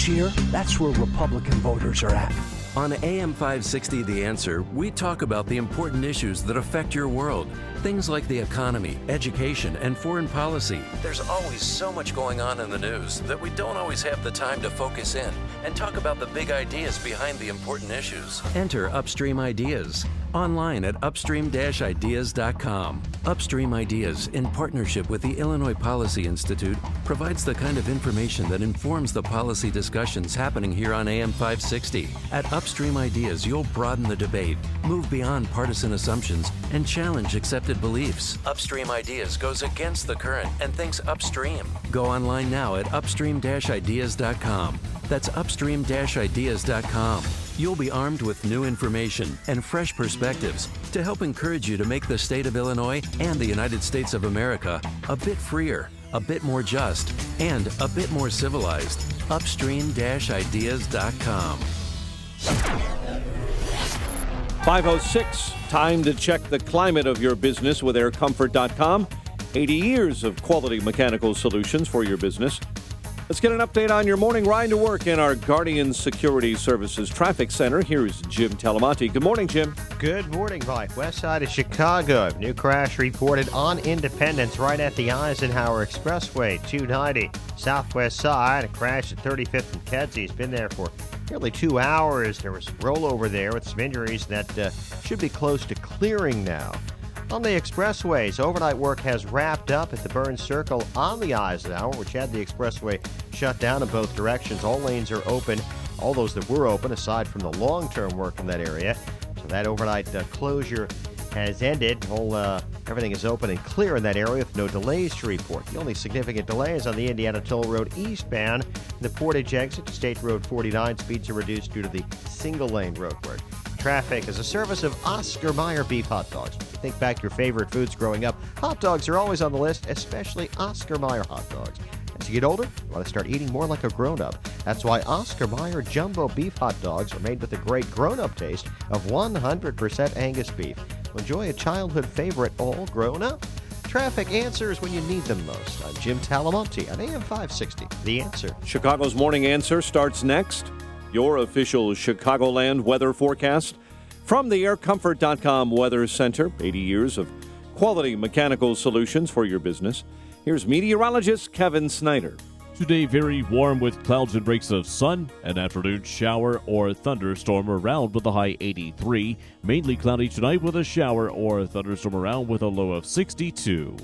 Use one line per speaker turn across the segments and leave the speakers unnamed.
This year, that's where Republican voters are at.
On AM 560 The Answer, we talk about the important issues that affect your world. Things like the economy, education, and foreign policy. There's always so much going on in the news that we don't always have the time to focus in and talk about the big ideas behind the important issues. Enter Upstream Ideas online at upstream-ideas.com. Upstream Ideas, in partnership with the Illinois Policy Institute, provides the kind of information that informs the policy discussions happening here on AM 560. At Upstream Ideas, you'll broaden the debate, move beyond partisan assumptions, and challenge accepted beliefs. Upstream Ideas goes against the current and thinks upstream. Go online now at upstream-ideas.com. That's upstream-ideas.com. You'll be armed with new information and fresh perspectives to help encourage you to make the state of Illinois and the United States of America a bit freer, a bit more just, and a bit more civilized. Upstream-ideas.com.
5:06, time to check the climate of your business with aircomfort.com. 80 years of quality mechanical solutions for your business. Let's get an update on your morning ride to work in our Guardian Security Services Traffic Center. Here's Jim Talamonte. Good morning, Jim.
Good morning, Mike. West side of Chicago. New crash reported on Independence right at the Eisenhower Expressway, 290. Southwest side, a crash at 35th and Kedzie. It's been there for nearly 2 hours. There was some rollover there with some injuries that should be close to clearing now. On the expressways, overnight work has wrapped up at the Burns Circle on the Eisenhower, which had the expressway shut down in both directions. All lanes are open, all those that were open, aside from the long-term work in that area. So that overnight closure has ended. Everything is open and clear in that area with no delays to report. The only significant delay is on the Indiana Toll Road eastbound. The Portage exit to State Road 49. Speeds are reduced due to the single-lane roadwork. Traffic is a service of Oscar Mayer Beef Hot Dogs. Think back to your favorite foods growing up. Hot dogs are always on the list, especially Oscar Mayer hot dogs. As you get older, you want to start eating more like a grown-up. That's why Oscar Mayer Jumbo Beef Hot Dogs are made with the great grown-up taste of 100% Angus beef. Enjoy a childhood favorite all grown up. Traffic answers when you need them most. I'm Jim Talamonte on AM 560. The Answer.
Chicago's Morning Answer starts next. Your official Chicagoland weather forecast from the aircomfort.com Weather Center. 80 years of quality mechanical solutions for your business. Here's meteorologist Kevin Snyder.
Today, very warm with clouds and breaks of sun. An afternoon shower or thunderstorm around with a high 83. Mainly cloudy tonight with a shower or thunderstorm around with a low of 62.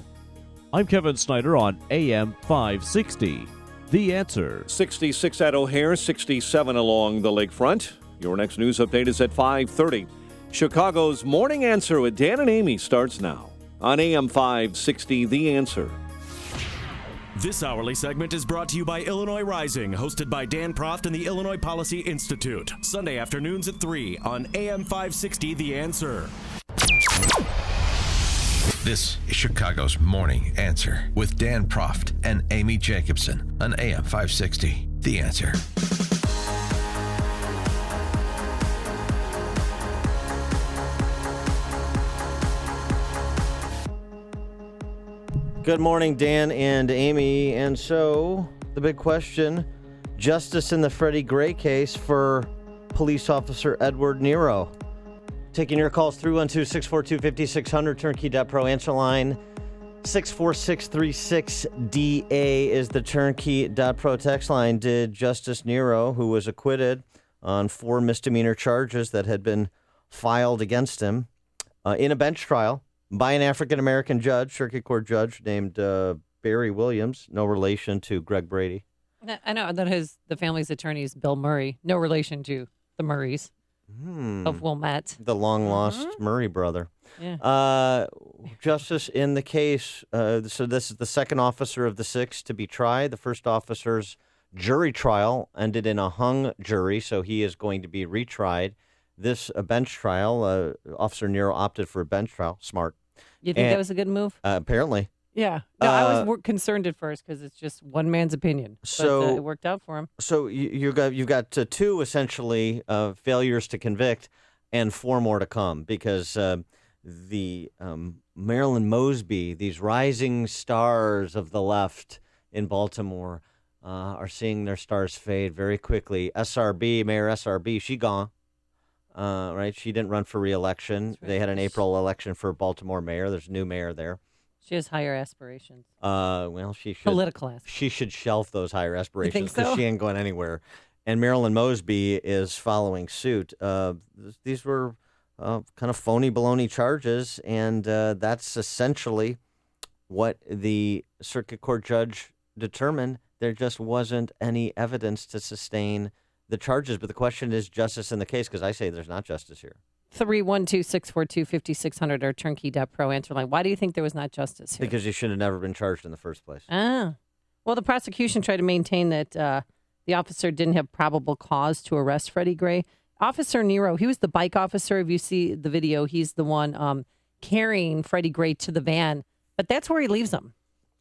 I'm Kevin Snyder on AM 560. The Answer.
66 at O'Hare, 67 along the lakefront. Your next news update is at 5:30. Chicago's Morning Answer with Dan and Amy starts now on AM 560, The Answer.
This hourly segment is brought to you by Illinois Rising, hosted by Dan Proft and the Illinois Policy Institute. Sunday afternoons at 3 on AM 560, The Answer.
This is Chicago's Morning Answer with Dan Proft and Amy Jacobson on AM 560, The Answer.
Good morning, Dan and Amy. And so, the big question, justice in the Freddie Gray case for police officer Edward Nero. Taking your calls, 312-642-5600, turnkey.pro, answer line 64636DA is the turnkey.pro text line. Did Justice Nero, who was acquitted on 4 misdemeanor charges that had been filed against him in a bench trial by an African-American judge, circuit court judge named Barry Williams, no relation to Greg Brady.
I know that the family's attorney is Bill Murray, no relation to the Murrays. Of Wilmette.
The long-lost Murray brother.
Yeah.
Justice in the case, so this is the second officer of the 6 to be tried. The first officer's jury trial ended in a hung jury, so he is going to be retried. This a bench trial, Officer Nero opted for a bench trial. Smart.
You think that was a good move?
Apparently.
Yeah. No, I was more concerned at first because it's just one man's opinion.
So
but, it worked out for him.
So you've got 2 essentially failures to convict, and 4 more to come because the Marilyn Mosby, these rising stars of the left in Baltimore,
are seeing their stars fade very quickly. Mayor SRB, she gone. Right? She didn't run for re-election.
Right.
They had an April election for Baltimore mayor. There's a new mayor there.
She has higher aspirations.
Well, she should.
Political aspirations.
She should shelf those higher aspirations
so?
because she ain't going anywhere. And Marilyn Mosby is following suit. These were kind of phony baloney charges, and that's essentially what the circuit court judge determined. There just wasn't any evidence to sustain the charges. But the question is justice in the case, because I say there's not justice here.
312-642-5600 or turnkey.pro answer line. Why do you think there was not justice here?
Because he should have never been charged in the first place.
Well, the prosecution tried to maintain that the officer didn't have probable cause to arrest Freddie Gray. Officer Nero, he was the bike officer. If you see the video, he's the one carrying Freddie Gray to the van. But that's where he leaves him.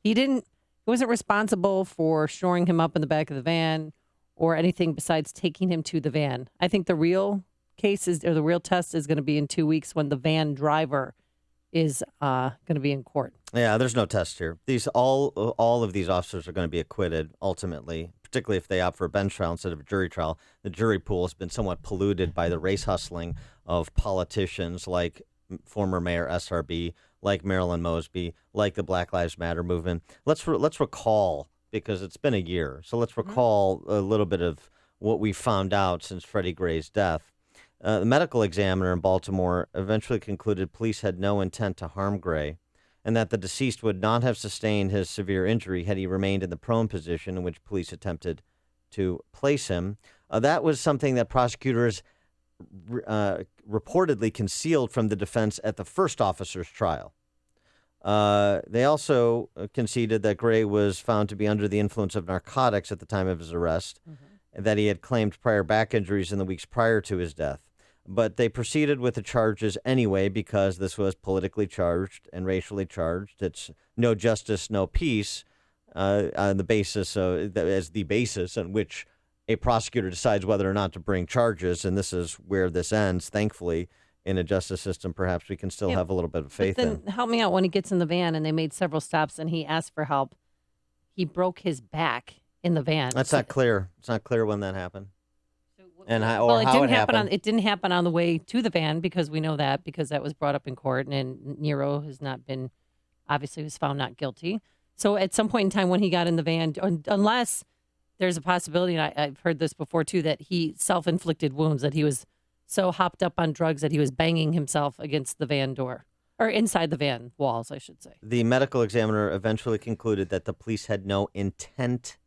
He wasn't responsible for shoring him up in the back of the van or anything besides taking him to the van. I think the real the real test is going to be in 2 weeks when the van driver is going to be in court.
Yeah, there's no test here. All of these officers are going to be acquitted ultimately, particularly if they opt for a bench trial instead of a jury trial. The jury pool has been somewhat polluted by the race hustling of politicians like former Mayor SRB, like Marilyn Mosby, like the Black Lives Matter movement. Let's recall, because it's been a year, so let's recall a little bit of what we found out since Freddie Gray's death. The medical examiner in Baltimore eventually concluded police had no intent to harm Gray and that the deceased would not have sustained his severe injury had he remained in the prone position in which police attempted to place him. That was something that prosecutors reportedly concealed from the defense at the first officer's trial. They also conceded that Gray was found to be under the influence of narcotics at the time of his arrest, and that he had claimed prior back injuries in the weeks prior to his death. But they proceeded with the charges anyway because this was politically charged and racially charged. It's no justice, no peace on the basis as the basis on which a prosecutor decides whether or not to bring charges. And this is where this ends. Thankfully, in a justice system, perhaps we can still have a little bit of faith in.
Help me out. When he gets in the van and they made several stops and he asked for help, he broke his back in the van.
That's not clear. It's not clear when that happened. And how
it
it
didn't
happened.
it didn't happen on the way to the van because we know that because that was brought up in court and Nero has not been, obviously was found not guilty. So at some point in time when he got in the van, unless there's a possibility, and I've heard this before too, that he self-inflicted wounds, that he was so hopped up on drugs that he was banging himself against the van door or inside the van walls, I should say.
The medical examiner eventually concluded that the police had no intent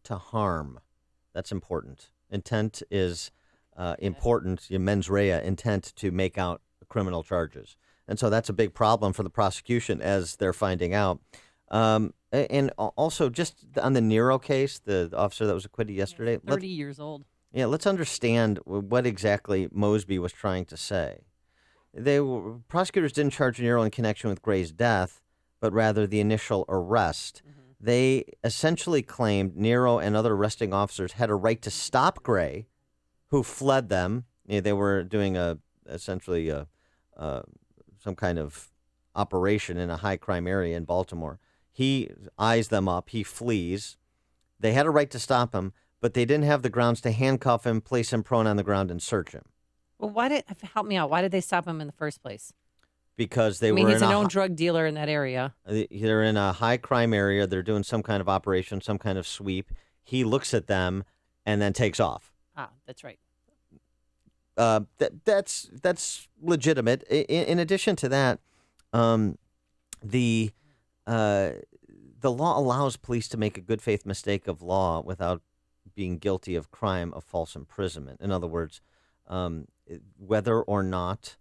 to harm. That's important. Intent is important, your mens rea, intent to make out criminal charges. And so that's a big problem for the prosecution as they're finding out. And also just on the Nero case, the officer that was acquitted yesterday.
30 years old.
Yeah, let's understand what exactly Mosby was trying to say. Prosecutors didn't charge Nero in connection with Gray's death, but rather the initial arrest. They essentially claimed Nero and other arresting officers had a right to stop Gray, who fled them. They were doing essentially some kind of operation in a high crime area in Baltimore. He eyes them up. He flees. They had a right to stop him, but they didn't have the grounds to handcuff him, place him prone on the ground, and search him.
Well, help me out. Why did they stop him in the first place?
Because they
he's
were
a known drug dealer in that area.
They're in a high crime area. They're doing some kind of operation, some kind of sweep. He looks at them and then takes off.
Ah, that's right.
That's legitimate. In addition to that, the law allows police to make a good faith mistake of law without being guilty of crime of false imprisonment. In other words, whether or not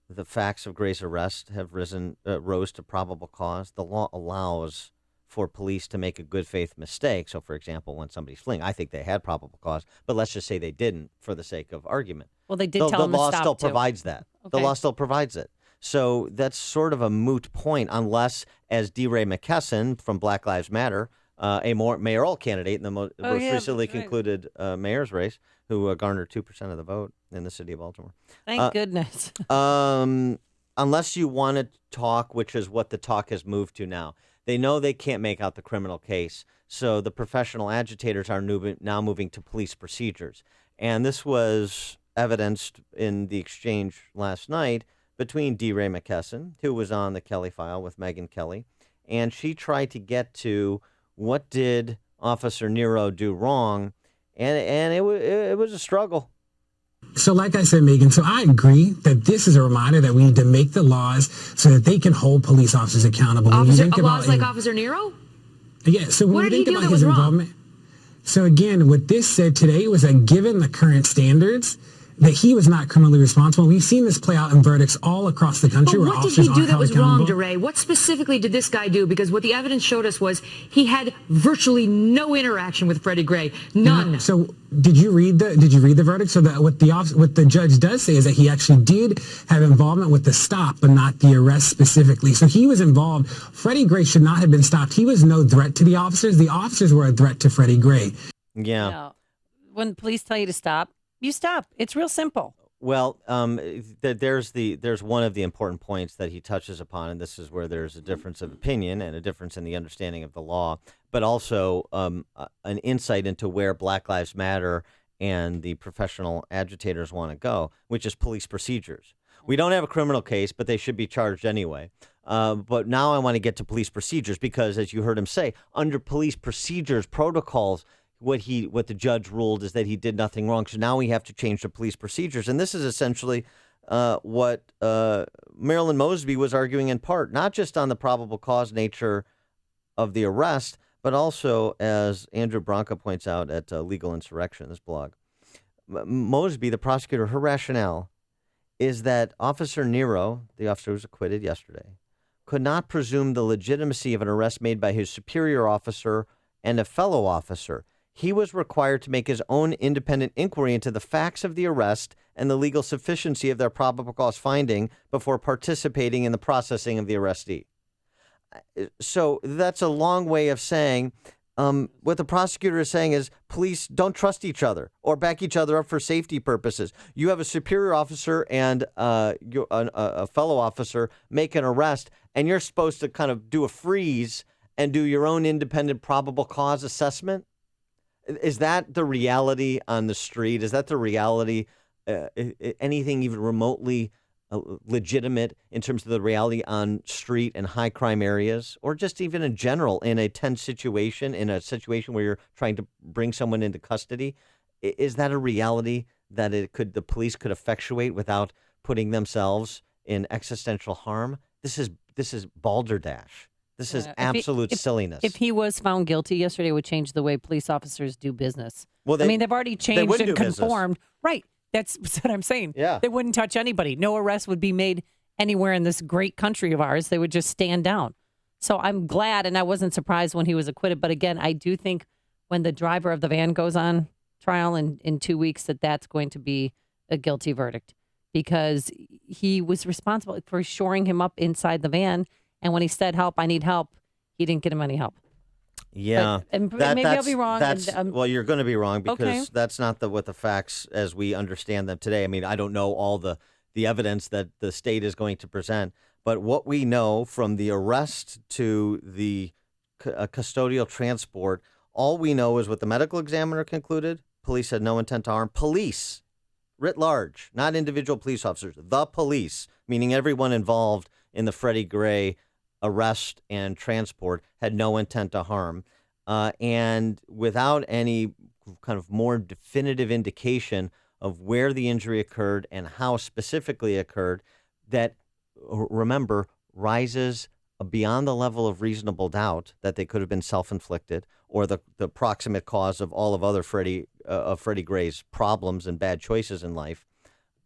the facts of Gray's arrest have rose to probable cause, the law allows for police to make a good faith mistake. So, for example, when somebody's fleeing, I think they had probable cause, but let's just say they didn't for the sake of argument.
Well, they did tell them to stop,
the law still provides that.
Okay.
The law still provides it. So that's sort of a moot point unless, as DeRay McKesson from Black Lives Matter, a mayoral candidate in the most recently concluded mayor's race, who garnered 2% of the vote in the city of Baltimore.
Thank goodness.
Unless you want to talk, which is what the talk has moved to now. They know they can't make out the criminal case, So the professional agitators are now moving to police procedures. And this was evidenced in the exchange last night between DeRay McKesson, who was on the Kelly file with Megyn Kelly, and she tried to get to what did Officer Nero do wrong, and it was a struggle.
So like I said, Megan, so I agree that this is a reminder that we need to make the laws so that they can hold police officers accountable.
Laws like Officer Nero?
Yeah, so when
what
you
did
think
he do
about
that
his
was
involvement.
wrong?
So again, what this said today was that given the current standards, that he was not criminally responsible. We've seen this play out in verdicts all across the country.
But
where
what did
officers
he do
aren't
that
held
was
accountable.
wrong, DeRay? What specifically did this guy do? Because what the evidence showed us was he had virtually no interaction with Freddie Gray. None.
So did you read the verdict? So that what the judge does say is that he actually did have involvement with the stop, but not the arrest specifically. So he was involved. Freddie Gray should not have been stopped. He was no threat to the officers. The officers were a threat to Freddie Gray.
Yeah.
No. When the police tell you to stop, you stop. It's real simple.
Well, there's one of the important points that he touches upon, and this is where there's a difference of opinion and a difference in the understanding of the law, but also an insight into where Black Lives Matter and the professional agitators want to go, which is police procedures. We don't have a criminal case, but they should be charged anyway. But now I want to get to police procedures because, as you heard him say, under police procedures protocols, what the judge ruled is that he did nothing wrong. So now we have to change the police procedures. And this is essentially what Marilyn Mosby was arguing in part, not just on the probable cause nature of the arrest, but also, as Andrew Branca points out at Legal Insurrection, this blog, Mosby, the prosecutor, her rationale is that Officer Nero, the officer who was acquitted yesterday, could not presume the legitimacy of an arrest made by his superior officer and a fellow officer. He was required to make his own independent inquiry into the facts of the arrest and the legal sufficiency of their probable cause finding before participating in the processing of the arrestee. So that's a long way of saying what the prosecutor is saying is police don't trust each other or back each other up for safety purposes. You have a superior officer and a fellow officer make an arrest, and you're supposed to kind of do a freeze and do your own independent probable cause assessment. Is that the reality on the street? Is that the reality? Anything even remotely legitimate in terms of the reality on street and high crime areas, or just even in general in a tense situation, in a situation where you're trying to bring someone into custody? Is that a reality that the police could effectuate without putting themselves in existential harm? This is balderdash. This is absolute silliness.
If he was found guilty yesterday, it would change the way police officers do business.
Well,
they've already changed and conformed.
Business.
Right. That's what I'm saying.
Yeah.
They wouldn't touch anybody. No arrest would be made anywhere in this great country of ours. They would just stand down. So I'm glad, and I wasn't surprised when he was acquitted. But again, I do think when the driver of the van goes on trial in 2 weeks, that's going to be a guilty verdict because he was responsible for shoring him up inside the van. And when he said, help, I need help, he didn't get him any help.
Yeah.
Maybe I'll be wrong.
Well, you're going to be wrong because
Okay.
that's not what the facts as we understand them today. I mean, I don't know all the evidence that the state is going to present, but what we know from the arrest to the custodial transport, all we know is what the medical examiner concluded. Police had no intent to harm. Police, writ large, not individual police officers, the police, meaning everyone involved in the Freddie Gray arrest and transport, had no intent to harm. And without any kind of more definitive indication of where the injury occurred and how specifically occurred, that, remember, rises beyond the level of reasonable doubt that they could have been self-inflicted or the proximate cause of all of other Freddie Gray's problems and bad choices in life.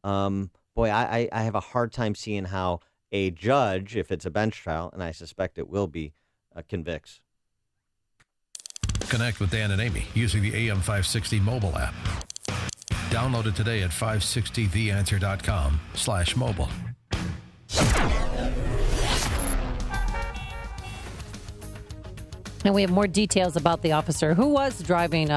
Boy, I have a hard time seeing how a judge, if it's a bench trial, and I suspect it will be, convicts.
Connect with Dan and Amy using the AM 560 mobile app. Download it today at 560theanswer.com/mobile.
And we have more details about the officer who was driving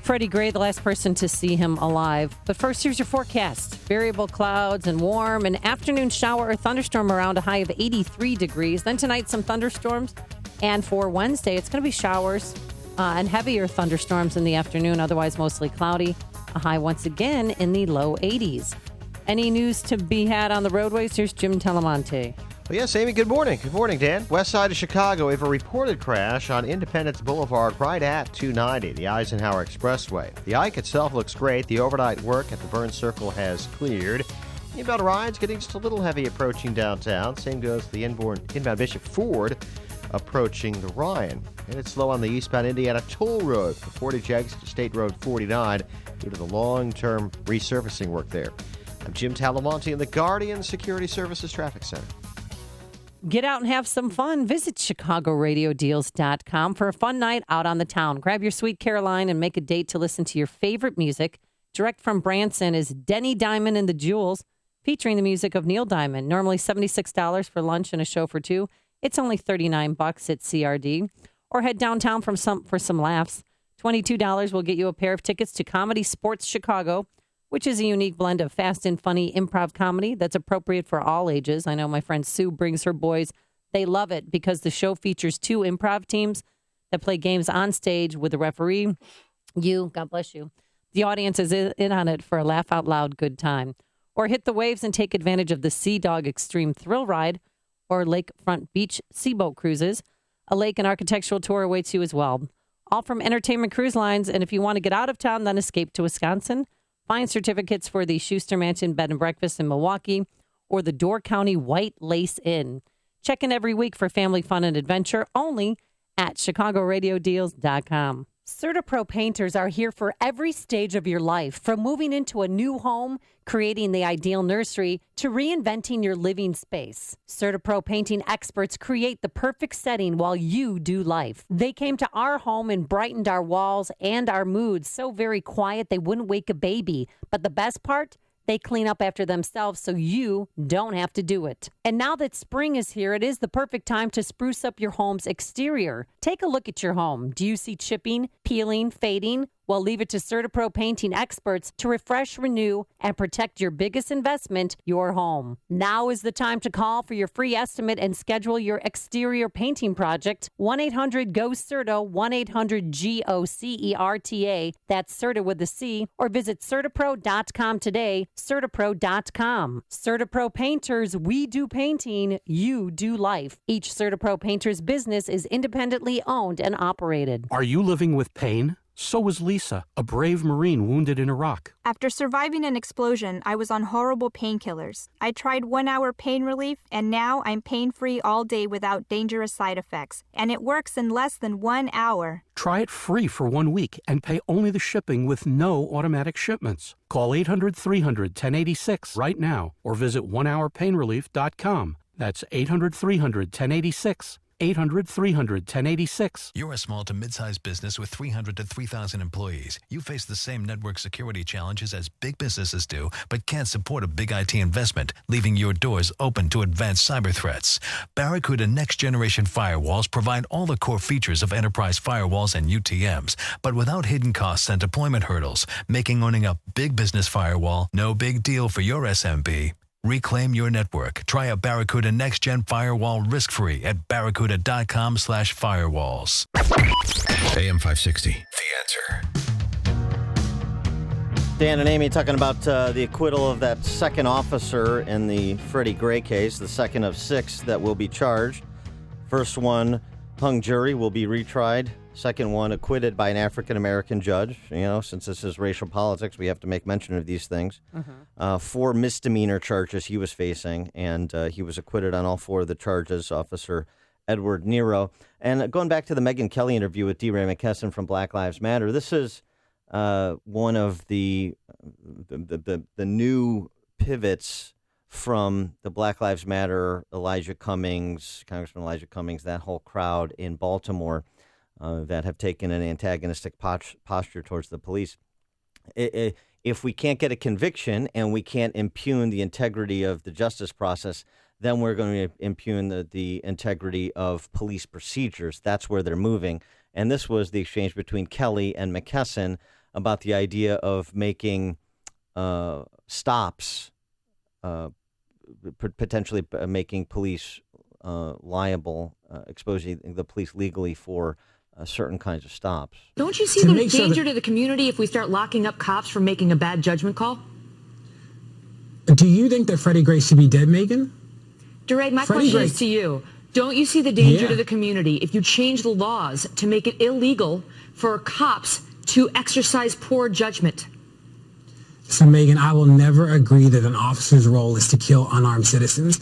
Freddie Gray, the last person to see him alive. But first, here's your forecast. Variable clouds and warm. An afternoon shower or thunderstorm around a high of 83 degrees. Then tonight, some thunderstorms And for Wednesday, it's going to be showers and heavier thunderstorms in the afternoon, otherwise mostly cloudy. A high once again in the low 80s. Any news to be had on the roadways? Here's Jim Telemonte.
Well, yes, Amy, good morning. Good morning, Dan. West side of Chicago, we have a reported crash on Independence Boulevard right at 290, the Eisenhower Expressway. The Ike itself looks great. The overnight work at the Burn Circle has cleared. Inbound rides getting just a little heavy approaching downtown. Same goes for the inbound Bishop Ford approaching the Ryan. And it's slow on the eastbound Indiana Toll Road for Portage exit to State Road 49 due to the long-term resurfacing work there. I'm Jim Talamonte in the Guardian Security Services Traffic Center.
Get out and have some fun. Visit ChicagoRadioDeals.com for a fun night out on the town. Grab your sweet Caroline and make a date to listen to your favorite music. Direct from Branson is Denny Diamond and the Jewels, featuring the music of Neil Diamond. Normally $76 for lunch and a show for two. It's only $39 at CRD. Or head downtown for some laughs. $22 will get you a pair of tickets to Comedy Sports Chicago, which is a unique blend of fast and funny improv comedy that's appropriate for all ages. I know my friend Sue brings her boys. They love it because the show features two improv teams that play games on stage with the referee. God bless you. The audience is in on it for a laugh-out-loud good time. Or hit the waves and take advantage of the Sea Dog Extreme Thrill Ride or Lakefront Beach Seaboat Cruises. A lake and architectural tour awaits you as well. All from Entertainment Cruise Lines. And if you want to get out of town, then escape to Wisconsin. Find certificates for the Schuster Mansion Bed and Breakfast in Milwaukee or the Door County White Lace Inn. Check in every week for family fun and adventure only at ChicagoRadioDeals.com. CertaPro painters are here for every stage of your life, from moving into a new home, creating the ideal nursery, to reinventing your living space. CertaPro painting experts create the perfect setting while you do life. They came to our home and brightened our walls and our moods so very quiet they wouldn't wake a baby. But the best part? They clean up after themselves so you don't have to do it. And now that spring is here, it is the perfect time to spruce up your home's exterior. Take a look at your home. Do you see chipping, peeling, fading? Well, leave it to CertaPro painting experts to refresh, renew, and protect your biggest investment, your home. Now is the time to call for your free estimate and schedule your exterior painting project. 1-800-GO-CERTA, 1-800-GOCERTA. That's CERTA with a C. Or visit CertaPro.com today, CertaPro.com. CertaPro Painters, we do painting, you do life. Each CertaPro Painters business is independently owned and operated.
Are you living with pain? So was Lisa, a brave Marine wounded in Iraq.
After surviving an explosion, I was on horrible painkillers. I tried 1-hour pain relief, and now I'm pain-free all day without dangerous side effects. And it works in less than 1 hour.
Try it free for 1 week and pay only the shipping with no automatic shipments. Call 800-300-1086 right now or visit onehourpainrelief.com. That's 800-300-1086. 800-300-1086.
You're a small to mid-sized business with 300 to 3,000 employees. You face the same network security challenges as big businesses do, but can't support a big IT investment, leaving your doors open to advanced cyber threats. Barracuda next-generation firewalls provide all the core features of enterprise firewalls and UTMs, but without hidden costs and deployment hurdles, making owning a big business firewall no big deal for your SMB. Reclaim your network. Try a Barracuda Next Gen Firewall risk-free at barracuda.com/firewalls.
AM 560, The Answer.
Dan and Amy talking about the acquittal of that second officer in the Freddie Gray case, the second of 6 that will be charged. First one, hung jury, will be retried. Second one, acquitted by an African-American judge. You know, since this is racial politics, we have to make mention of these things. 4 misdemeanor charges he was facing, and he was acquitted on all 4 of the charges, Officer Edward Nero. And going back to the Megyn Kelly interview with D. Ray McKesson from Black Lives Matter, this is one of the new pivots from the Black Lives Matter, Congressman Elijah Cummings, that whole crowd in Baltimore, that have taken an antagonistic posture towards the police. If we can't get a conviction and we can't impugn the integrity of the justice process, then we're going to impugn the integrity of police procedures. That's where they're moving. And this was the exchange between Kelly and McKesson about the idea of making stops, potentially making police liable, exposing the police legally for certain kinds of stops.
Don't you see the danger to the community if we start locking up cops for making a bad judgment call?
Do you think that Freddie Gray should be dead, Megan?
Dureg, my question is to you. Don't you see the danger to the community if you change the laws to make it illegal for cops to exercise poor judgment?
So, Megan, I will never agree that an officer's role is to kill unarmed citizens.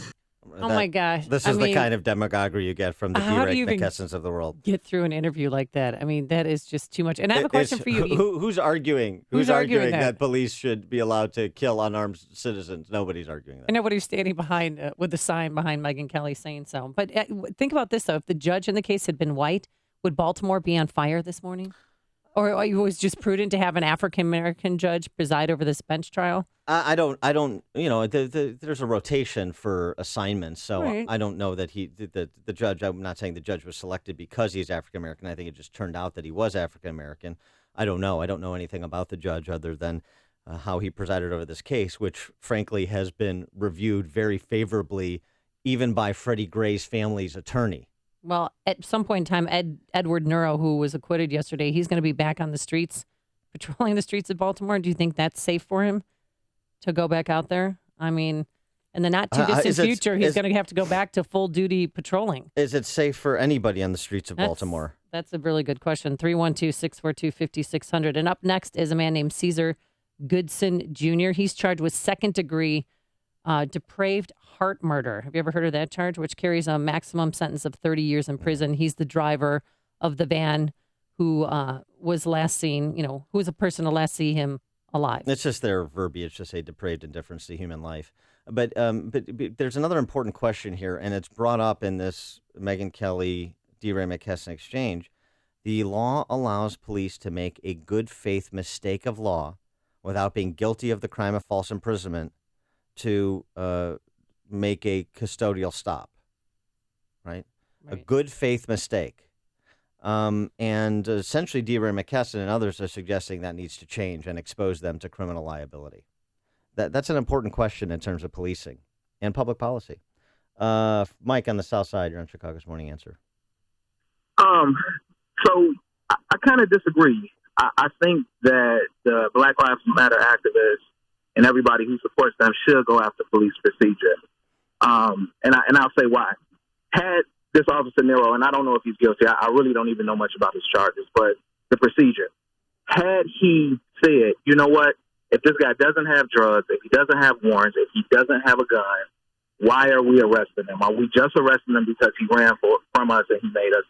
Oh, my gosh.
This is the kind of demagoguery you get from the Derek McKessons of the world.
Get through an interview like that. I mean, that is just too much. And I have a question for you.
Who's arguing? Who's arguing that police should be allowed to kill unarmed citizens? Nobody's arguing that.
And nobody's standing behind with the sign behind Megyn Kelly saying so. But think about this, though. If the judge in the case had been white, would Baltimore be on fire this morning? Or was just prudent to have an African-American judge preside over this bench trial?
I don't, there's a rotation for assignments, so
right.
I don't know that the judge, I'm not saying the judge was selected because he's African-American. I think it just turned out that he was African-American. I don't know. I don't know anything about the judge other than how he presided over this case, which frankly has been reviewed very favorably even by Freddie Gray's family's attorney.
Well, at some point in time, Edward Nurrow, who was acquitted yesterday, he's going to be back on the streets, patrolling the streets of Baltimore. Do you think that's safe for him to go back out there? I mean, in the not too distant future, he's going to have to go back to full duty patrolling.
Is it safe for anybody on the streets of Baltimore?
That's a really good question. 312-642-5600. And up next is a man named Caesar Goodson Jr. He's charged with second-degree depraved heart murder. Have you ever heard of that charge, which carries a maximum sentence of 30 years in prison? He's the driver of the van who was last seen, who was a person to last see him alive.
It's just their verbiage to say depraved indifference to human life. But there's another important question here, and it's brought up in this Megyn Kelly, DeRay McKesson exchange. The law allows police to make a good faith mistake of law without being guilty of the crime of false imprisonment to make a custodial stop, right? A good faith mistake. And essentially, DeRay McKesson and others are suggesting that needs to change and expose them to criminal liability. That's an important question in terms of policing and public policy. Mike on the South Side, you're on Chicago's Morning Answer.
So I kind of disagree. I think that the Black Lives Matter activists and everybody who supports them should go after police procedure. And I'll say why. Had this Officer Nero, and I don't know if he's guilty, I really don't even know much about his charges, but the procedure. Had he said, you know what, if this guy doesn't have drugs, if he doesn't have warrants, if he doesn't have a gun, why are we arresting him? Are we just arresting him because he ran from us and he made us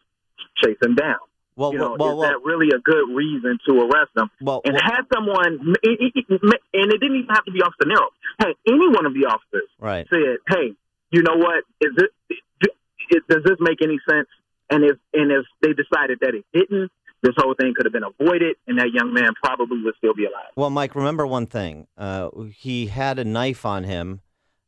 chase him down? Is that really a good reason to arrest them? Had someone, and it didn't even have to be Officer Nero. Had any one of the officers said, "Hey, you know what? Does this make any sense?" And if they decided that it didn't, this whole thing could have been avoided, and that young man probably would still be alive.
Well, Mike, remember one thing: he had a knife on him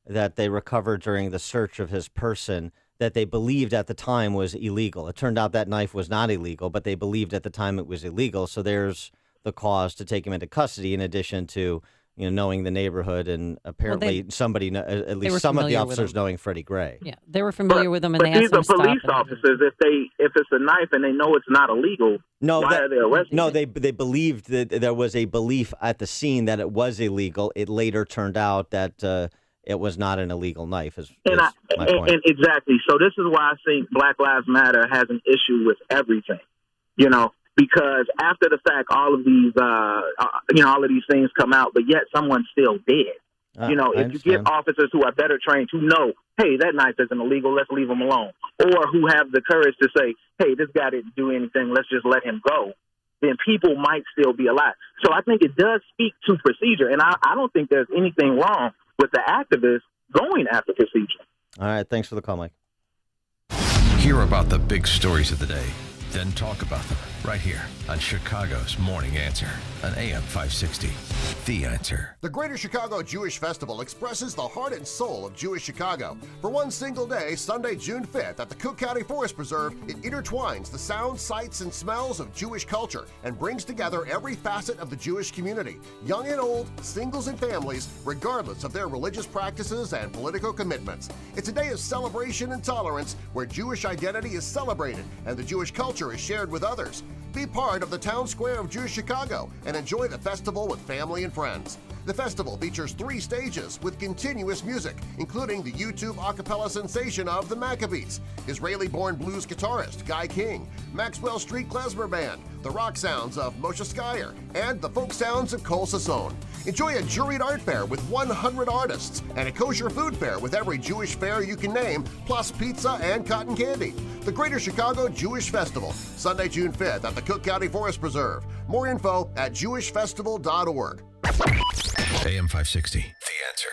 that they recovered during the search of his person that they believed at the time was illegal. It turned out that knife was not illegal, but they believed at the time it was illegal. So there's the cause to take him into custody, in addition to knowing the neighborhood and apparently at least some of the officers knowing Freddie Gray.
Yeah, they were familiar with him, and
but
they asked him to stop.
These are police officers. If it's a knife and they know it's not illegal, why are they arresting?
No, they believed that there was a belief at the scene that it was illegal. It later turned out that it was not an illegal knife. Is my point.
And exactly. So this is why I think Black Lives Matter has an issue with everything. Because after the fact, all of these, all of these things come out, but yet someone's still dead. If you get officers who are better trained, who know, hey, that knife isn't illegal, let's leave him alone, or who have the courage to say, hey, this guy didn't do anything, let's just let him go, then people might still be alive. So I think it does speak to procedure, and I don't think there's anything wrong with the activists going after procedure.
All right, thanks for the call, Mike.
Hear about the big stories of the day, then talk about them. right here on Chicago's Morning Answer on AM 560. The Answer.
The Greater Chicago Jewish Festival expresses the heart and soul of Jewish Chicago. For one single day, Sunday, June 5th, at the Cook County Forest Preserve, it intertwines the sounds, sights, and smells of Jewish culture and brings together every facet of the Jewish community, young and old, singles and families, regardless of their religious practices and political commitments. It's a day of celebration and tolerance where Jewish identity is celebrated and the Jewish culture is shared with others. Be part of the town square of Jewish Chicago and enjoy the festival with family and friends. The festival features 3 stages with continuous music, including the YouTube a cappella sensation of the Maccabees, Israeli-born blues guitarist Guy King, Maxwell Street Klezmer Band, the rock sounds of Moshe Skyer, and the folk sounds of Cole Sassone. Enjoy a juried art fair with 100 artists and a kosher food fair with every Jewish fair you can name, plus pizza and cotton candy. The Greater Chicago Jewish Festival, Sunday, June 5th at the Cook County Forest Preserve. More info at jewishfestival.org.
AM 560, The Answer.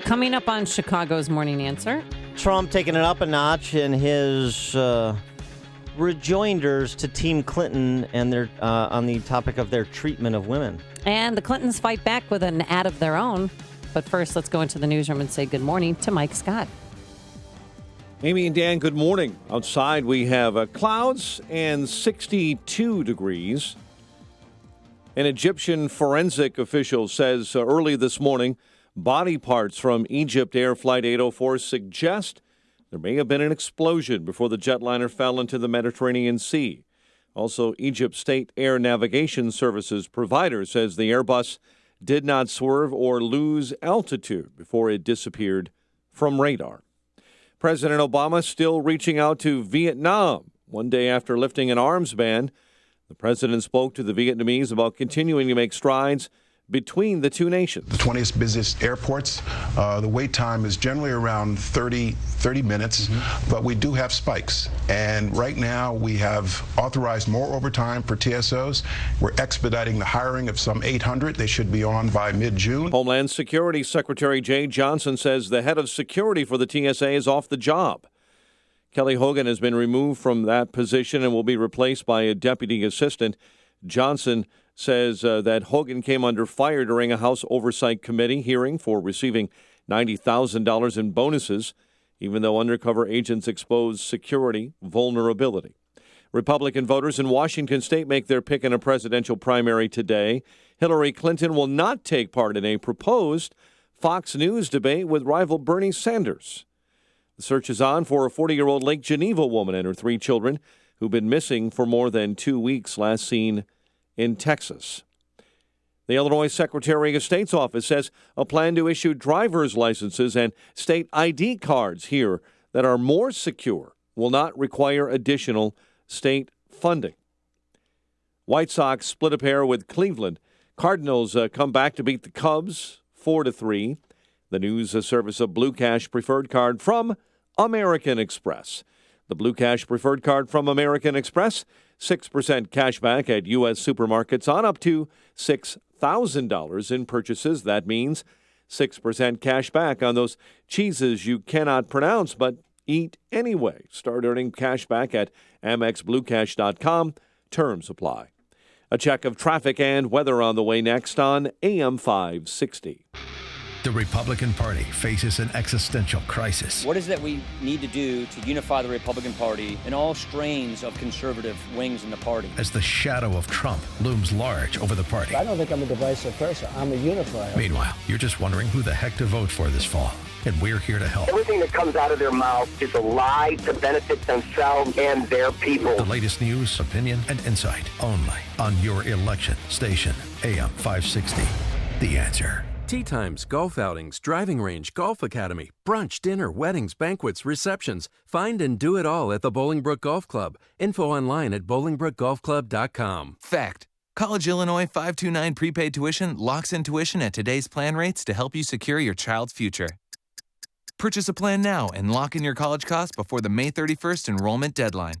Coming up on Chicago's Morning Answer.
Trump taking it up a notch in his rejoinders to Team Clinton and their on the topic of their treatment of women.
And the Clintons fight back with an ad of their own. But first, let's go into the newsroom and say good morning to Mike Scott.
Amy and Dan, good morning. Outside we have clouds and 62 degrees. An Egyptian forensic official says early this morning body parts from Egypt Air Flight 804 suggest there may have been an explosion before the jetliner fell into the Mediterranean Sea. Also, Egypt State Air Navigation Services provider says the Airbus did not swerve or lose altitude before it disappeared from radar. President Obama still reaching out to Vietnam. One day after lifting an arms ban, the president spoke to the Vietnamese about continuing to make strides between the two nations.
The 20th busiest airports, the wait time is generally around 30 minutes, but we do have spikes. And right now we have authorized more overtime for TSOs. We're expediting the hiring of some 800. They should be on by mid-June.
Homeland Security Secretary Jay Johnson says the head of security for the TSA is off the job. Kelly Hogan has been removed from that position and will be replaced by a deputy assistant. Johnson says that Hogan came under fire during a House Oversight Committee hearing for receiving $90,000 in bonuses, even though undercover agents exposed security vulnerability. Republican voters in Washington state make their pick in a presidential primary today. Hillary Clinton will not take part in a proposed Fox News debate with rival Bernie Sanders. The search is on for a 40-year-old Lake Geneva woman and her 3 children who've been missing for more than 2 weeks, last seen in Texas. The Illinois Secretary of State's office says a plan to issue driver's licenses and state ID cards here that are more secure will not require additional state funding. White Sox split a pair with Cleveland. Cardinals come back to beat the Cubs 4-3. The news service of Blue Cash Preferred Card from American Express. The Blue Cash Preferred Card from American Express, 6% cash back at U.S. supermarkets on up to $6,000 in purchases. That means 6% cash back on those cheeses you cannot pronounce but eat anyway. Start earning cash back at AmexBlueCash.com. Terms apply. A check of traffic and weather on the way next on AM 560.
The Republican Party faces an existential crisis.
What is it that we need to do to unify the Republican Party and all strains of conservative wings in the party?
As the shadow of Trump looms large over the party.
I don't think I'm a divisive person. I'm a unifier.
Meanwhile, you're just wondering who the heck to vote for this fall. And we're here to help.
Everything that comes out of their mouth is a lie to benefit themselves and their people.
The latest news, opinion, and insight only on your election station, AM 560. The Answer.
Tea times, golf outings, driving range, golf academy, brunch, dinner, weddings, banquets, receptions. Find and do it all at the Bolingbrook Golf Club. Info online at BolingbrookGolfClub.com.
Fact. College Illinois 529 prepaid tuition locks in tuition at today's plan rates to help you secure your child's future. Purchase a plan now and lock in your college costs before the May 31st enrollment deadline.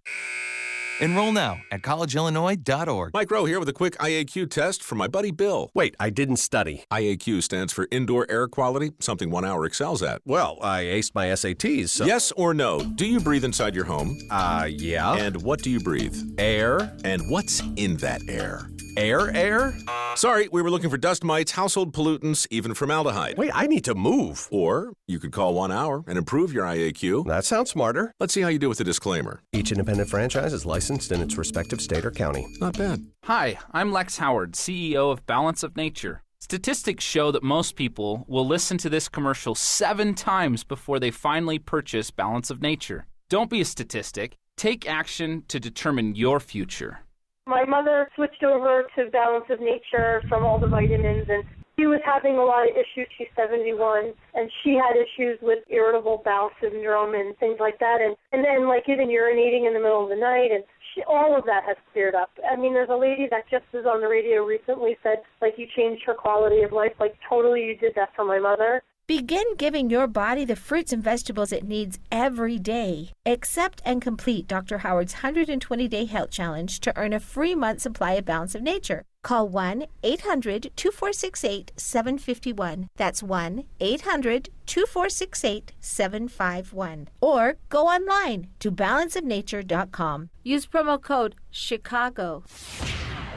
Enroll now at collegeillinois.org.
Mike Rowe here with a quick IAQ test for my buddy Bill.
Wait, I didn't study.
IAQ stands for Indoor Air Quality, something 1 hour excels at.
Well, I aced my SATs, so...
Yes or no? Do you breathe inside your home?
Yeah.
And what do you breathe?
Air.
And what's in that air?
Air?
Sorry, we were looking for dust mites, household pollutants, even formaldehyde.
Wait, I need to move.
Or you could call 1 hour and improve your IAQ.
That sounds smarter.
Let's see how you do with the disclaimer.
Each independent franchise is licensed in its respective state or county.
Not bad.
Hi, I'm Lex Howard, CEO of Balance of Nature. Statistics show that most people will listen to this commercial 7 times before they finally purchase Balance of Nature. Don't be a statistic. Take action to determine your future.
My mother switched over to Balance of Nature from all the vitamins, and she was having a lot of issues. She's 71, and she had issues with irritable bowel syndrome and things like that, and then like even urinating in the middle of the night, and all of that has cleared up. I mean, there's a lady that just was on the radio recently said, like, you changed her quality of life. Like, totally you did that for my mother.
Begin giving your body the fruits and vegetables it needs every day. Accept and complete Dr. Howard's 120-day health challenge to earn a free month supply of Balance of Nature. Call 1-800-2468-751. That's 1-800-2468-751. Or go online to balanceofnature.com. Use promo code CHICAGO.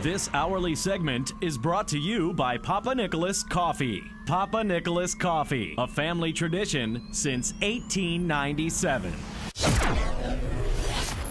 This hourly segment is brought to you by Papa Nicholas Coffee. Papa Nicholas Coffee, a family tradition since 1897.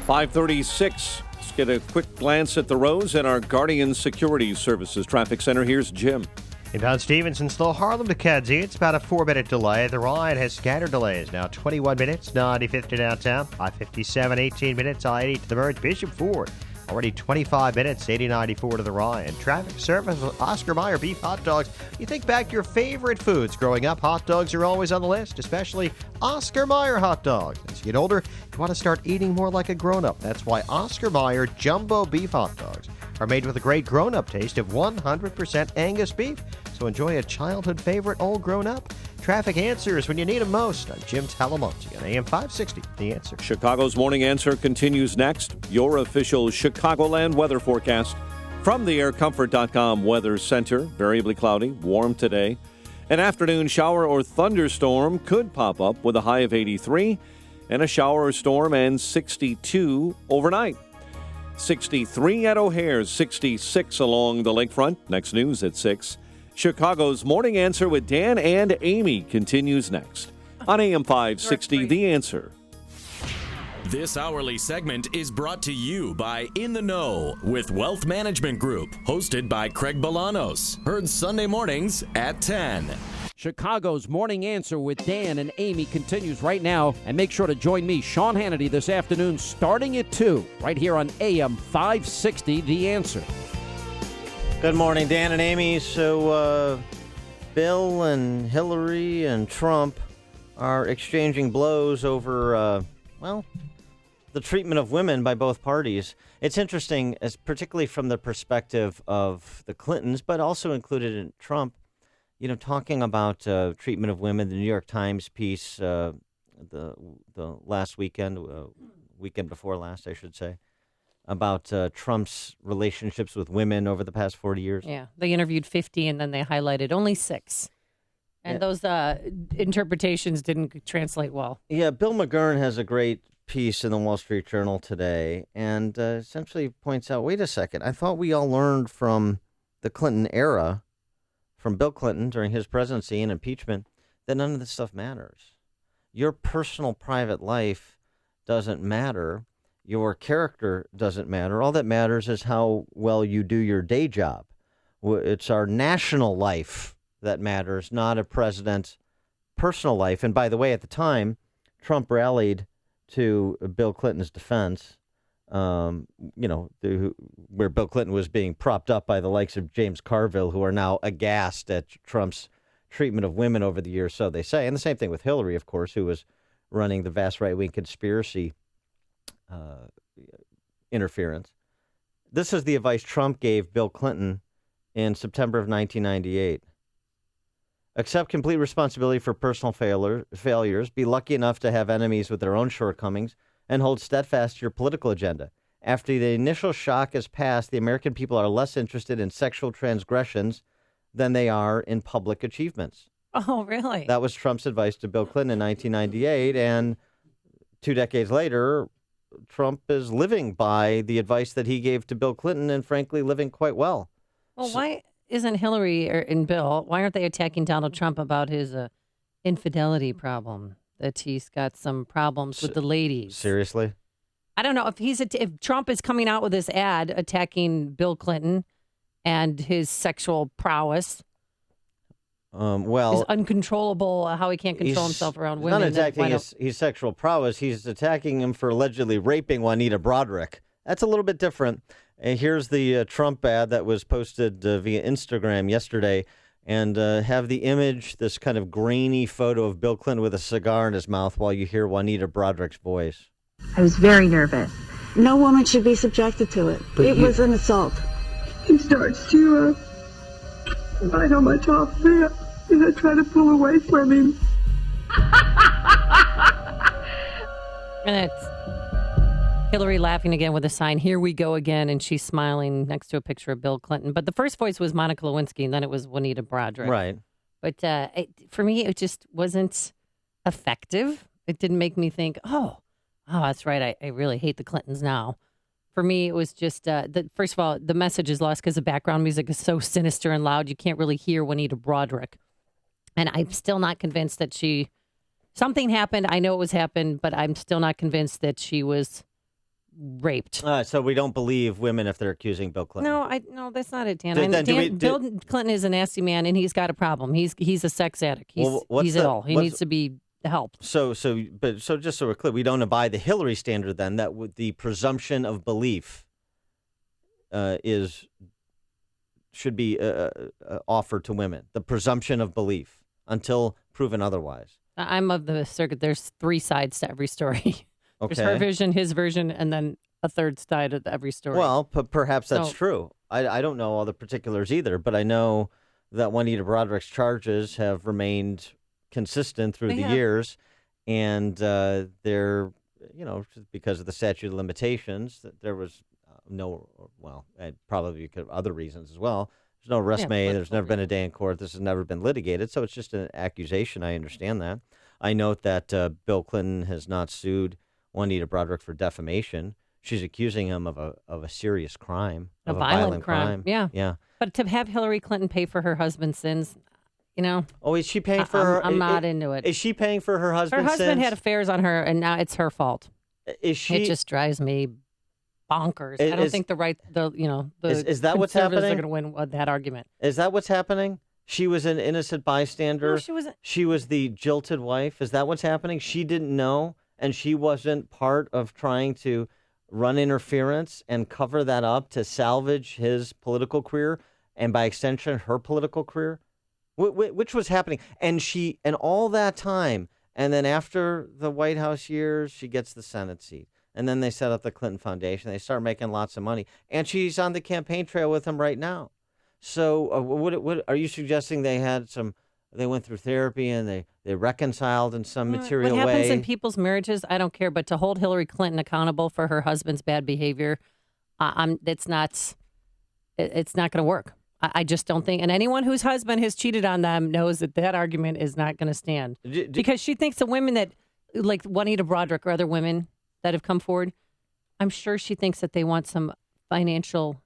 5:36. Let's get a quick glance at the roads and our Guardian Security Services Traffic Center. Here's Jim.
Inbound Stevenson, slow Harlem to Kedzie. It's about a 4-minute delay. The ride has scattered delays. Now 21 minutes, 95 to downtown. I-57, 18 minutes, I-80 to the merge. Bishop Ford. Already 25 minutes, 80-94 to the Ryan. Traffic service with Oscar Mayer beef hot dogs. You think back to your favorite foods growing up, hot dogs are always on the list, especially Oscar Mayer hot dogs. As you get older, you want to start eating more like a grown-up. That's why Oscar Mayer jumbo beef hot dogs are made with a great grown-up taste of 100% Angus beef. So enjoy a childhood favorite all grown up. Traffic answers when you need them most. I'm Jim Talamonte on AM 560, The Answer.
Chicago's Morning Answer continues next. Your official Chicagoland weather forecast from the aircomfort.com Weather Center. Variably cloudy, warm today. An afternoon shower or thunderstorm could pop up with a high of 83 and a shower or storm and 62 overnight. 63 at O'Hare, 66 along the lakefront. Next news at 6. Chicago's Morning Answer with Dan and Amy continues next on AM 560, The Answer.
This hourly segment is brought to you by In the Know with Wealth Management Group, hosted by Craig Bolanos. Heard Sunday mornings at 10.
Chicago's Morning Answer with Dan and Amy continues right now. And make sure to join me, Sean Hannity, this afternoon starting at 2, right here on AM 560, The Answer.
Good morning, Dan and Amy. So Bill and Hillary and Trump are exchanging blows over, the treatment of women by both parties. It's interesting, as particularly from the perspective of the Clintons, but also included in Trump, talking about treatment of women. The New York Times piece, the last weekend, weekend before last, I should say, about Trump's relationships with women over the past 40 years.
Yeah, they interviewed 50 and then they highlighted only 6. And those interpretations didn't translate well.
Yeah, Bill McGurn has a great piece in the Wall Street Journal today and essentially points out, wait a second, I thought we all learned from the Clinton era, from Bill Clinton during his presidency and impeachment, that none of this stuff matters. Your personal private life doesn't matter. Your character doesn't matter. All that matters is how well you do your day job. It's our national life that matters, not a president's personal life. And by the way, at the time, Trump rallied to Bill Clinton's defense, where Bill Clinton was being propped up by the likes of James Carville, who are now aghast at Trump's treatment of women over the years, so they say. And the same thing with Hillary, of course, who was running the vast right-wing conspiracy interference. This is the advice Trump gave Bill Clinton in September of 1998. Accept complete responsibility for personal failures, be lucky enough to have enemies with their own shortcomings, and hold steadfast to your political agenda. After the initial shock has passed, the American people are less interested in sexual transgressions than they are in public achievements.
Oh, really?
That was Trump's advice to Bill Clinton in 1998. And 2 decades later, Trump is living by the advice that he gave to Bill Clinton and, frankly, living quite well.
Well, why isn't Hillary and Bill, why aren't they attacking Donald Trump about his infidelity problem? That he's got some problems with the ladies.
Seriously?
I don't know if Trump is coming out with this ad attacking Bill Clinton and his sexual prowess.
His
uncontrollable, how he can't control himself around women.
He's not attacking his sexual prowess. He's attacking him for allegedly raping Juanita Broaddrick. That's a little bit different. Here's the Trump ad that was posted via Instagram yesterday. And have the image, this kind of grainy photo of Bill Clinton with a cigar in his mouth while you hear Juanita Broaddrick's voice.
I was very nervous. No woman should be subjected to it. It was an assault.
He starts to bite on my top lip, and I try to pull away from him.
And it's Hillary laughing again with a sign, "Here we go again," and she's smiling next to a picture of Bill Clinton. But the first voice was Monica Lewinsky, and then it was Juanita Broaddrick.
Right.
But for me, it just wasn't effective. It didn't make me think, oh, that's right. I really hate the Clintons now. For me, it was just, first of all, the message is lost because the background music is so sinister and loud. You can't really hear Juanita Broaddrick. And I'm still not convinced that something happened. I know it was happened, but I'm still not convinced that she was raped.
So we don't believe women if they're accusing Bill Clinton.
No, that's not it, Dan. Bill Clinton is a nasty man, and he's got a problem. He's a sex addict. He's ill. He needs to be helped.
So just so we're clear, we don't abide the Hillary standard then that the presumption of belief should be offered to women. The presumption of belief until proven otherwise.
I'm of the circuit. There's 3 sides to every story.
Okay.
There's her vision, his version, and then a third side of every story.
Well, perhaps that's true. I don't know all the particulars either, but I know that Juanita Broaddrick's charges have remained consistent through the years, and they're, because of the statute of limitations, that there was probably because of other reasons as well. There's no arrest made. There's never been a day in court. This has never been litigated, so it's just an accusation. I understand that. I note that Bill Clinton has not sued Juanita Broaddrick for defamation. She's accusing him of a serious crime,
a violent crime. Yeah.
Yeah.
But to have Hillary Clinton pay for her husband's sins,
Oh, is she paying for her?
I'm not into it.
Is she paying for her husband's sins?
Her husband had affairs on her, and now it's her fault.
Is she?
It just drives me bonkers. I don't think
is that what's happening?
Are going to win that argument.
Is that what's happening? She was an innocent bystander.
No, she wasn't.
She was the jilted wife. Is that what's happening? She didn't know, and she wasn't part of trying to run interference and cover that up to salvage his political career and, by extension, her political career, which was happening. And all that time, and then after the White House years, she gets the Senate seat. And then they set up the Clinton Foundation. They start making lots of money. And she's on the campaign trail with him right now. So what are you suggesting they went through therapy and they reconciled in some material way?
What happens in people's marriages, I don't care. But to hold Hillary Clinton accountable for her husband's bad behavior, it's not going to work. I just don't think. And anyone whose husband has cheated on them knows that argument is not going to stand. Because she thinks the women that, like Juanita Broaddrick or other women that have come forward, I'm sure she thinks that they want some financial,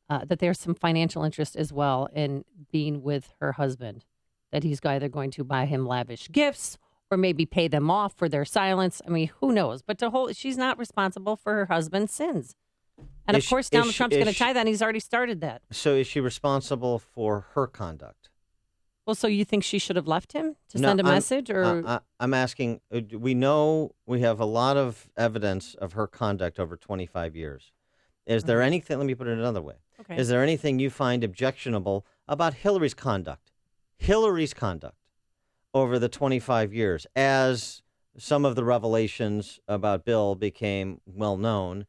that there's some financial interest as well in being with her husband, that he's either going to buy him lavish gifts or maybe pay them off for their silence. I mean, who knows? But she's not responsible for her husband's sins. And of course, Donald Trump's going to tie that, and he's already started that.
So is she responsible for her conduct?
Well, so you think she should have left him to send a message? Or
I'm asking, we know we have a lot of evidence of her conduct over 25 years. Is there anything, let me put it another way.
Okay.
Is there anything you find objectionable about Hillary's conduct? Hillary's conduct over the 25 years, as some of the revelations about Bill became well known,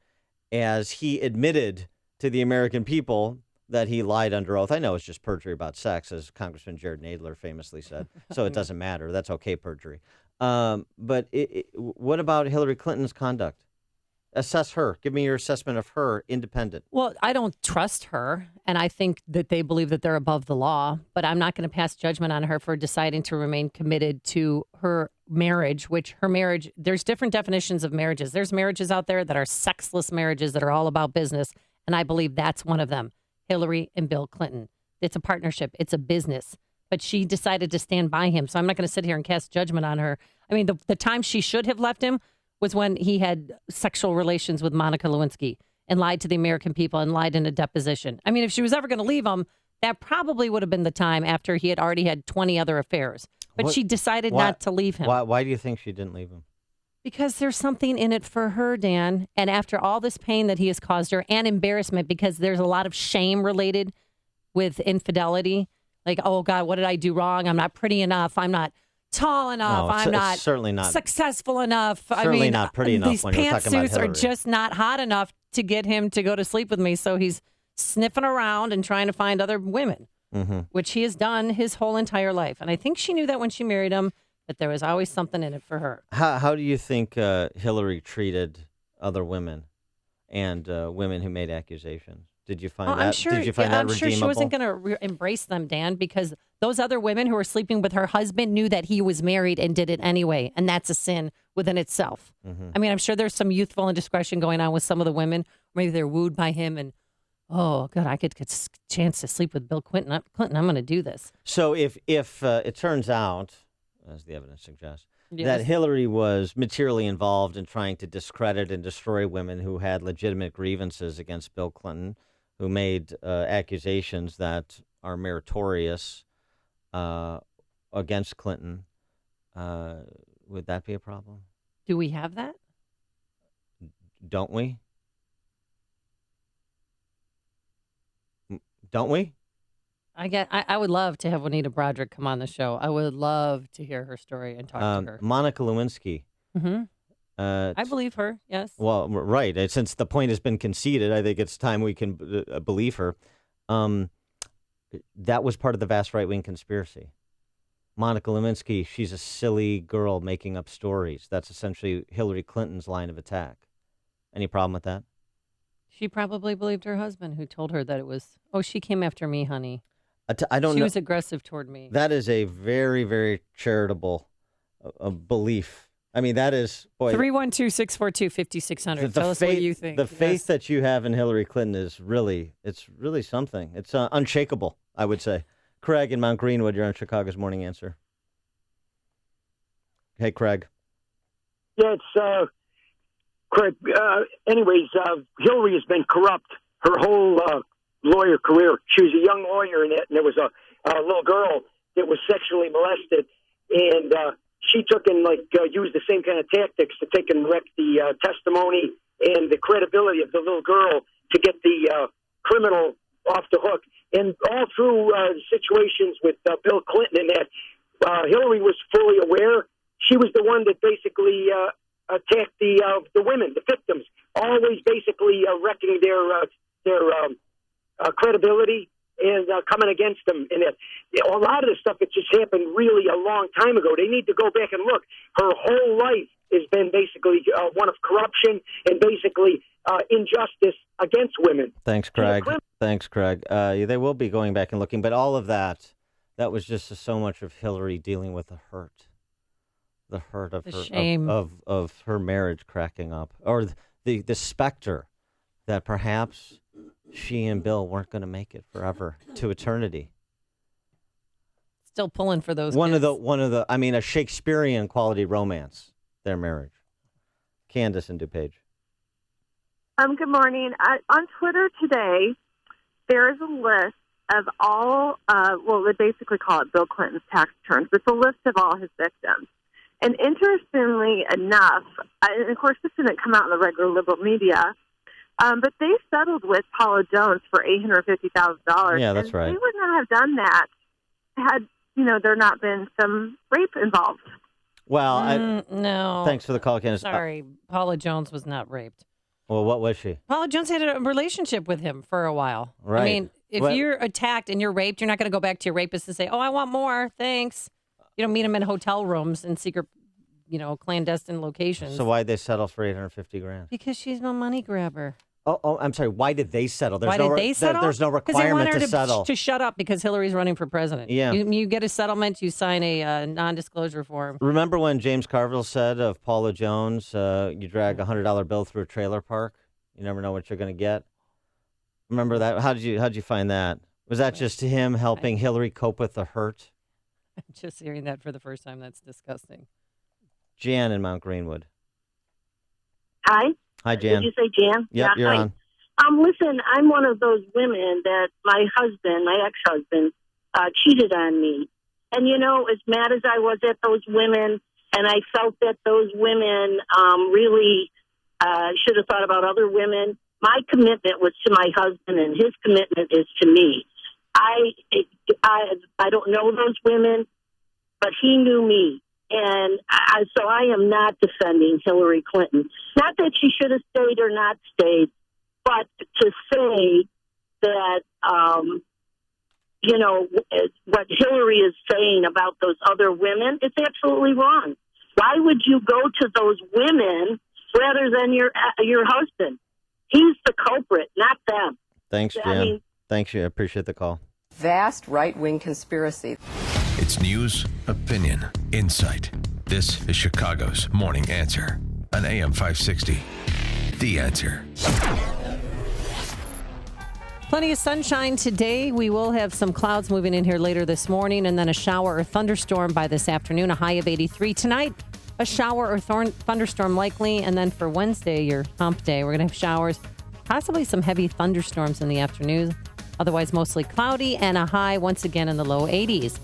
as he admitted to the American people that he lied under oath. I know it's just perjury about sex, as Congressman Jared Nadler famously said, so it doesn't matter. That's okay, perjury. But what about Hillary Clinton's conduct? Assess her. Give me your assessment of her, independent.
Well, I don't trust her, and I think that they believe that they're above the law, but I'm not going to pass judgment on her for deciding to remain committed to her marriage, which her marriage, there's different definitions of marriages. There's marriages out there that are sexless marriages that are all about business, and I believe that's one of them, Hillary and Bill Clinton. It's a partnership. It's a business. But she decided to stand by him, so I'm not going to sit here and cast judgment on her. I mean, the time she should have left him was when he had sexual relations with Monica Lewinsky and lied to the American people and lied in a deposition. I mean, if she was ever going to leave him, that probably would have been the time after he had already had 20 other affairs. But she decided not to leave him.
Why do you think she didn't leave him?
Because there's something in it for her, Dan. And after all this pain that he has caused her and embarrassment, because there's a lot of shame related with infidelity. Like, oh, God, what did I do wrong? I'm not pretty enough. I'm not tall enough. I'm not
certainly not
successful enough.
Certainly not pretty enough
these
when you're talking about
pantsuits are
Hillary.
just not hot enough to get him to go to sleep with me. So he's sniffing around and trying to find other women, which he has done his whole entire life. And I think she knew that when she married him, but there was always something in it for her.
How do you think Hillary treated other women and women who made accusations? Did you find that?
I'm sure,
Did you find that
I'm sure she
redeemable?
wasn't going to embrace them, Dan, because those other women who were sleeping with her husband knew that he was married and did it anyway, and that's a sin within itself. I mean, I'm sure there's some youthful indiscretion going on with some of the women. Maybe they're wooed by him, and oh God, I could get a chance to sleep with Bill Clinton. I'm going to do this.
So if it turns out, as the evidence suggests,
Yes.
that Hillary was materially involved in trying to discredit and destroy women who had legitimate grievances against Bill Clinton, who made accusations that are meritorious against Clinton, would that be a problem?
Do we have that?
Don't we? Don't we?
I would love to have Juanita Broderick come on the show. I would love to hear her story and talk to her.
Monica Lewinsky.
I believe her, yes.
Well, right. Since the point has been conceded, I think it's time we can believe her. That was part of the vast right-wing conspiracy. Monica Lewinsky, she's a silly girl making up stories. That's essentially Hillary Clinton's line of attack. Any problem with that?
She probably believed her husband, who told her that it was, oh, she came after me, honey.
I don't know.
She was aggressive toward me.
That is a very, very charitable belief. I mean, that is, boy.
312-642-5600. Tell us what you think.
The faith that you have in Hillary Clinton is really something. It's unshakable, I would say. Craig in Mount Greenwood, you're on Chicago's Morning Answer. Hey, Craig.
Yeah, it's Craig. Anyways, Hillary has been corrupt her whole lawyer career. She was a young lawyer, and there was a little girl that was sexually molested, and she took and used the same kind of tactics to take and wreck the testimony and the credibility of the little girl to get the criminal off the hook. And all through situations with Bill Clinton and that, Hillary was fully aware. She was the one that basically attacked the women, the victims, always basically wrecking their credibility and coming against them. And a lot of the stuff that just happened really a long time ago. They need to go back and look. Her whole life has been basically one of corruption and basically injustice against women.
Thanks, Craig. Thanks, Craig. They will be going back and looking, but all of that was just so much of Hillary dealing with the hurt of
the
her
shame
of her marriage cracking up, or the specter that perhaps she and Bill weren't going to make it forever to eternity.
Still pulling for those.
One of the. I mean, a Shakespearean quality romance. Their marriage. Candace in DuPage.
Good morning. On Twitter today, there is a list of all, they basically call it Bill Clinton's tax returns. It's a list of all his victims. And interestingly enough, and of course this didn't come out in the regular liberal media, but they settled with Paula Jones for $850,000.
Yeah, that's right.
They would not have done that had, there not been some rape involved.
Well,
no.
Thanks for the call, Candace.
Sorry, Paula Jones was not raped.
Well, what was she?
Paula Jones had a relationship with him for a while.
Right.
I mean, if you're attacked and you're raped, you're not going to go back to your rapist and say, oh, I want more, thanks. You don't meet him in hotel rooms in secret clandestine locations.
So why'd they settle for $850,000?
Because she's a money grabber.
Oh, I'm sorry. Why did they settle?
Why did they settle?
There's no
Because they want
requirement
her
to settle.
to shut up because Hillary's running for president.
Yeah.
You get a settlement, you sign a non-disclosure form.
Remember when James Carville said of Paula Jones, you drag a $100 bill through a trailer park, you never know what you're going to get? Remember that? How'd you find that? Was that just him helping Hillary cope with the hurt?
I'm just hearing that for the first time. That's disgusting.
Jan in Mount Greenwood.
Hi.
Hi, Jan.
Did you say Jan?
Yep, you're on.
Listen, I'm one of those women that my ex-husband, cheated on me. And, as mad as I was at those women, and I felt that those women really should have thought about other women, my commitment was to my husband, and his commitment is to me. I don't know those women, but he knew me. And so I am not defending Hillary Clinton. Not that she should have stayed or not stayed, but to say that, what Hillary is saying about those other women, it's absolutely wrong. Why would you go to those women rather than your husband? He's the culprit, not them.
Thanks, Jan. Thanks, you. I appreciate the call.
Vast right-wing conspiracy.
It's news, opinion, insight. This is Chicago's Morning Answer on AM 560. The Answer.
Plenty of sunshine today. We will have some clouds moving in here later this morning and then a shower or thunderstorm by this afternoon, a high of 83. Tonight, a shower or thunderstorm likely. And then for Wednesday, your hump day, we're going to have showers, possibly some heavy thunderstorms in the afternoon. Otherwise, mostly cloudy and a high once again in the low 80s.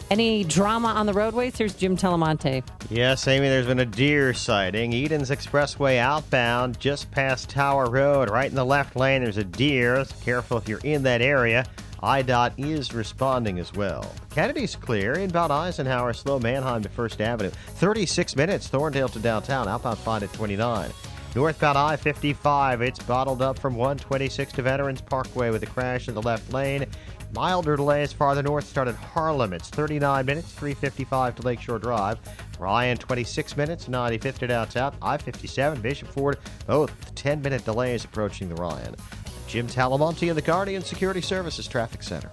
Any drama on the roadways? Here's Jim Telemonte.
Yes, Amy, there's been a deer sighting. Edens Expressway outbound, just past Tower Road. Right in the left lane, there's a deer. So careful if you're in that area. IDOT is responding as well. Kennedy's clear. Inbound Eisenhower, slow Manheim to First Avenue. 36 minutes, Thorndale to downtown. Outbound fine at 29. Northbound I-55, it's bottled up from 126 to Veterans Parkway with a crash in the left lane. Milder delays farther north start at Harlem. It's 39 minutes, 355 to Lakeshore Drive. Ryan, 26 minutes, 95th to down south. I-57, Bishop Ford, both 10-minute delays approaching the Ryan. Jim Talamonte in the Guardian Security Services Traffic Center.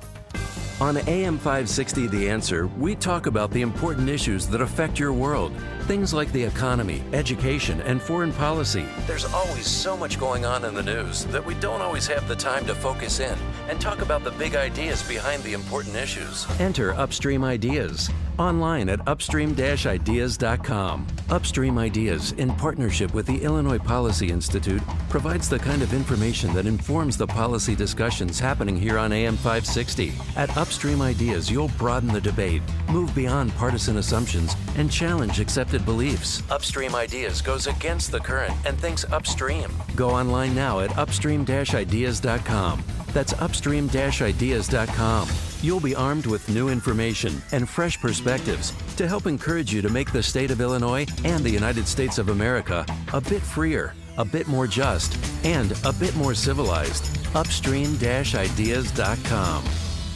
On AM 560 The Answer, we talk about the important issues that affect your world. Things like the economy, education, and foreign policy. There's always so much going on in the news that we don't always have the time to focus in and talk about the big ideas behind the important issues. Enter Upstream Ideas online at upstream-ideas.com. Upstream Ideas, in partnership with the Illinois Policy Institute, provides the kind of information that informs the policy discussions happening here on AM 560. At Upstream Ideas, you'll broaden the debate, move beyond partisan assumptions, and challenge accepted beliefs. Upstream Ideas goes against the current and thinks upstream. Go online now at upstream-ideas.com. That's upstream-ideas.com. You'll be armed with new information and fresh perspectives to help encourage you to make the state of Illinois and the United States of America a bit freer, a bit more just, and a bit more civilized. Upstream-ideas.com.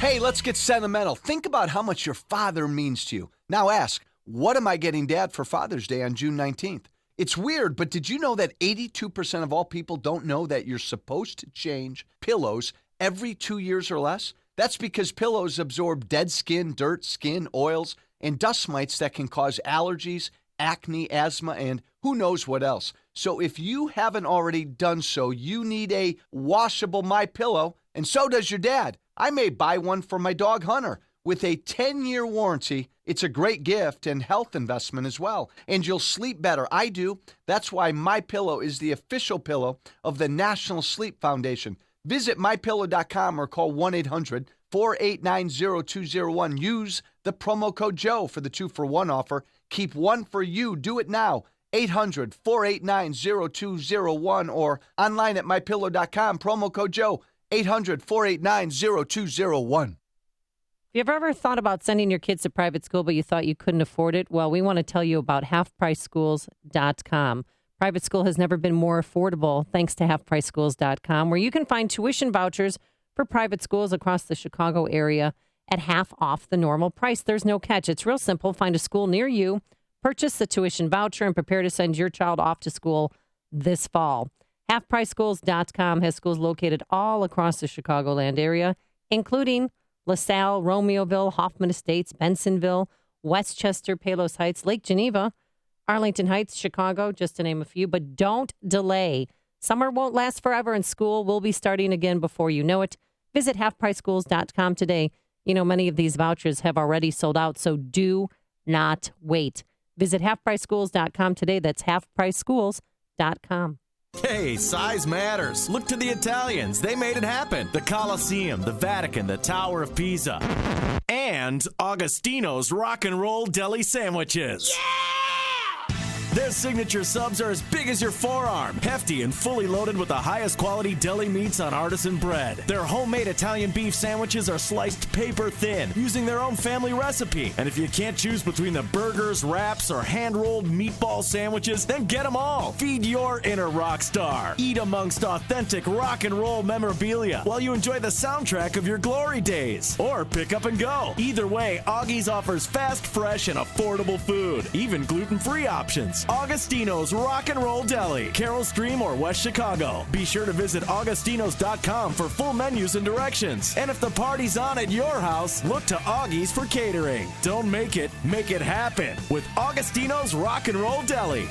Hey, let's get sentimental. Think about how much your father means to you. Now ask, what am I getting Dad for Father's Day on June 19th? It's weird, but did you know that 82% of all people don't know that you're supposed to change pillows every 2 years or less? That's because pillows absorb dead skin, dirt, skin, oils, and dust mites that can cause allergies, acne, asthma, and who knows what else. So if you haven't already done so, you need a washable MyPillow, and so does your dad. I may buy one for my dog Hunter. With a 10-year warranty, it's a great gift and health investment as well. And you'll sleep better. I do. That's why MyPillow is the official pillow of the National Sleep Foundation. Visit MyPillow.com or call 1-800-489-0201. Use the promo code Joe for the 2-for-1 offer. Keep one for you. Do it now. 800-489-0201 or online at MyPillow.com. Promo code Joe. 800-489-0201.
If you've ever thought about sending your kids to private school, but you thought you couldn't afford it, well, we want to tell you about halfpriceschools.com. Private school has never been more affordable thanks to halfpriceschools.com, where you can find tuition vouchers for private schools across the Chicago area at half off the normal price. There's no catch. It's real simple. Find a school near you, Purchase the tuition voucher and prepare to send your child off to school this fall. HalfPriceSchools.com has schools located all across the Chicagoland area, including LaSalle, Romeoville, Hoffman Estates, Bensonville, Westchester, Palos Heights, Lake Geneva, Arlington Heights, Chicago, just to name a few. But don't delay. Summer won't last forever, and school will be starting again before you know it. Visit HalfPriceSchools.com today. You know, many of these vouchers have already sold out, so do not wait. Visit HalfPriceSchools.com today. That's HalfPriceSchools.com.
Hey, size matters. Look to the Italians. They made it happen. The Colosseum, the Vatican, the Tower of Pisa, and Augustino's Rock and Roll Deli Sandwiches. Their signature subs are as big as your forearm, hefty and fully loaded with the highest quality deli meats on artisan bread. Their homemade Italian beef sandwiches are sliced paper thin, using their own family recipe. And if you can't choose between the burgers, wraps, or hand-rolled meatball sandwiches, then get them all. Feed your inner rock star. Eat amongst authentic rock and roll memorabilia while you enjoy the soundtrack of your glory days. Or pick up and go. Either way, Augie's offers fast, fresh, and affordable food, even gluten-free options. Augustino's Rock and Roll Deli, Carroll Stream or West Chicago. Be sure to visit augustinos.com for full menus and directions. And if the party's on at your house, look to Augie's for catering. Don't make it happen with Augustino's Rock and Roll Deli.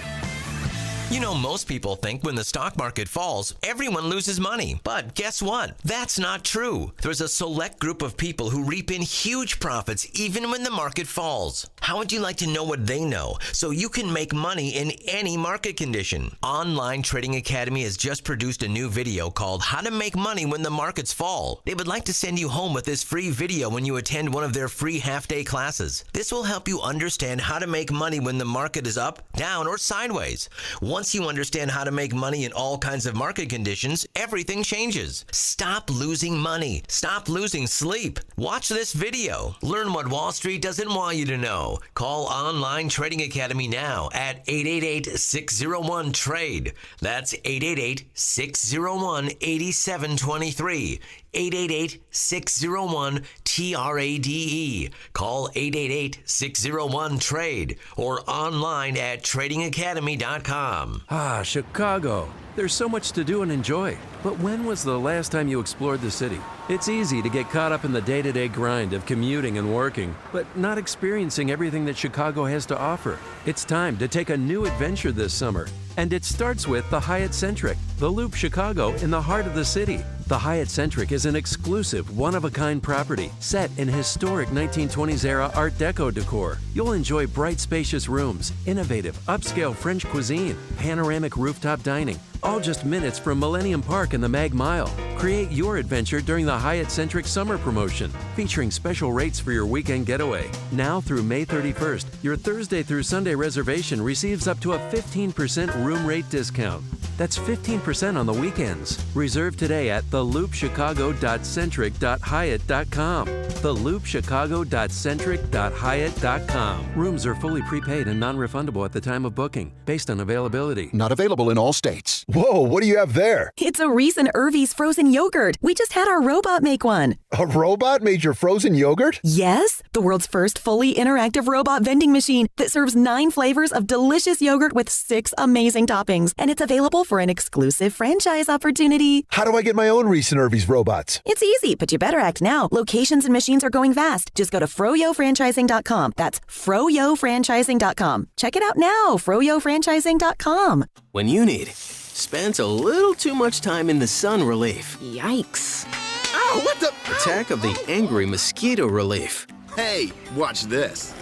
You know, most people think when the stock market falls, everyone loses money. But guess what? That's not true. There's a select group of people who reap in huge profits even when the market falls. How would you like to know what they know so you can make money in any market condition? Online Trading Academy has just produced a new video called How to Make Money When the Markets Fall. They would like to send you home with this free video when you attend one of their free half-day classes. This will help you understand how to make money when the market is up, down, or sideways. Once you understand how to make money in all kinds of market conditions, everything changes. Stop losing money. Stop losing sleep. Watch this video. Learn what Wall Street doesn't want you to know. Call Online Trading Academy now at 888-601-TRADE. That's 888-601-8723. 888-601-TRADE. Call 888-601-TRADE or online at tradingacademy.com.
Ah, Chicago. There's so much to do and enjoy. But when was the last time you explored the city? It's easy to get caught up in the day-to-day grind of commuting and working, but not experiencing everything that Chicago has to offer. It's time to take a new adventure this summer. And it starts with the Hyatt Centric, the Loop Chicago in the heart of the city. The Hyatt Centric is an exclusive, one-of-a-kind property set in historic 1920s-era Art Deco decor. You'll enjoy bright, spacious rooms, innovative, upscale French cuisine, panoramic rooftop dining, all just minutes from Millennium Park and the Mag Mile. Create your adventure during the Hyatt Centric Summer Promotion, featuring special rates for your weekend getaway. Now through May 31st, your Thursday through Sunday reservation receives up to a 15% room rate discount. That's 15% on the weekends. Reserve today at theloopchicago.centric.hyatt.com. theloopchicago.centric.hyatt.com. Rooms are fully prepaid and non-refundable at the time of booking, based on availability.
Not available in all states. Whoa, what do you have there?
It's a Reese and Irvy's frozen yogurt. We just had our robot make one.
A robot made your frozen yogurt?
Yes, the world's first fully interactive robot vending machine that serves 9 flavors of delicious yogurt with 6 amazing toppings. And it's available for an exclusive franchise opportunity.
How do I get my own Reese and Irvy's robots?
It's easy, but you better act now. Locations and machines are going fast. Just go to froyofranchising.com. That's froyofranchising.com. Check it out now, froyofranchising.com.
When you need spends a little too much time in the sun relief.
Yikes.
Ow, what the? Attack of the angry mosquito relief.
Hey, watch this.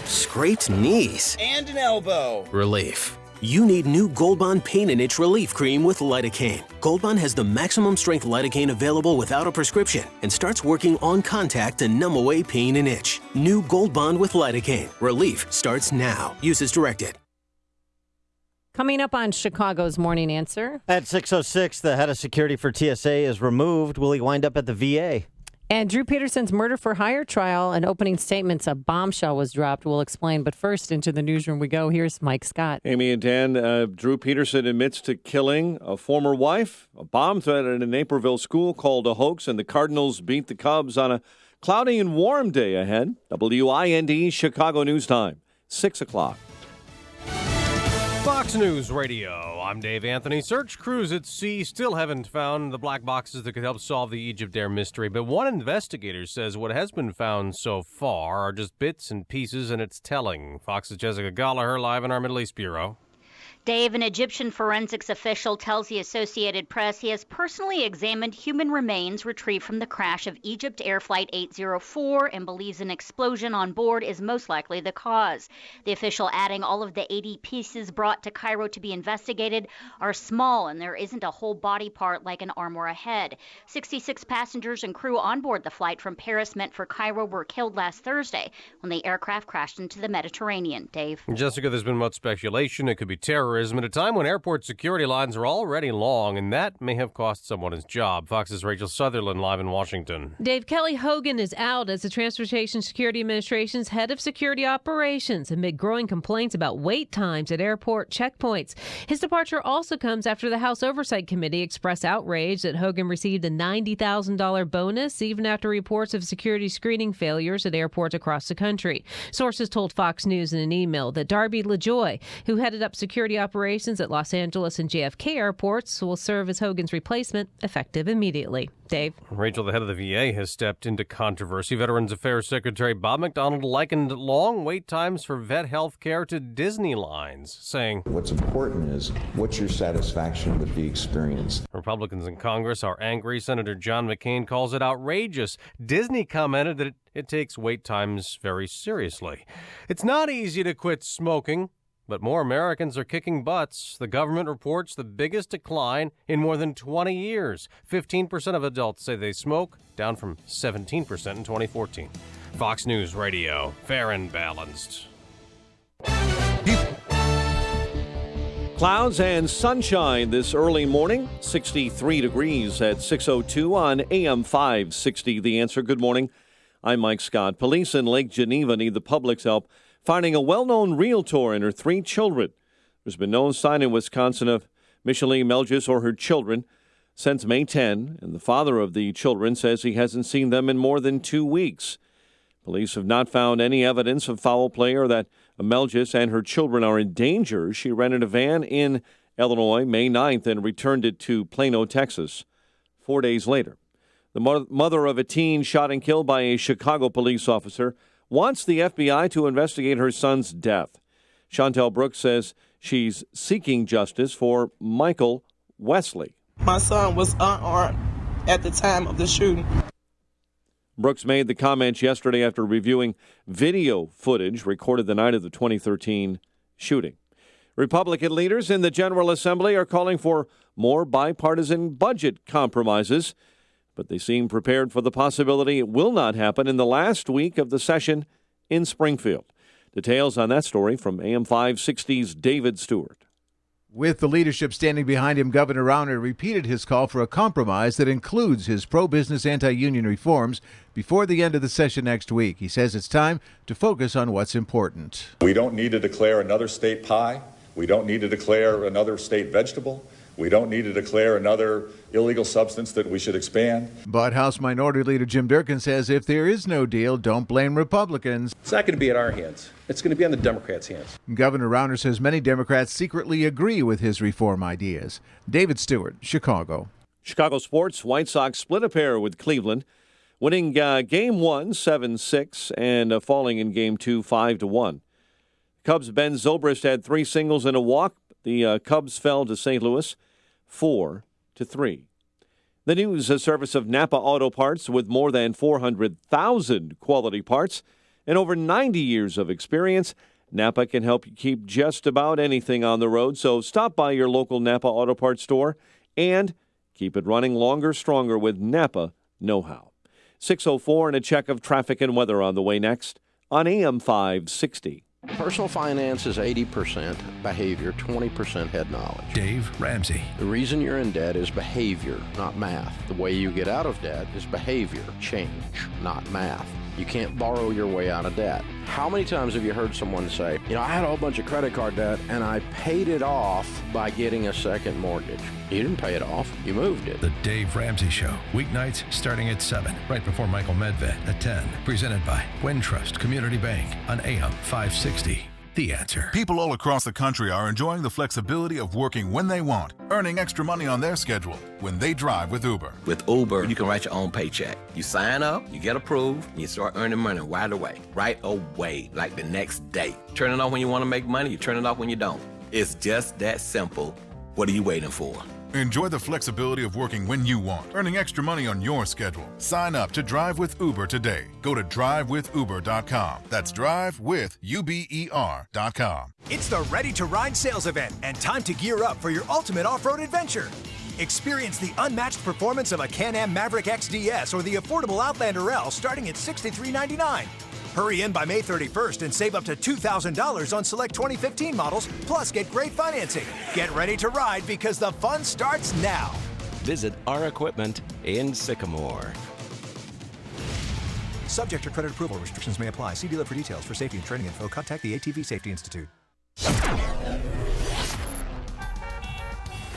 Scraped knees.
And an elbow.
Relief. You need new Gold Bond Pain and Itch Relief Cream with lidocaine. Gold Bond has the maximum strength lidocaine available without a prescription and starts working on contact to numb away pain and itch. New Gold Bond with lidocaine. Relief starts now. Use as directed.
Coming up on Chicago's Morning Answer.
At 6:06, the head of security for TSA is removed. Will he wind up at the VA?
And Drew Peterson's murder for hire trial and opening statements, a bombshell was dropped. We'll explain. But first, into the newsroom we go. Here's Mike Scott.
Amy and Dan, Drew Peterson admits to killing a former wife. A bomb threat at a Naperville school called a hoax, and the Cardinals beat the Cubs on a Cloudy and warm day ahead. WIND Chicago News Time, 6 o'clock.
Fox News Radio. I'm Dave Anthony. Search crews at sea still haven't found the black boxes that could help solve the Egyptair mystery, but one investigator says what has been found so far are just bits and pieces, and it's telling. Fox's Jessica Gallagher live in our Middle East Bureau.
Dave, an Egyptian forensics official tells the Associated Press he has personally examined human remains retrieved from the crash of Egypt Air Flight 804 and believes an explosion on board is most likely the cause. The official adding all of the 80 pieces brought to Cairo to be investigated are small and there isn't a whole body part like an arm or a head. 66 passengers and crew on board the flight from Paris meant for Cairo were killed last Thursday when the aircraft crashed into the Mediterranean. Dave.
Jessica, there's been much speculation it could be terrorism at a time when airport security lines are already long, and that may have cost someone his job. Fox's Rachel Sutherland live in Washington.
Dave, Kelly Hogan is out as the Transportation Security Administration's head of security operations amid growing complaints about wait times at airport checkpoints. His departure also comes after the House Oversight Committee expressed outrage that Hogan received a $90,000 bonus even after reports of security screening failures at airports across the country. Sources told Fox News in an email that Darby LaJoy, who headed up security operations at Los Angeles and JFK airports, will serve as Hogan's replacement effective immediately. Dave.
Rachel, the head of the VA, has stepped into controversy. Veterans Affairs Secretary Bob McDonald likened long wait times for vet health care to Disney lines, saying,
"What's important is what's your satisfaction with the experience."
Republicans in Congress are angry. Senator John McCain calls it outrageous. Disney commented that it takes wait times very seriously. It's not easy to quit smoking, but more Americans are kicking butts. The government reports the biggest decline in more than 20 years. 15% of adults say they smoke, down from 17% in 2014. Fox News Radio, fair and balanced.
Clouds and sunshine this early morning. 63 degrees at 6:02 on AM 560. The Answer. Good morning. I'm Mike Scott. Police in Lake Geneva need the public's help finding a well-known realtor and her 3 children. There's been no sign in Wisconsin of Micheline Melgis or her children since May 10, and the father of the children says he hasn't seen them in more than 2 weeks. Police have not found any evidence of foul play or that Melgis and her children are in danger. She rented a van in Illinois May 9th and returned it to Plano, Texas 4 days later. The mother of a teen shot and killed by a Chicago police officer wants the FBI to investigate her son's death. Chantel Brooks says she's seeking justice for Michael Wesley.
My son was unarmed at the time of the shooting.
Brooks made the comments yesterday after reviewing video footage recorded the night of the 2013 shooting. Republican leaders in the General Assembly are calling for more bipartisan budget compromises, but they seem prepared for the possibility it will not happen in the last week of the session in Springfield. Details on that story from AM 560's David Stewart.
With the leadership standing behind him, Governor Rauner repeated his call for a compromise that includes his pro-business anti-union reforms before the end of the session next week. He says it's time to focus on what's important.
We don't need to declare another state pie. We don't need to declare another state vegetable. We don't need to declare another illegal substance that we should expand.
But House Minority Leader Jim Durkin says if there is no deal, don't blame Republicans.
It's not going to be in our hands. It's going to be on the Democrats' hands.
Governor Rauner says many Democrats secretly agree with his reform ideas. David Stewart, Chicago.
Chicago sports, White Sox split a pair with Cleveland, winning Game 1 7-6 and falling in Game 2 5-1. Cubs' Ben Zobrist had 3 singles and a walk. The Cubs fell to St. Louis 4-3. The news, a service of Napa Auto Parts with more than 400,000 quality parts and over 90 years of experience. Napa can help you keep just about anything on the road, so stop by your local Napa Auto Parts store and keep it running longer, stronger with Napa know-how. 6:04 and a check of traffic and weather on the way next on AM 560.
Personal finance is 80% behavior, 20% head knowledge.
Dave Ramsey.
The reason you're in debt is behavior, not math. The way you get out of debt is behavior, change, not math. You can't borrow your way out of debt. How many times have you heard someone say, I had a whole bunch of credit card debt and I paid it off by getting a second mortgage? You didn't pay it off. You moved it.
The Dave Ramsey Show, weeknights starting at 7, right before Michael Medved at 10. Presented by Wintrust Community Bank on AM 560. The Answer.
People all across the country are enjoying the flexibility of working when they want, earning extra money on their schedule when they drive with Uber.
With Uber, you can write your own paycheck. You sign up, you get approved, and you start earning money right away. Right away, like the next day. Turn it off when you want to make money, you turn it off when you don't. It's just that simple. What are you waiting for?
Enjoy the flexibility of working when you want, earning extra money on your schedule. Sign up to Drive with Uber today. Go to drivewithuber.com. That's drivewithuber.com.
It's the Ready to Ride sales event and time to gear up for your ultimate off-road adventure. Experience the unmatched performance of a Can-Am Maverick XDS or the affordable Outlander L starting at $63.99. Hurry in by May 31st and save up to $2,000 on select 2015 models, plus get great financing. Get ready to ride because the fun starts now.
Visit our equipment in Sycamore.
Subject to credit approval. Restrictions may apply. See dealer for details. For safety and training info, contact the ATV Safety Institute.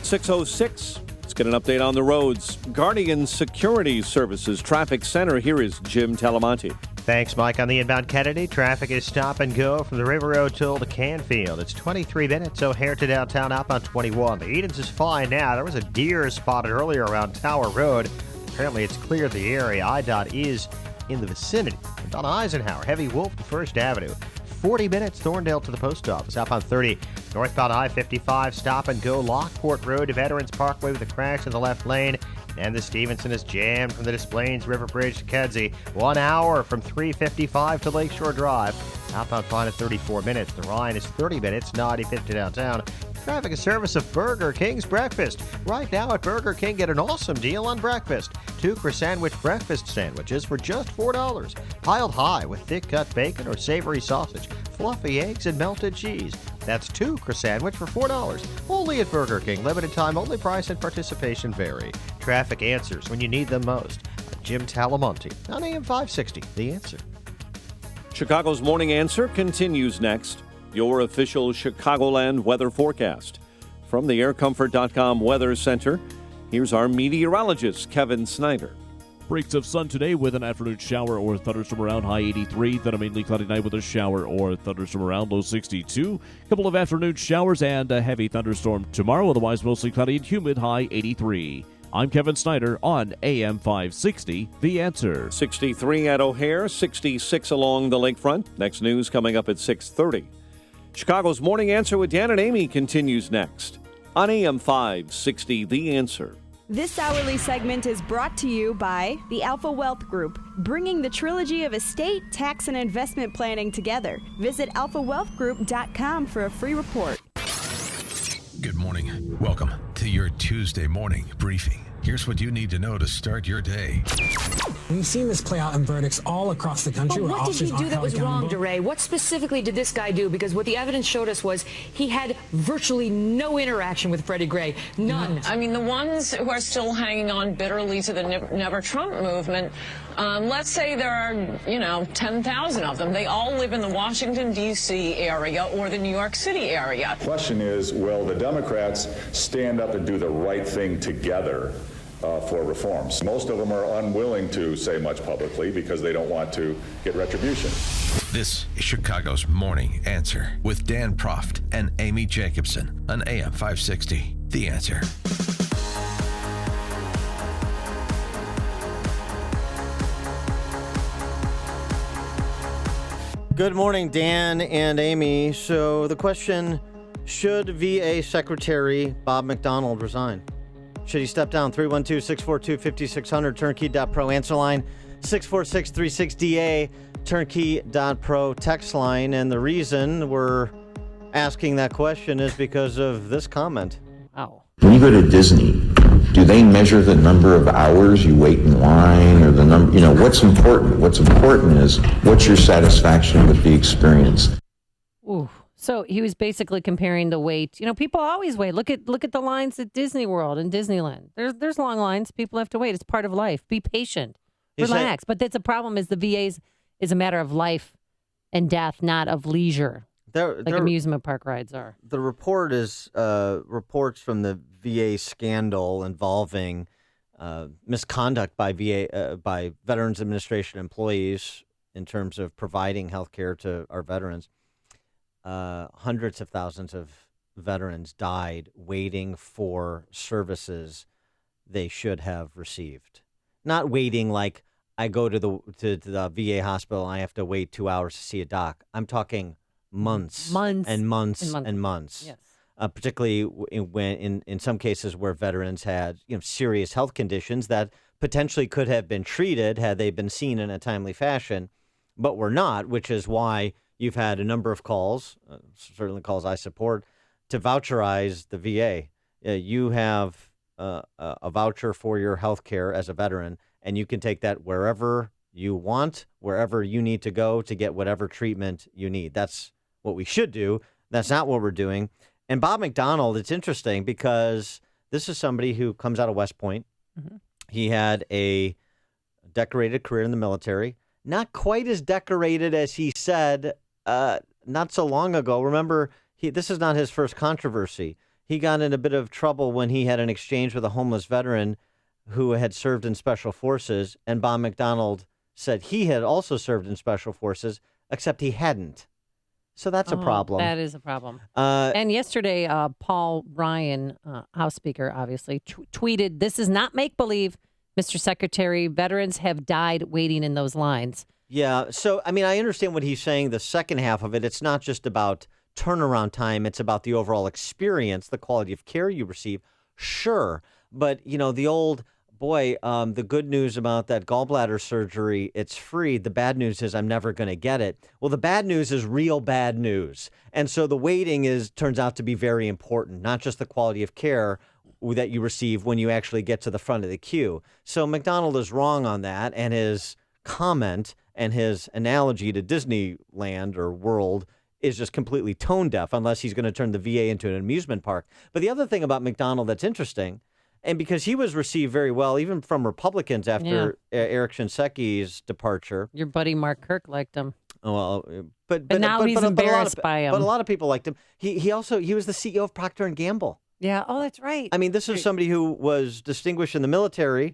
6:06. Let's get an update on the roads. Guardian Security Services Traffic Center. Here is Jim Talamonte.
Thanks, Mike. On the inbound Kennedy, traffic is stop and go from the River Road Toll to Canfield. It's 23 minutes. O'Hare to downtown outbound 21. The Edens is fine now. There was a deer spotted earlier around Tower Road. Apparently it's cleared the area. IDOT is in the vicinity. And on Eisenhower, heavy Wolf to First Avenue. 40 minutes, Thorndale to the post office. Outbound 30, northbound I-55, stop and go, Lockport Road to Veterans Parkway with a crash in the left lane. And the Stevenson is jammed from the Des Plaines River Bridge to Kedzie. 1 hour from 355 to Lakeshore Drive. Outbound fine at 34 minutes. The Rhine is 30 minutes, 95 to downtown. Traffic is service of Burger King's Breakfast. Right now at Burger King, get an awesome deal on breakfast. 2 croissant breakfast sandwiches for just $4. Piled high with thick-cut bacon or savory sausage, fluffy eggs, and melted cheese. That's 2 croissant for $4. Only at Burger King. Limited time, only price and participation vary. Traffic answers when you need them most. Jim Talamonte on AM 560. The Answer.
Chicago's Morning Answer continues next. Your official Chicagoland weather forecast. From the aircomfort.com Weather Center, here's our meteorologist, Kevin Snyder.
Breaks of sun today with an afternoon shower or thunderstorm around, high 83. Then a mainly cloudy night with a shower or thunderstorm around, low 62. Couple of afternoon showers and a heavy thunderstorm tomorrow, otherwise mostly cloudy and humid, high 83. I'm Kevin Snyder on AM 560, The Answer.
63 at O'Hare, 66 along the lakefront. Next news coming up at 6:30. Chicago's Morning Answer with Dan and Amy continues next on AM 560, The Answer.
This hourly segment is brought to you by the Alpha Wealth Group, bringing the trilogy of estate, tax, and investment planning together. Visit alphawealthgroup.com for a free report.
Good morning. Welcome to your Tuesday morning briefing. Here's what you need to know to start your day.
We've seen this play out in verdicts all across the country.
But
where
what did he
officers
do that
aren't
was
held
wrong,
accountable.
DeRay? What specifically did this guy do? Because what the evidence showed us was he had virtually no interaction with Freddie Gray. None.
I mean, the ones who are still hanging on bitterly to the Never Trump movement, let's say there are, 10,000 of them. They all live in the Washington, D.C. area or the New York City area.
The question is, will the Democrats stand up and do the right thing together for reforms? Most of them are unwilling to say much publicly because they don't want to get retribution.
This is Chicago's Morning Answer with Dan Proft and Amy Jacobson on AM 560, The Answer.
Good morning, Dan and Amy. So the question, should VA Secretary Bob McDonald resign? Should he step down? 312-642-5600, turnkey.pro answer line, 64636DA, turnkey.pro text line. And the reason we're asking that question is because of this comment.
Wow.
When you go to Disney, do they measure the number of hours you wait in line or the number, what's important? What's important is what's your satisfaction with the experience?
Ooh. So he was basically comparing the wait. People always wait. Look at the lines at Disney World and Disneyland. There's long lines. People have to wait. It's part of life. Be patient. Relax. But that's a problem is the VAs is a matter of life and death, not of leisure, like amusement park rides are.
The report is reports from the VA scandal involving misconduct by by Veterans Administration employees in terms of providing health care to our veterans. Hundreds of thousands of veterans died waiting for services they should have received. Not waiting like I go to the VA hospital and I have to wait 2 hours to see a doc. I'm talking months and months.
Yes.
Particularly in some cases where veterans had serious health conditions that potentially could have been treated had they been seen in a timely fashion, but were not, which is why you've had a number of calls, certainly calls I support, to voucherize the VA. You have a voucher for your health care as a veteran, and you can take that wherever you want, wherever you need to go to get whatever treatment you need. That's what we should do. That's not what we're doing. And Bob McDonald, it's interesting because this is somebody who comes out of West Point.
Mm-hmm.
He had a decorated career in the military, not quite as decorated as he said not so long ago. Remember, this is not his first controversy. He got in a bit of trouble when he had an exchange with a homeless veteran who had served in Special Forces, and Bob McDonald said he had also served in Special Forces, except he hadn't. So that's a problem.
That is a problem. And yesterday, Paul Ryan, House Speaker, obviously, tweeted, "This is not make-believe, Mr. Secretary. Veterans have died waiting in those lines."
Yeah. So, I mean, I understand what he's saying, the second half of it. It's not just about turnaround time. It's about the overall experience, the quality of care you receive. Sure. But, the old... Boy, the good news about that gallbladder surgery, it's free. The bad news is I'm never going to get it. Well, the bad news is real bad news. And so the waiting turns out to be very important, not just the quality of care that you receive when you actually get to the front of the queue. So McDonald is wrong on that, and his comment and his analogy to Disneyland or World is just completely tone deaf unless he's going to turn the VA into an amusement park. But the other thing about McDonald that's interesting, and because he was received very well, even from Republicans after Eric Shinseki departure.
Your buddy Mark Kirk liked him.
Well, but
now he's embarrassed by him.
But a lot of people liked him. He was the CEO of Procter & Gamble.
Yeah. Oh, that's right.
I mean, this is somebody who was distinguished in the military,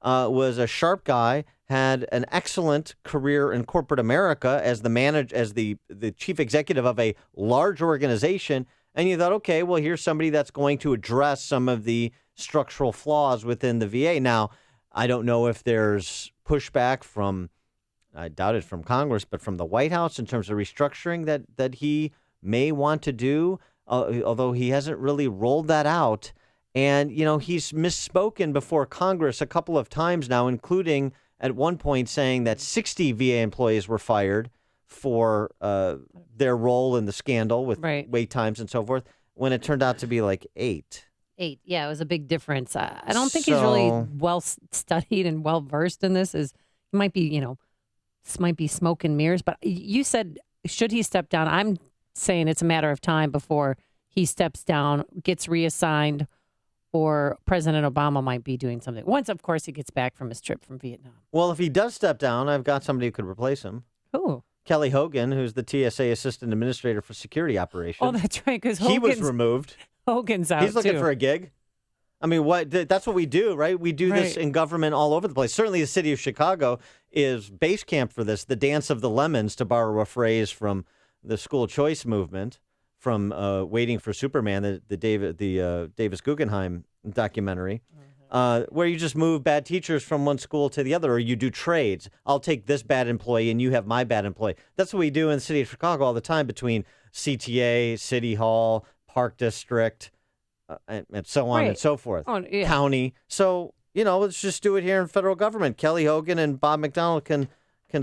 was a sharp guy, had an excellent career in corporate America as the chief executive of a large organization. And you thought, okay, well, here's somebody that's going to address some of the structural flaws within the VA. Now, I don't know if there's pushback from, I doubt it from Congress, but from the White House in terms of restructuring that he may want to do, although he hasn't really rolled that out. And, he's misspoken before Congress a couple of times now, including at one point saying that 60 VA employees were fired for their role in the scandal with wait times and so forth, when it turned out to be like 8.
8. Yeah, it was a big difference. I don't think he's really well studied and well versed in this. He might be, this might be smoke and mirrors. But you said, should he step down? I'm saying it's a matter of time before he steps down, gets reassigned, or President Obama might be doing something. Once, of course, he gets back from his trip from Vietnam.
Well, if he does step down, I've got somebody who could replace him.
Who?
Kelly Hogan, who's the TSA Assistant Administrator for Security Operations.
Oh, that's right, because
he was removed.
Hogan's out,
He's looking for a gig. I mean, that's what we do, right? We do this in government all over the place. Certainly the city of Chicago is base camp for this, the dance of the lemons, to borrow a phrase from the school choice movement, from Waiting for Superman, the Davis Guggenheim documentary, where you just move bad teachers from one school to the other, or you do trades. I'll take this bad employee and you have my bad employee. That's what we do in the city of Chicago all the time between CTA, City Hall, Park District, and so on and so forth. County. So, let's just do it here in federal government. Kelly Hogan and Bob McDonald can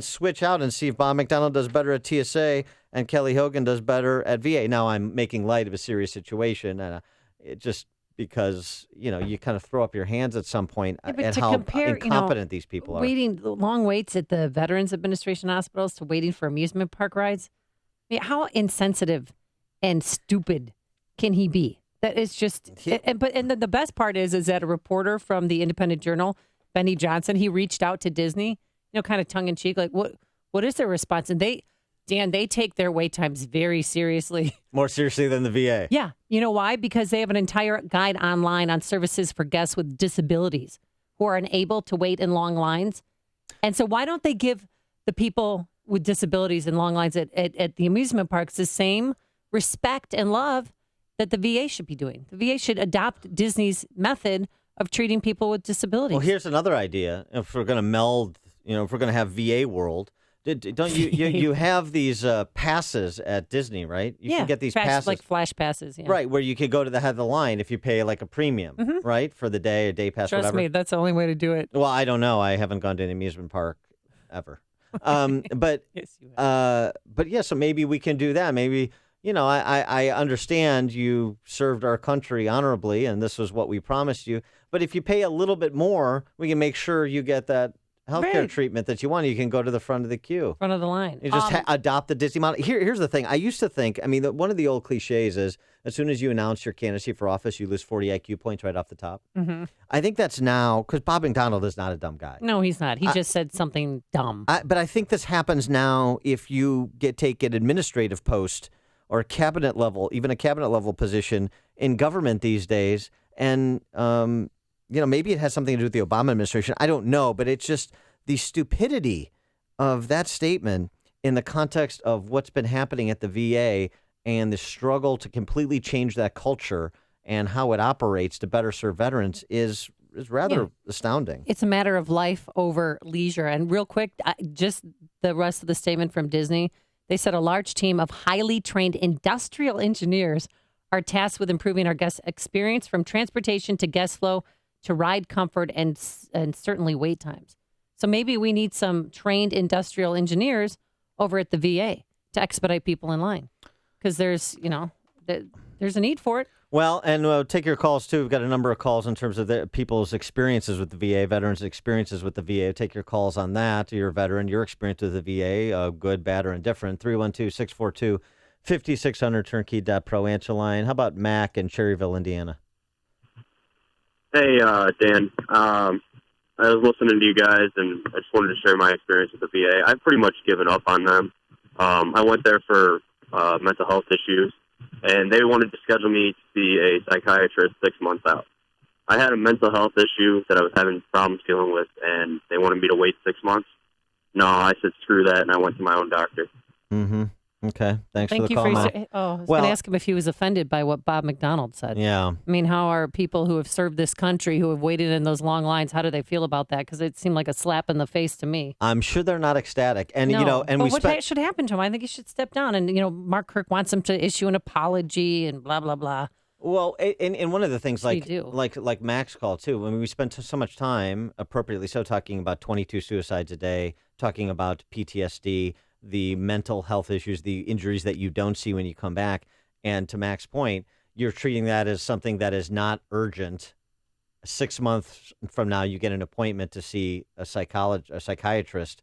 switch out and see if Bob McDonald does better at TSA and Kelly Hogan does better at VA. Now, I'm making light of a serious situation, and it just because, you kind of throw up your hands at some point at how incompetent these people are.
Waiting long waits at the Veterans Administration hospitals to waiting for amusement park rides. I mean, how insensitive and stupid can he be? That is just, the best part is that a reporter from the Independent Journal, Benny Johnson, he reached out to Disney, kind of tongue in cheek, like what is their response? And Dan, they take their wait times very seriously.
More seriously than the VA.
Yeah. You know why? Because they have an entire guide online on services for guests with disabilities who are unable to wait in long lines. And so why don't they give the people with disabilities in long lines at the amusement parks the same respect and love that the VA should be doing? The VA should adopt Disney's method of treating people with disabilities.
Well, here's another idea. If we're going to meld, if we're going to have VA World, don't you have these passes at Disney, right? You can get these passes.
Like flash passes. Yeah.
Right, where you could go to the head of the line if you pay like a premium, right, for the day, a day pass,
Trust
whatever.
me, that's the only way to do it.
Well, I don't know. I haven't gone to an amusement park ever. But
yes, you have.
But yeah, so maybe we can do that. Maybe, I understand you served our country honorably and this was what we promised you. But if you pay a little bit more, we can make sure you get that healthcare treatment that you want. You can go to the front of the queue.
Front of the line.
You just adopt the Disney model. Here's the thing. I used to think, one of the old cliches is as soon as you announce your candidacy for office, you lose 40 IQ points right off the top.
Mm-hmm.
I think that's now, because Bob McDonald is not a dumb guy.
No, he's not. He just said something dumb.
But I think this happens now if you take an administrative post or a cabinet level, even a cabinet level position in government these days. And, maybe it has something to do with the Obama administration. I don't know, but it's just the stupidity of that statement in the context of what's been happening at the VA and the struggle to completely change that culture and how it operates to better serve veterans is rather astounding.
It's a matter of life over leisure. And real quick, just the rest of the statement from Disney, they said a large team of highly trained industrial engineers are tasked with improving our guest experience from transportation to guest flow to ride comfort and certainly wait times. So maybe we need some trained industrial engineers over at the VA to expedite people in line because there's a need for it.
Well, and we'll take your calls, too. We've got a number of calls in terms of people's experiences with the VA, veterans' experiences with the VA. Take your calls on that. You're a veteran, your experience with the VA, good, bad, or indifferent. 312-642-5600, turnkey.pro. Answer line. How about Mac in Cherryville, Indiana?
Hey, Dan. I was listening to you guys, and I just wanted to share my experience with the VA. I've pretty much given up on them. I went there for mental health issues, and they wanted to schedule me to see a psychiatrist 6 months out. I had a mental health issue that I was having problems dealing with, and they wanted me to wait 6 months. No, I said screw that, and I went to my own doctor.
Mm-hmm. Okay. Thanks
Thank
for the
you
call,
for
Matt.
I was going to ask him if he was offended by what Bob McDonald said.
Yeah.
I mean, how are people who have served this country, who have waited in those long lines, how do they feel about that? Because it seemed like a slap in the face to me.
I'm sure they're not ecstatic. And,
No.
and
but
we
what should happen to him? I think he should step down. And, Mark Kirk wants him to issue an apology and blah, blah, blah.
Well, and one of the things like Max called too, we spent so much time, appropriately so, talking about 22 suicides a day, talking about PTSD, the mental health issues, the injuries that you don't see when you come back. And to Max's point, you're treating that as something that is not urgent. 6 months from now, you get an appointment to see a psychiatrist.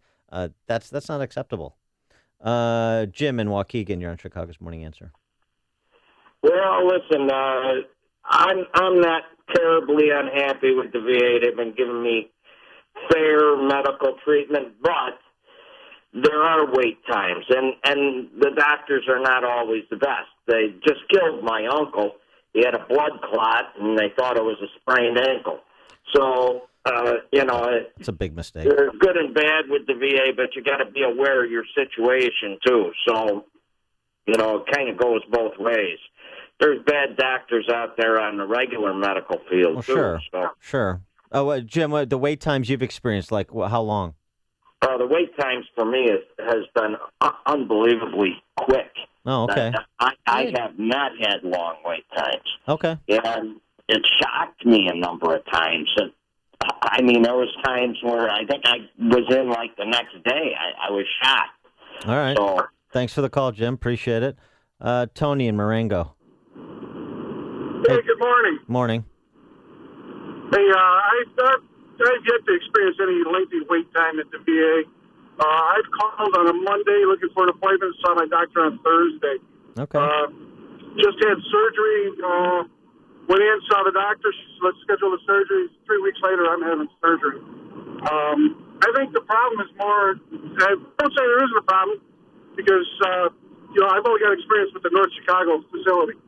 That's not acceptable. Jim in Waukegan, you're on Chicago's Morning Answer.
Well, listen, I'm not terribly unhappy with the VA. They've been giving me fair medical treatment, but there are wait times, and the doctors are not always the best. They just killed my uncle. He had a blood clot, and they thought it was a sprained ankle. So,
it's a big mistake.
There's good and bad with the VA, but you got to be aware of your situation, too. So, it kind of goes both ways. There's bad doctors out there on the regular medical field,
Well,
too.
sure,
So.
sure. Oh, Jim, the wait times you've experienced, like how long?
The wait times for me has been unbelievably quick.
Oh, okay.
I have not had long wait times.
Okay.
And it shocked me a number of times. And, there was times where I think I was in like the next day. I was shocked.
All right.
So,
Thanks for the call, Jim. Appreciate it. Tony in Marengo.
Hey, good morning.
Morning.
Hey, I've yet to experience any lengthy wait time at the VA. I've called on a Monday looking for an appointment, saw my doctor on Thursday.
Okay.
Just had surgery, went in, saw the doctor, she said, let's schedule the surgery. 3 weeks later, I'm having surgery. I think the problem is more, I don't say there isn't a problem, because I've only got experience with the North Chicago facility,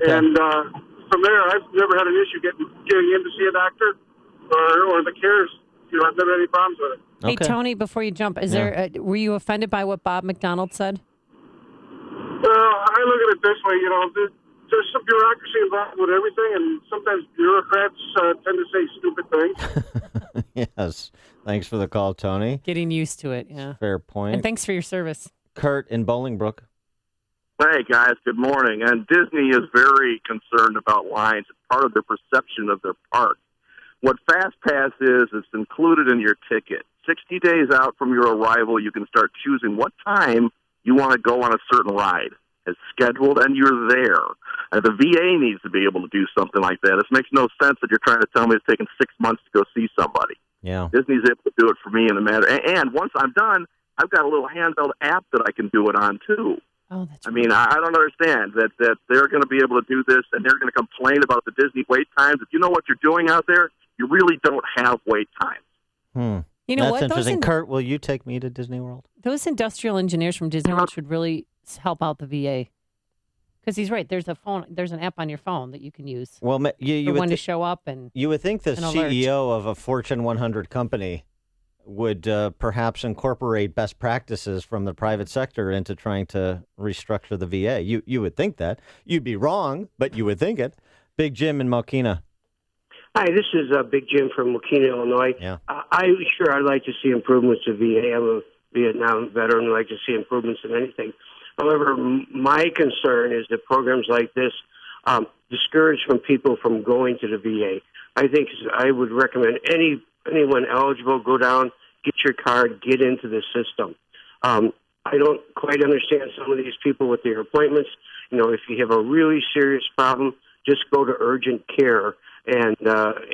and from there I've never had an issue getting in to see a doctor or the cares. I've never had any problems with it.
Hey, Tony, before you jump, were you offended by what Bob McDonald said?
Well, I look at it this way, there's some bureaucracy involved with everything, and sometimes bureaucrats tend to say stupid things.
Yes. Thanks for the call, Tony.
Getting used to it, yeah.
Fair point.
And thanks for your service.
Kurt in Bolingbrook.
Hey, guys, good morning. And Disney is very concerned about lines. It's part of their perception of their park. What FastPass is, it's included in your ticket. 60 days out from your arrival, you can start choosing what time you want to go on a certain ride. It's scheduled, and you're there. And the VA needs to be able to do something like that. It makes no sense that you're trying to tell me it's taking 6 months to go see somebody.
Yeah.
Disney's able to do it for me in a matter. And once I'm done, I've got a little handheld app that I can do it on, too.
Oh, that's
I mean, I don't understand that they're going to be able to do this, and they're going to complain about the Disney wait times. If you know what you're doing out there, you really don't have wait times.
You know
That's
what?
interesting. Kurt, will you take me to Disney World?
Those industrial engineers from Disney World should really help out the VA. Because he's right. There's an app on your phone that you can use.
Well, you
for when to show up and
you would think the
an alert.
CEO of a Fortune 100 company would perhaps incorporate best practices from the private sector into trying to restructure the VA. You would think that. You'd be wrong, but you would think it. Big Jim in Mokina.
Hi, this is Big Jim from Mokina, Illinois.
Yeah.
I'd like to see improvements to VA. I'm a Vietnam veteran. I'd like to see improvements in anything. However, my concern is that programs like this discourage from people from going to the VA. I think I would recommend anyone eligible, go down, get your card, get into the system. I don't quite understand some of these people with their appointments. If you have a really serious problem, just go to urgent care and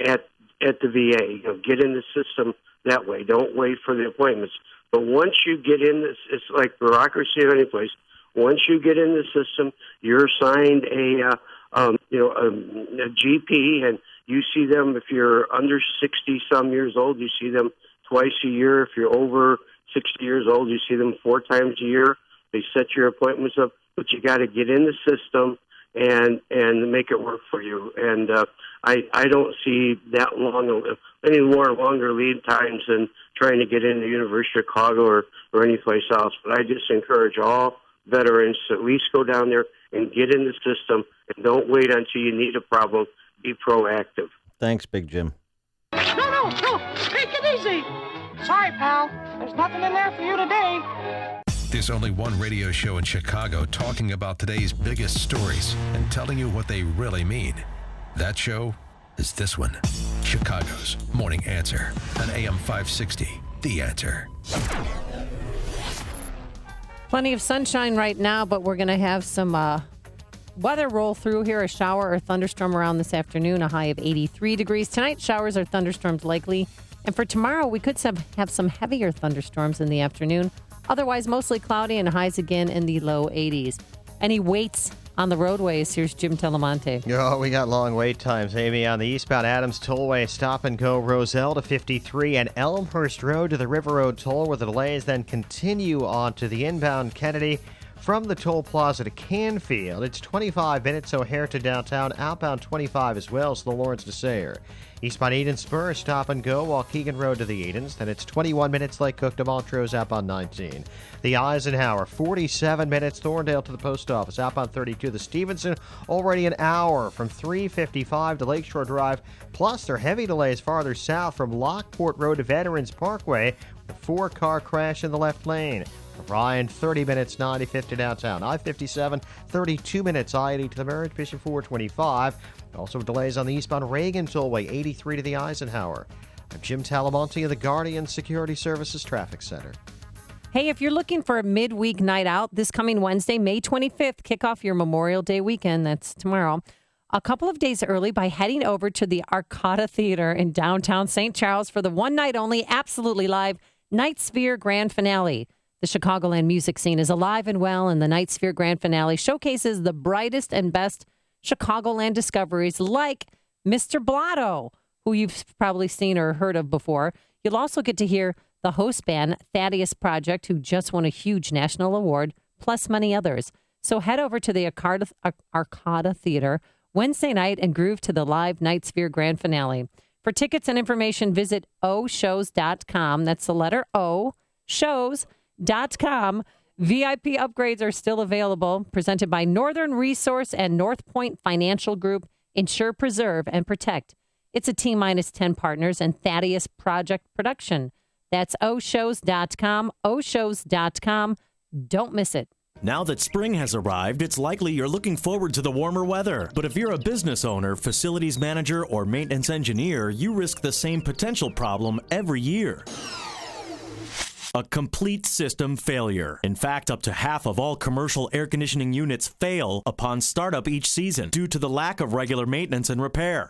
at the VA. Get in the system that way. Don't wait for the appointments. But once you get in this, it's like bureaucracy of any place. Once you get in the system, you're assigned a GP, and you see them if you're under 60-some years old. You see them twice a year. If you're over 60 years old, you see them 4 times a year. They set your appointments up, but you got to get in the system and make it work for you. And I don't see that any more longer lead times than trying to get into the University of Chicago or any place else. But I just encourage all veterans to at least go down there and get in the system, and don't wait until you need a problem. Be proactive.
Thanks, Big Jim.
No, take it easy. Sorry, pal. There's nothing in there for you today.
There's only one radio show in Chicago talking about today's biggest stories and telling you what they really mean. That show is this one, Chicago's Morning Answer on AM 560, The Answer.
Plenty of sunshine right now, but we're going to have some weather roll through here. A shower or thunderstorm around this afternoon, a high of 83 degrees. Tonight, showers or thunderstorms likely. And for tomorrow, we could have some heavier thunderstorms in the afternoon. Otherwise, mostly cloudy and highs again in the low 80s. Any waits on the roadways? Here's Jim Telemonte.
Oh, we got long wait times, Amy. On the eastbound Adams Tollway, stop and go Roselle to 53 and Elmhurst Road to the River Road toll, where the delays then continue on to the inbound Kennedy from the toll plaza to Canfield. It's 25 minutes, O'Hare to downtown, outbound 25 as well, so the Lawrence to Sayre. Eastbound Eden Spur, stop and go, Waukegan Road to the Edens. Then it's 21 minutes, Lake Cook to Montrose, outbound 19. The Eisenhower, 47 minutes, Thorndale to the post office, outbound 32. The Stevenson, already an hour from 355 to Lakeshore Drive. Plus, there are heavy delays farther south from Lockport Road to Veterans Parkway, with a 4-car crash in the left lane. Ryan, 30 minutes, 95th to downtown. I-57, 32 minutes, I-80 to the Marriage Bishop 425. Also delays on the eastbound Reagan Tollway, 83 to the Eisenhower. I'm Jim Talamonte of the Guardian Security Services Traffic Center.
Hey, if you're looking for a midweek night out this coming Wednesday, May 25th, kick off your Memorial Day weekend. That's tomorrow. A couple of days early by heading over to the Arcata Theater in downtown St. Charles for the one night only, absolutely live Night Sphere Grand Finale. The Chicagoland music scene is alive and well, and the Night Sphere Grand Finale showcases the brightest and best Chicagoland discoveries like Mr. Blotto, who you've probably seen or heard of before. You'll also get to hear the host band Thaddeus Project, who just won a huge national award, plus many others. So head over to the Arcada Theater Wednesday night and groove to the live Night Sphere grand finale. For tickets and information, visit oshows.com. That's the letter O, shows.com. VIP upgrades are still available, presented by Northern Resource and North Point Financial Group. Insure, preserve, and protect. It's a T-minus 10 partners and Thaddeus Project production. That's oshows.com, oshows.com. Don't miss it.
Now that spring has arrived, it's likely you're looking forward to the warmer weather. But if you're a business owner, facilities manager, or maintenance engineer, you risk the same potential problem every year. A complete system failure. In fact, up to half of all commercial air conditioning units fail upon startup each season due to the lack of regular maintenance and repair.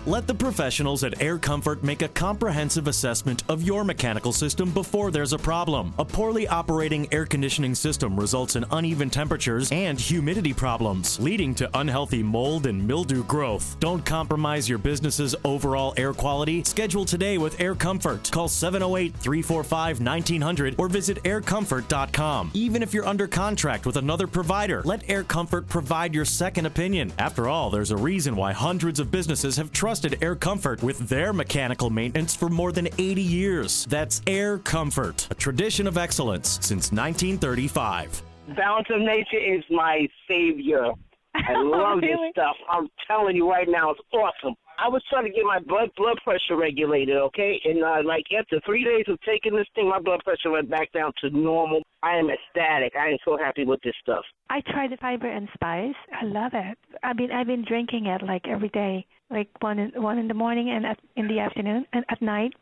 Let the professionals at Air Comfort make a comprehensive assessment of your mechanical system before there's a problem. A poorly operating air conditioning system results in uneven temperatures and humidity problems, leading to unhealthy mold and mildew growth. Don't compromise your business's overall air quality. Schedule today with Air Comfort. Call 708-345-1900 or visit aircomfort.com. Even if you're under contract with another provider, let Air Comfort provide your second opinion. After all, there's a reason why hundreds of businesses have trusted Air Comfort with their mechanical maintenance for more than 80 years. That's Air Comfort, a tradition of excellence since 1935.
Balance of Nature is my savior. I love this stuff. I'm telling you right now, it's awesome. I was trying to get my blood pressure regulated, okay? And after 3 days of taking this thing, my blood pressure went back down to normal. I am ecstatic. I am so happy with this stuff.
I tried the Fiber and Spice. I love it. I've been drinking it like every day, like one in the morning and in the afternoon and at night.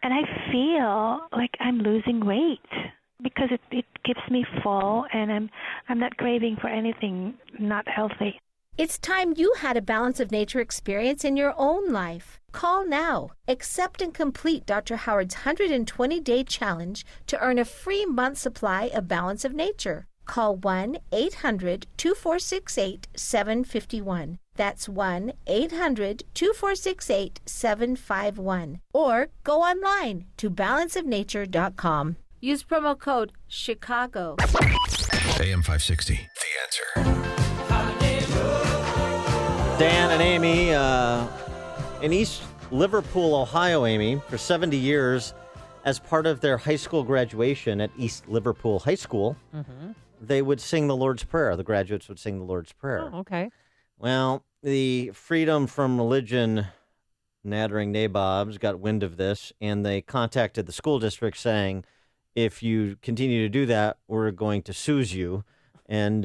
And I feel like I'm losing weight because it keeps me full and I'm not craving for anything not healthy.
It's time you had a Balance of Nature experience in your own life. Call now. Accept and complete Dr. Howard's 120-day challenge to earn a free month supply of Balance of Nature. Call 1-800-2468-751. That's 1-800-2468-751. Or go online to balanceofnature.com. Use promo code CHICAGO.
AM 560, The Answer.
Dan and Amy in East Liverpool, Ohio, Amy, for 70 years, as part of their high school graduation at East Liverpool High School, they would sing the Lord's Prayer. The graduates would sing the Lord's Prayer.
Oh, okay.
Well, the Freedom from Religion nattering nabobs got wind of this, and they contacted the school district saying, if you continue to do that, we're going to sue you. And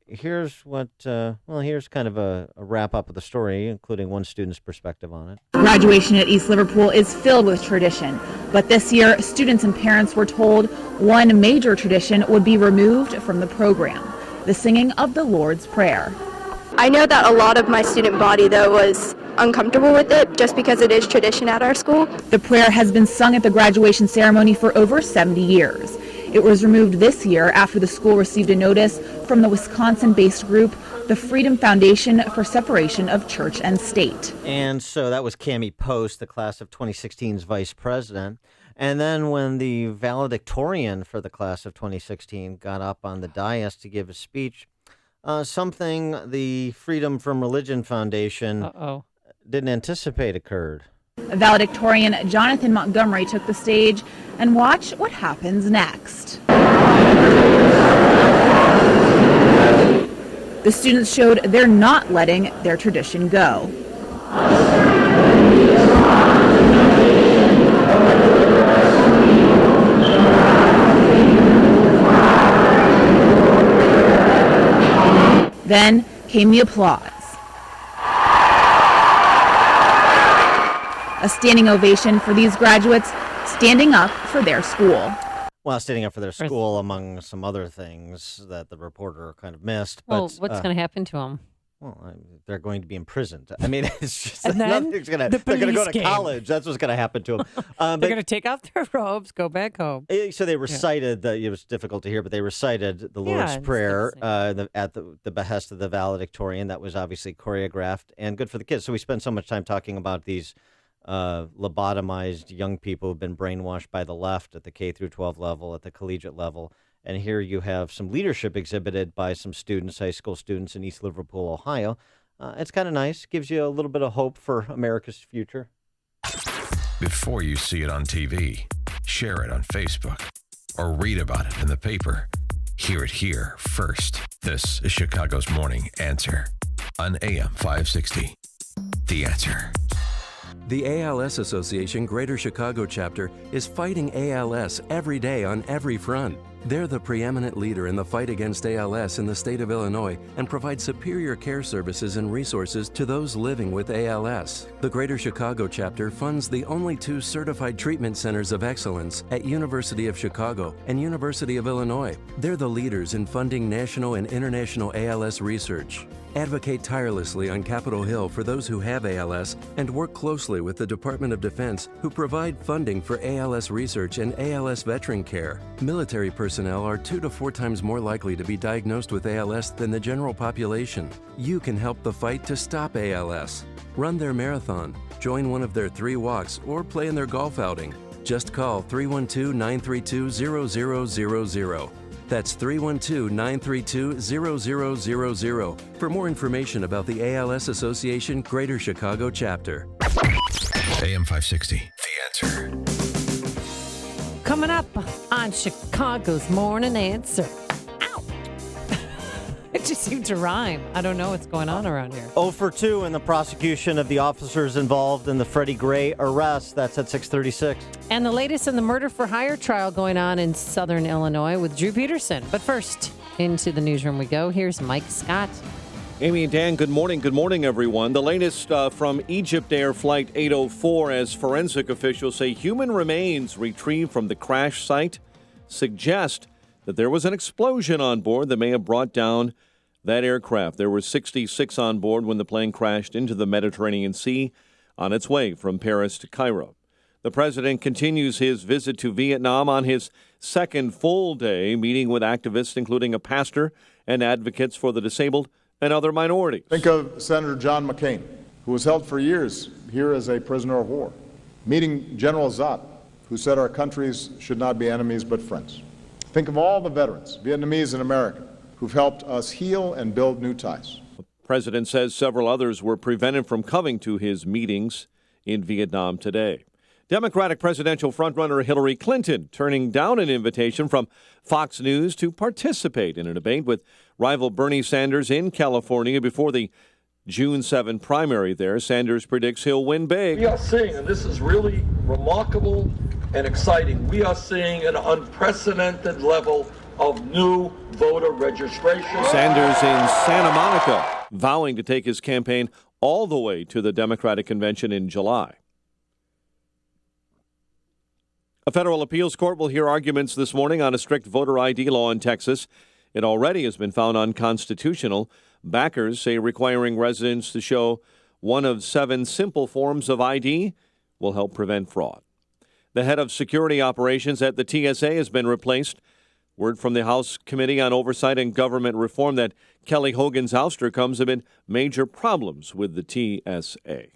here's kind of a wrap-up of the story, including one student's perspective on it.
Graduation at East Liverpool is filled with tradition, but this year, students and parents were told one major tradition would be removed from the program, the singing of the Lord's Prayer.
I know that a lot of my student body, though, was uncomfortable with it just because it is tradition at our school.
The prayer has been sung at the graduation ceremony for over 70 years. It was removed this year after the school received a notice from the Wisconsin-based group, the Freedom Foundation for Separation of Church and State.
And so that was Cammie Post, the class of 2016's vice president. And then when the valedictorian for the class of 2016 got up on the dais to give a speech, something the Freedom from Religion Foundation didn't anticipate occurred.
Valedictorian Jonathan Montgomery took the stage, and watch what happens next. The students showed they're not letting their tradition go. Then came the applause. A standing ovation for these graduates standing up for their school.
Well, standing up for their school, among some other things that the reporter kind of missed.
Well,
but,
what's going to happen to them?
Well, they're going to be imprisoned. I mean, it's just
And then
nothing's going to.
the
They're going to go
police
to
came.
college. That's what's going to happen to them.
They're going to take off their robes, go back home.
So they recited it was difficult to hear, but they recited the Lord's Prayer at the behest of the valedictorian. That was obviously choreographed and good for the kids. So we spend so much time talking about these lobotomized young people who've been brainwashed by the left at the K through 12 level, at the collegiate level. And here you have some leadership exhibited by some students, high school students in East Liverpool, Ohio. It's kind of nice. Gives you a little bit of hope for America's future.
Before you see it on TV, share it on Facebook, or read about it in the paper. Hear it here first. This is Chicago's Morning Answer on AM 560. The Answer.
The ALS Association Greater Chicago chapter is fighting ALS every day on every front. They're the preeminent leader in the fight against ALS in the state of Illinois and provide superior care services and resources to those living with ALS. The Greater Chicago chapter funds the only 2 certified treatment centers of excellence at University of Chicago and University of Illinois. They're the leaders in funding national and international ALS research. Advocate tirelessly on Capitol Hill for those who have ALS and work closely with the Department of Defense, who provide funding for ALS research and ALS veteran care. Military personnel are 2 to 4 times more likely to be diagnosed with ALS than the general population. You can help the fight to stop ALS. Run their marathon, join one of their 3 walks, or play in their golf outing. Just call 312-932-0000. That's 312-932-0000 for more information about the ALS Association Greater Chicago chapter.
AM 560, The Answer.
Coming up on Chicago's Morning Answer. Ow! It just seemed to rhyme. I don't know what's going on around here.
0 for 2 in the prosecution of the officers involved in the Freddie Gray arrest. That's at 6:36.
And the latest in the murder for hire trial going on in Southern Illinois with Drew Peterson. But first, into the newsroom we go. Here's Mike Scott.
Amy and Dan, good morning. Good morning, everyone. The latest from Egypt Air Flight 804, as forensic officials say human remains retrieved from the crash site suggest that there was an explosion on board that may have brought down that aircraft. There were 66 on board when the plane crashed into the Mediterranean Sea on its way from Paris to Cairo. The president continues his visit to Vietnam on his second full day, meeting with activists, including a pastor and advocates for the disabled and other minorities.
Think of Senator John McCain, who was held for years here as a prisoner of war. Meeting General Zat, who said our countries should not be enemies but friends. Think of all the veterans, Vietnamese and American, who've helped us heal and build new ties.
The president says several others were prevented from coming to his meetings in Vietnam today. Democratic presidential frontrunner Hillary Clinton turning down an invitation from Fox News to participate in a debate with rival Bernie Sanders in California before the June 7 primary there. Sanders predicts he'll win big.
We are seeing, and this is really remarkable and exciting, we are seeing an unprecedented level of new voter registration.
Sanders in Santa Monica, vowing to take his campaign all the way to the Democratic convention in July. A federal appeals court will hear arguments this morning on a strict voter ID law in Texas. It already has been found unconstitutional. Backers say requiring residents to show one of 7 simple forms of ID will help prevent fraud. The head of security operations at the TSA has been replaced. Word from the House Committee on Oversight and Government Reform that Kelly Hogan's ouster comes amid major problems with the TSA.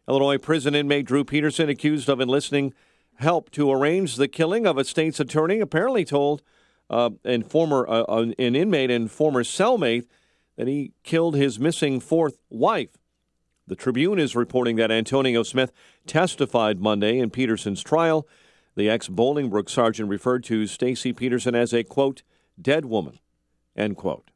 Illinois prison inmate Drew Peterson, accused of enlisting help to arrange the killing of a state's attorney, apparently told an inmate and former cellmate that he killed his missing 4th wife. The Tribune is reporting that Antonio Smith testified Monday in Peterson's trial. The ex-Bolingbrook sergeant referred to Stacy Peterson as a, quote, dead woman, end quote.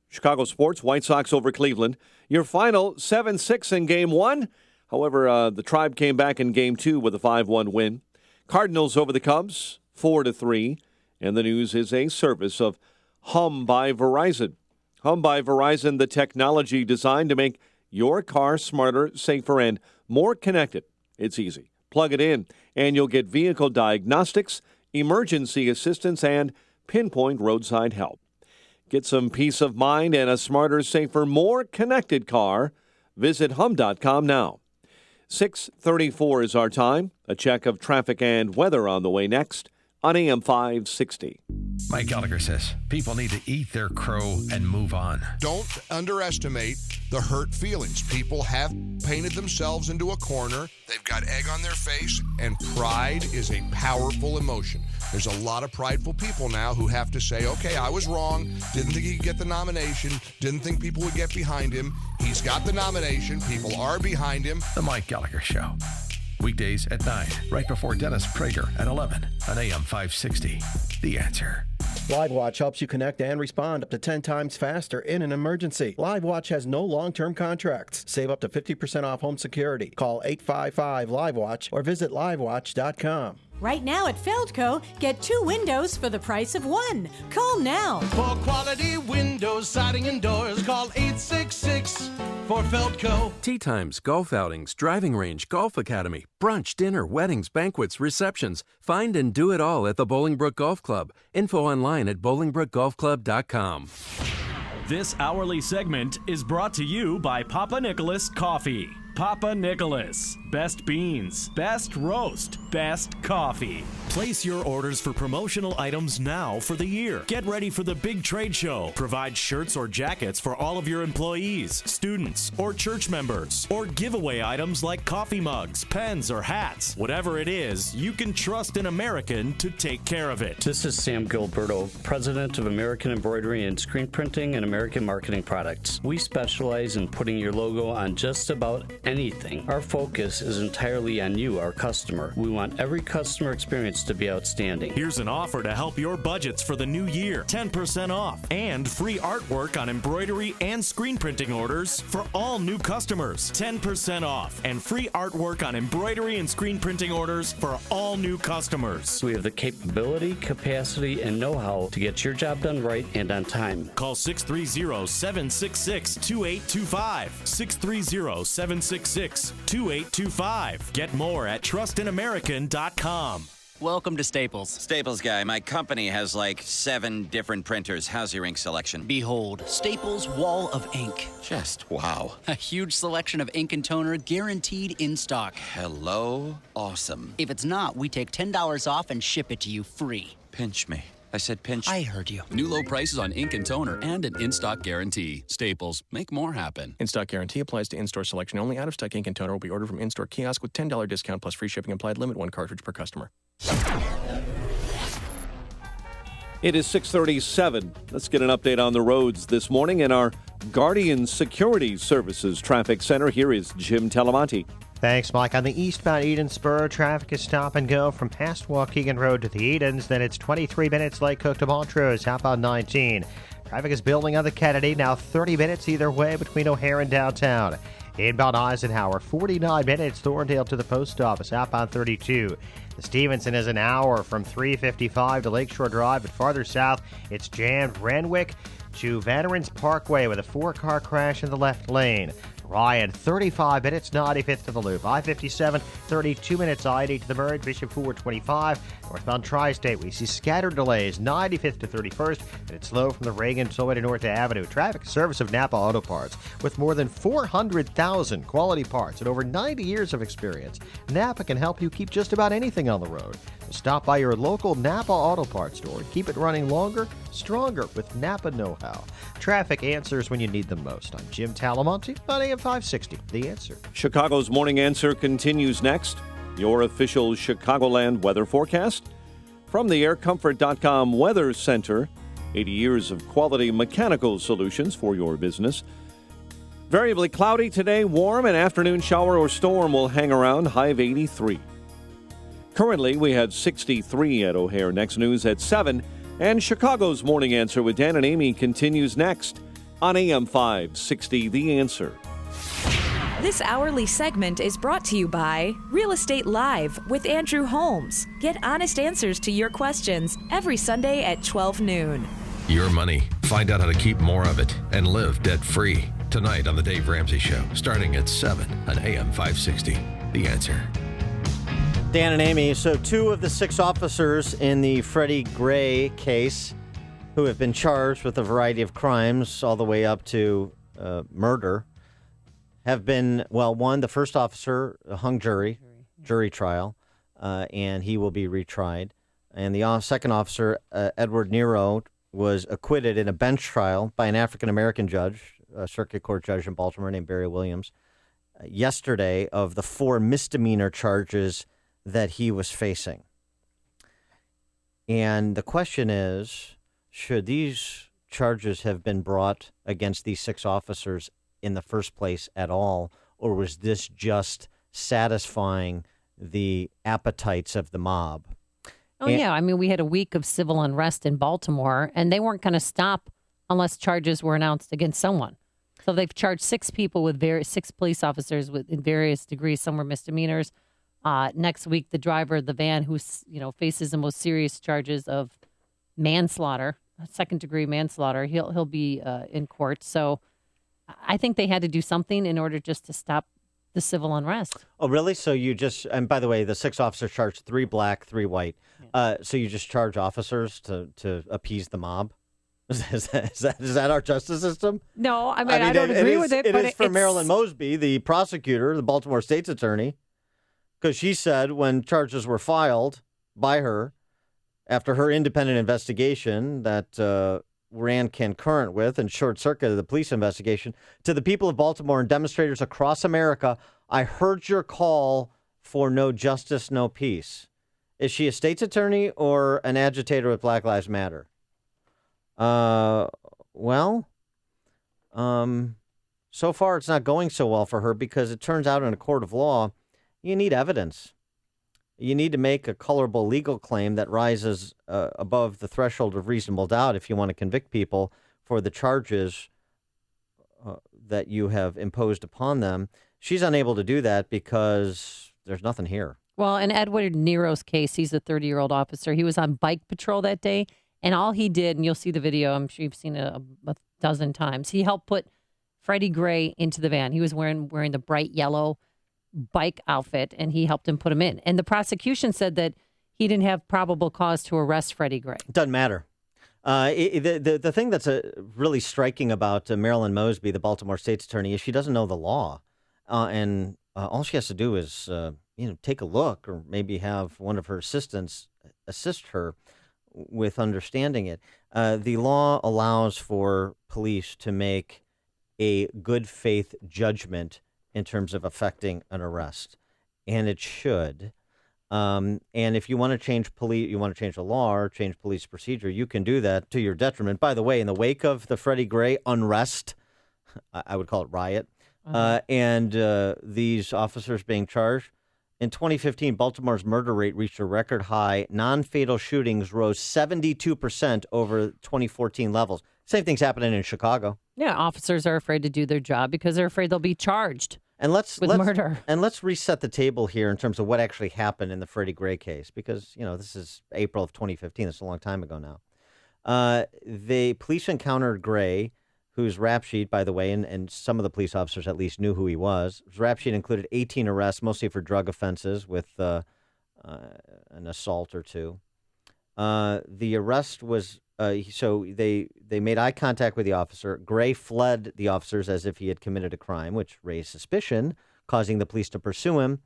Chicago sports, White Sox over Cleveland. Your final 7-6 in Game 1. However, the Tribe came back in Game 2 with a 5-1 win. Cardinals over the Cubs, 4-3. And the news is a service of Hum by Verizon. Hum by Verizon, the technology designed to make your car smarter, safer, and more connected. It's easy. Plug it in, and you'll get vehicle diagnostics, emergency assistance, and pinpoint roadside help. Get some peace of mind and a smarter, safer, more connected car. Visit hum.com now. 6:34 is our time. A check of traffic and weather on the way next on AM 560.
Mike Gallagher says people need to eat their crow and move on.
Don't underestimate the hurt feelings. People have painted themselves into a corner. They've got egg on their face, and pride is a powerful emotion. There's a lot of prideful people now who have to say, okay, I was wrong. Didn't think he could get the nomination. Didn't think people would get behind him. He's got the nomination. People are behind him.
The Mike Gallagher Show. Weekdays at 9, right before Dennis Prager at 11 on AM 560. The Answer.
LiveWatch helps you connect and respond up to 10 times faster in an emergency. LiveWatch has no long-term contracts. Save up to 50% off home security. Call 855-LiveWatch or visit livewatch.com.
Right now at Feldco, get 2 windows for the price of 1. Call now.
For quality windows, siding, and doors, call 866 for Feldco.
Tea times, golf outings, driving range, golf academy, brunch, dinner, weddings, banquets, receptions. Find and do it all at the Bolingbrook Golf Club. Info online at bolingbrookgolfclub.com.
This hourly segment is brought to you by Papa Nicholas Coffee. Papa Nicholas. Best beans, best roast, best coffee. Place your orders for promotional items now for the year. Get ready for the big trade show. Provide shirts or jackets for all of your employees, students, or church members. Or giveaway items like coffee mugs, pens, or hats. Whatever it is, you can trust an American to take care of it.
This is Sam Gilberto, president of American Embroidery and Screen Printing and American Marketing Products. We specialize in putting your logo on just about anything. Our focus is entirely on you, our customer. We want every customer experience to be outstanding.
Here's an offer to help your budgets for the new year. 10% off and free artwork on embroidery and screen printing orders for all new customers. 10% off and free artwork on embroidery and screen printing orders for all new customers.
We have the capability, capacity, and know-how to get your job done right and on time.
Call 630-766-2825. 630-766-2825. Get more at trustinamerican.com.
Welcome to Staples. Staples guy, my company has like 7 different printers. How's your ink selection? Behold, Staples Wall of Ink. Just wow. A huge selection of ink and toner guaranteed in stock. Hello? Awesome. If it's not, we take $10 off and ship it to you free. Pinch me. I said pinch. I heard you.
New low prices on ink and toner and an in-stock guarantee. Staples. Make more happen.
In-stock guarantee applies to in-store selection only. Out-of-stock ink and toner will be ordered from in-store kiosk with $10 discount plus free shipping applied. Limit 1 cartridge per customer.
It is 6:37. Let's get an update on the roads this morning in our Guardian Security Services Traffic Center. Here is Jim Talamonte.
Thanks, Mike. On the eastbound Eden Spur, traffic is stop and go from past Waukegan Road to the Edens. Then it's 23 minutes Lake Cook to Montrose, southbound 19. Traffic is building on the Kennedy, now 30 minutes either way between O'Hare and downtown. Inbound Eisenhower, 49 minutes Thorndale to the post office, outbound 32. The Stevenson is an hour from 355 to Lakeshore Drive, but farther south, it's jammed Renwick to Veterans Parkway with a 4-car crash in the left lane. Ryan, 35 minutes, 95th to the Loop. I-57, 32 minutes, I-80 to the Merge, Bishop 425. Northbound Tri-State, we see scattered delays, 95th to 31st, and it's slow from the Reagan Tollway to North Avenue. Traffic service of Napa Auto Parts. With more than 400,000 quality parts and over 90 years of experience, Napa can help you keep just about anything on the road. So stop by your local Napa Auto Parts store and keep it running longer, stronger with Napa know-how. Traffic answers when you need them most. I'm Jim Talamonte on AM 560, The Answer.
Chicago's Morning Answer continues next. Your official Chicagoland weather forecast from the AirComfort.com Weather Center. 80 years of quality mechanical solutions for your business. Variably cloudy today, warm, an afternoon shower or storm will hang around, high of 83. Currently, we had 63 at O'Hare. Next news at 7. And Chicago's Morning Answer with Dan and Amy continues next on AM 560, The Answer.
This hourly segment is brought to you by Real Estate Live with Andrew Holmes. Get honest answers to your questions every Sunday at 12 noon.
Your money. Find out how to keep more of it and live debt-free. Tonight on The Dave Ramsey Show, starting at 7 on AM 560. The Answer.
Dan and Amy, so 2 of the 6 officers in the Freddie Gray case who have been charged with a variety of crimes all the way up to murder have been, well, one, the first officer hung jury trial, and he will be retried. And the second officer, Edward Nero, was acquitted in a bench trial by an African-American judge, a circuit court judge in Baltimore named Barry Williams, yesterday of the 4 misdemeanor charges that he was facing. And the question is, should these charges have been brought against these 6 officers in the first place at all, or was this just satisfying the appetites of the mob?
Oh, yeah. I mean, we had a week of civil unrest in Baltimore, and they weren't going to stop unless charges were announced against someone. So they've charged 6 people with 6 police officers in various degrees. Some were misdemeanors. Next week, the driver of the van, who faces the most serious charges of manslaughter, second-degree manslaughter, he'll be in court. So I think they had to do something in order just to stop the civil unrest.
Oh, really? So you just, and by the way, the 6 officers charged 3 black, 3 white. So you just charge officers to appease the mob? Is that our justice system?
No, I mean I don't agree with it.
It
but
is for Marilyn Mosby, the prosecutor, the Baltimore State's attorney, because she said when charges were filed by her after her independent investigation that ran concurrent with and short-circuited the police investigation, to the people of Baltimore and demonstrators across America, I heard your call for no justice, no peace. Is she a state's attorney or an agitator with Black Lives Matter? So far it's not going so well for her because it turns out in a court of law, you need evidence. You need to make a colorable legal claim that rises above the threshold of reasonable doubt if you want to convict people for the charges that you have imposed upon them. She's unable to do that because there's nothing here.
Well, in Edward Nero's case, he's a 30-year-old officer. He was on bike patrol that day, and all he did, and you'll see the video, I'm sure you've seen it a dozen times, he helped put Freddie Gray into the van. He was wearing the bright yellow bike outfit, and he helped him put him in. And the prosecution said that he didn't have probable cause to arrest Freddie Gray.
Doesn't matter. The thing that's really striking about Marilyn Mosby, the Baltimore State's attorney, is she doesn't know the law. And all she has to do is take a look, or maybe have one of her assistants assist her with understanding it. The law allows for police to make a good faith judgment in terms of affecting an arrest, and it should. And if you want to change you want to change the law or change police procedure, you can do that to your detriment. By the way, in the wake of the Freddie Gray unrest, I would call it riot, and these officers being charged, in 2015, Baltimore's murder rate reached a record high. Non-fatal shootings rose 72% over 2014 levels. Same thing's happening in Chicago.
Yeah, officers are afraid to do their job because they're afraid they'll be charged with murder.
And let's reset the table here in terms of what actually happened in the Freddie Gray case, because, this is April of 2015. It's a long time ago now. The police encountered Gray, whose rap sheet, by the way, and some of the police officers at least knew who he was. His rap sheet included 18 arrests, mostly for drug offenses with an assault or two. The arrest was, so they made eye contact with the officer. Gray fled the officers as if he had committed a crime, which raised suspicion, causing the police to pursue him.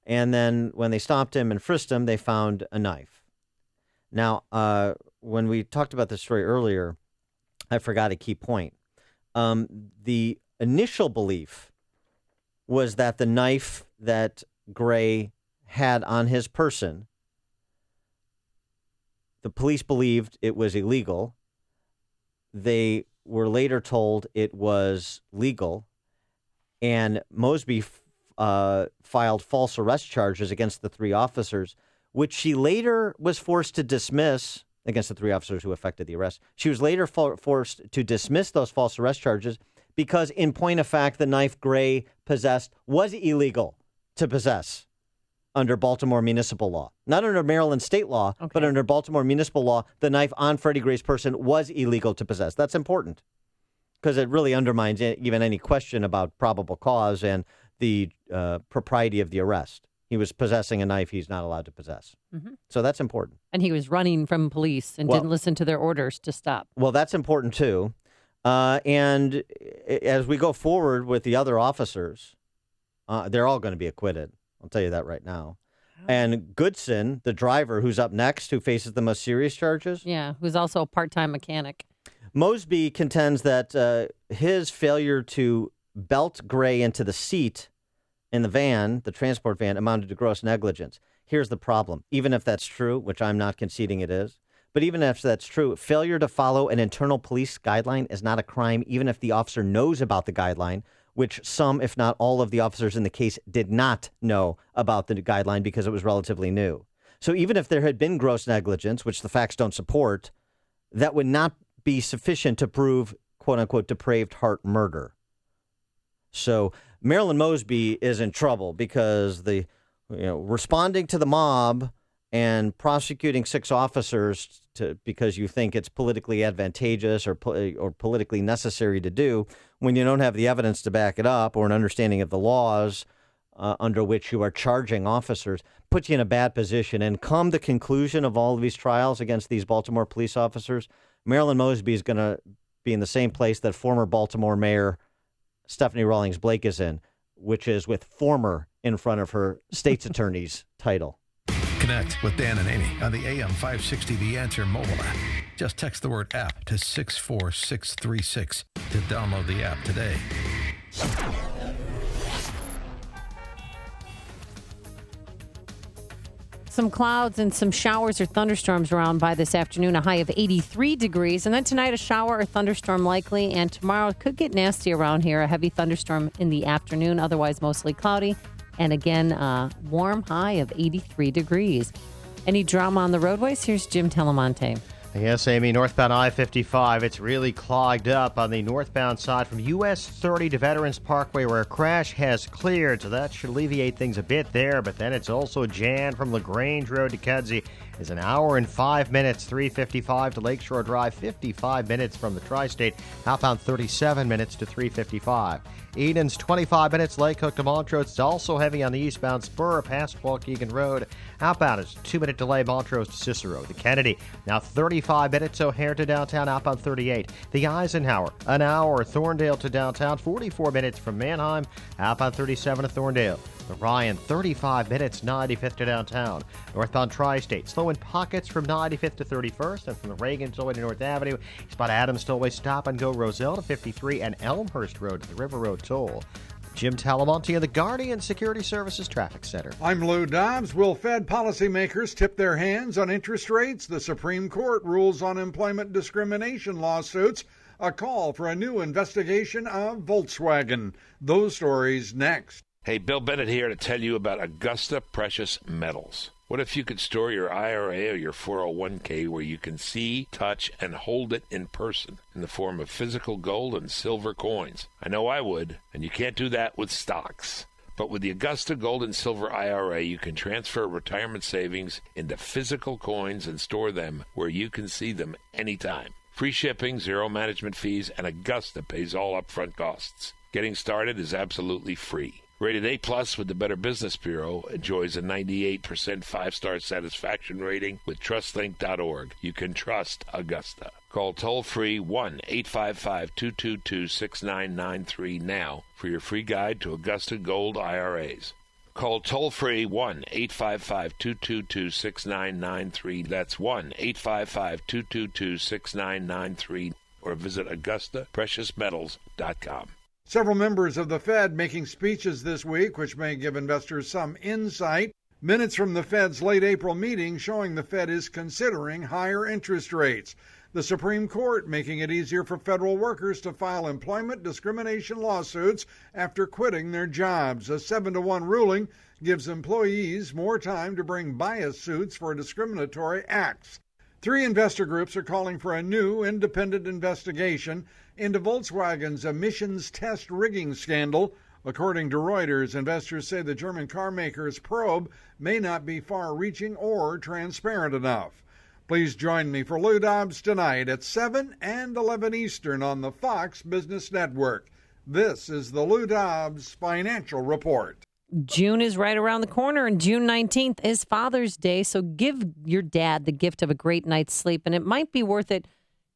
And then when they stopped him and frisked him, they found a knife. Now, when we talked about this story earlier, I forgot a key point. The initial belief was that the knife that Gray had on his person, the police believed it was illegal. They were later told it was legal, and Mosby filed false arrest charges against the 3 officers, which she later was forced to dismiss. Against the 3 officers who effected the arrest. She was later forced to dismiss those false arrest charges because, in point of fact, the knife Gray possessed was illegal to possess under Baltimore municipal law. Not under Maryland state law, but under Baltimore municipal law, the knife on Freddie Gray's person was illegal to possess. That's important because it really undermines even any question about probable cause and the propriety of the arrest. He was possessing a knife he's not allowed to possess. Mm-hmm. So that's important.
And he was running from police and didn't listen to their orders to stop.
Well, that's important, too. And as we go forward with the other officers, they're all going to be acquitted. I'll tell you that right now. And Goodson, the driver who's up next, who faces the most serious charges.
Yeah, who's also a part-time mechanic.
Mosby contends that his failure to belt Gray into the seat in the van, the transport van, amounted to gross negligence. Here's the problem. Even if that's true, which I'm not conceding it is, but even if that's true, failure to follow an internal police guideline is not a crime, even if the officer knows about the guideline, which some, if not all, of the officers in the case did not know about the guideline because it was relatively new. So even if there had been gross negligence, which the facts don't support, that would not be sufficient to prove, quote unquote, depraved heart murder. So Marilyn Mosby is in trouble because responding to the mob and prosecuting 6 officers because you think it's politically advantageous or politically necessary to do when you don't have the evidence to back it up or an understanding of the laws under which you are charging officers puts you in a bad position. And come the conclusion of all of these trials against these Baltimore police officers, Marilyn Mosby is going to be in the same place that former Baltimore Mayor Stephanie Rawlings Blake is in, which is with former in front of her state's attorney's title.
Connect with Dan and Amy on the AM 560 The Answer mobile app. Just text the word app to 64636 to download the app today.
Some clouds and some showers or thunderstorms around by this afternoon, a high of 83 degrees. And then tonight, a shower or thunderstorm likely. And tomorrow, it could get nasty around here. A heavy thunderstorm in the afternoon, otherwise mostly cloudy. And again, warm high of 83 degrees. Any drama on the roadways? Here's Jim Telemonte.
Yes, Amy, northbound I-55, it's really clogged up on the northbound side from US 30 to Veterans Parkway where a crash has cleared, so that should alleviate things a bit there, but then it's also jammed from LaGrange Road to Kedzie. It's an hour and 5 minutes, 355 to Lakeshore Drive, 55 minutes from the Tri-State, outbound 37 minutes to 355. Eden's 25 minutes, Lake Hook to Montrose. It's also heavy on the eastbound spur past Waukegan Road. Outbound is a 2-minute delay, Montrose to Cicero. The Kennedy, now 35 minutes, O'Hare to downtown, outbound 38. The Eisenhower, an hour, Thorndale to downtown, 44 minutes from Manheim, outbound 37 to Thorndale. The Ryan, 35 minutes, 95th to downtown. Northbound Tri-State, slow in pockets from 95th to 31st, and from the Reagan Tollway to North Avenue. Spot Adams Tollway, stop and go Roselle to 53, and Elmhurst Road to the River Road Toll. Jim Talamonte of the Guardian Security Services Traffic Center.
I'm Lou Dobbs. Will Fed policymakers tip their hands on interest rates? The Supreme Court rules on employment discrimination lawsuits. A call for a new investigation of Volkswagen. Those stories next.
Hey, Bill Bennett here to tell you about Augusta Precious Metals. What if you could store your IRA or your 401k where you can see, touch, and hold it in person in the form of physical gold and silver coins? I know I would, and you can't do that with stocks. But with the Augusta Gold and Silver IRA, you can transfer retirement savings into physical coins and store them where you can see them anytime. Free shipping, zero management fees, and Augusta pays all upfront costs. Getting started is absolutely free. Rated A+ with the Better Business Bureau, enjoys a 98% 5-star satisfaction rating with TrustLink.org. You can trust Augusta. Call toll-free 1-855-222-6993 now for your free guide to Augusta Gold IRAs. Call toll-free 1-855-222-6993. That's 1-855-222-6993. Or visit AugustaPreciousMetals.com.
Several members of the Fed making speeches this week, which may give investors some insight. Minutes from the Fed's late April meeting showing the Fed is considering higher interest rates. The Supreme Court making it easier for federal workers to file employment discrimination lawsuits after quitting their jobs. A 7-1 ruling gives employees more time to bring bias suits for discriminatory acts. 3 investor groups are calling for a new independent investigation into Volkswagen's emissions test rigging scandal. According to Reuters, investors say the German car maker's probe may not be far-reaching or transparent enough. Please join me for Lou Dobbs tonight at 7 and 11 Eastern on the Fox Business Network. This is the Lou Dobbs Financial Report.
June is right around the corner, and June 19th is Father's Day, so give your dad the gift of a great night's sleep, and it might be worth it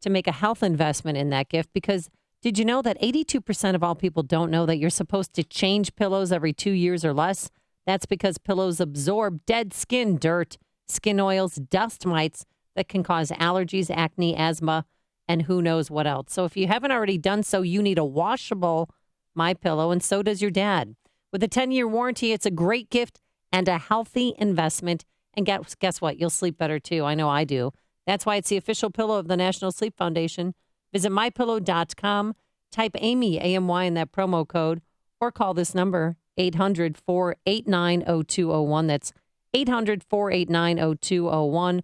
to make a health investment in that gift, because did you know that 82% of all people don't know that you're supposed to change pillows every 2 years or less? That's because pillows absorb dead skin, dirt, skin oils, dust mites that can cause allergies, acne, asthma, and who knows what else. So if you haven't already done so, you need a washable MyPillow, and so does your dad. With a 10-year warranty, it's a great gift and a healthy investment. And guess what? You'll sleep better, too. I know I do. That's why it's the official pillow of the National Sleep Foundation. Visit MyPillow.com, type Amy, A-M-Y, in that promo code, or call this number, 800-489-0201. That's 800-489-0201.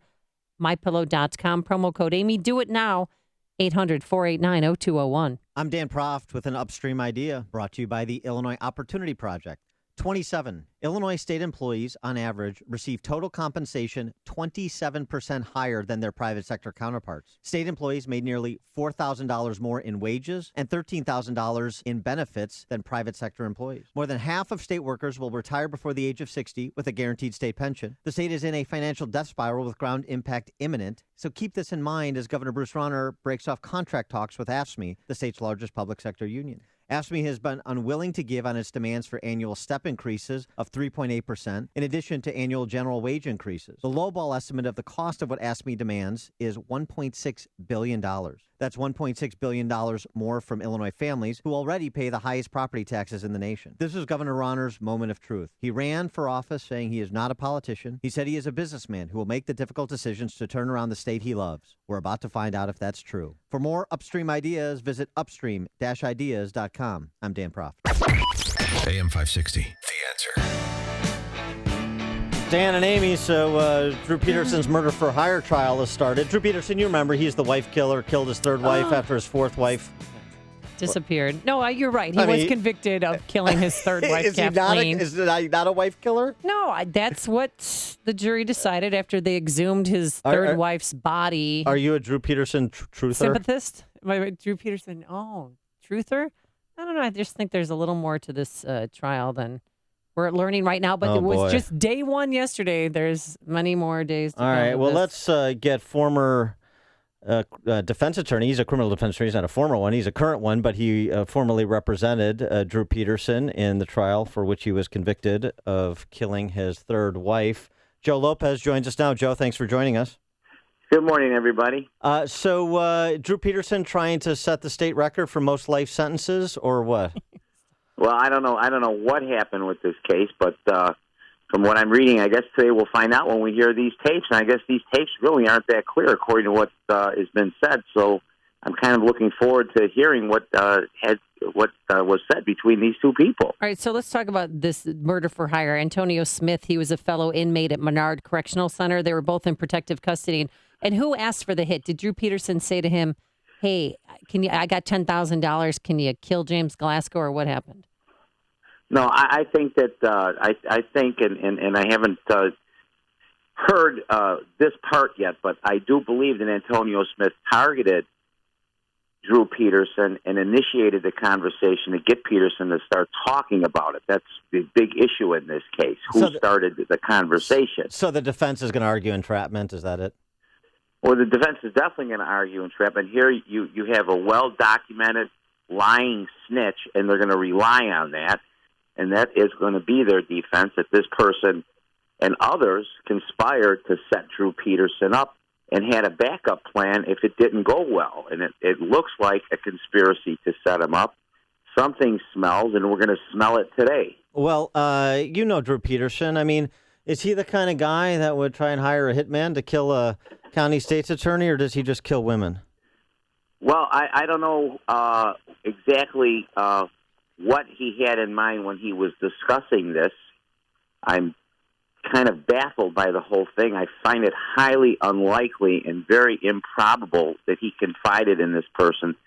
MyPillow.com, promo code Amy. Do it now, 800-489-0201.
I'm Dan Proft with an Upstream idea brought to you by the Illinois Opportunity Project. 27 Illinois state employees, on average, receive total compensation 27% higher than their private sector counterparts. State employees made nearly $4,000 more in wages and $13,000 in benefits than private sector employees. More than half of state workers will retire before the age of 60 with a guaranteed state pension. The state is in a financial death spiral with ground impact imminent. So keep this in mind as Governor Bruce Rauner breaks off contract talks with AFSCME, the state's largest public sector union. AFSCME has been unwilling to give on its demands for annual step increases of 3.8%, in addition to annual general wage increases. The lowball estimate of the cost of what AFSCME demands is $1.6 billion. That's $1.6 billion more from Illinois families who already pay the highest property taxes in the nation. This is Governor Rauner's moment of truth. He ran for office saying he is not a politician. He said he is a businessman who will make the difficult decisions to turn around the state he loves. We're about to find out if that's true. For more Upstream ideas, visit upstream-ideas.com. I'm Dan Proft.
AM 560, The Answer.
Dan and Amy, so Drew Peterson's murder for hire trial has started. Drew Peterson, you remember, he's the wife killer, killed his third wife after his fourth wife
disappeared. No, you're right. He was convicted of killing his third wife, Kathleen.
Is he not a wife killer?
No, that's what the jury decided after they exhumed his third wife's body.
Are you a Drew Peterson truther?
Sympathist? Drew Peterson, truther? I don't know. I just think there's a little more to this trial than we're learning right now, but it was just day one yesterday. There's many more days to come.
All right, well, let's get former defense attorney. He's a criminal defense attorney. He's not a former one. He's a current one, but he formerly represented Drew Peterson in the trial for which he was convicted of killing his third wife. Joe Lopez joins us now. Joe, thanks for joining us.
Good morning, everybody.
So Drew Peterson trying to set the state record for most life sentences, or what?
Well, I don't know what happened with this case, but from what I'm reading, I guess today we'll find out when we hear these tapes. And I guess these tapes really aren't that clear according to what has been said. So I'm kind of looking forward to hearing what was said between these two people.
All right, so let's talk about this murder for hire. Antonio Smith, he was a fellow inmate at Menard Correctional Center. They were both in protective custody. And who asked for the hit? Did Drew Peterson say to him, hey, I got $10,000. Can you kill James Glasgow, or what happened?
No, I think that I think, and I haven't heard this part yet, but I do believe that Antonio Smith targeted Drew Peterson and initiated the conversation to get Peterson to start talking about it. That's the big issue in this case. Who started the conversation?
So the defense is going to argue entrapment. Is that it?
Well, the defense is definitely going to argue entrapment. Here you have a well-documented lying snitch, and they're going to rely on that. And that is going to be their defense, that this person and others conspired to set Drew Peterson up and had a backup plan if it didn't go well. And it looks like a conspiracy to set him up. Something smells, and we're going to smell it today.
Well, you know Drew Peterson. I mean, is he the kind of guy that would try and hire a hitman to kill a county state's attorney, or does he just kill women?
Well, I don't know exactly what he had in mind when he was discussing this. I'm kind of baffled by the whole thing. I find it highly unlikely and very improbable that he confided in this person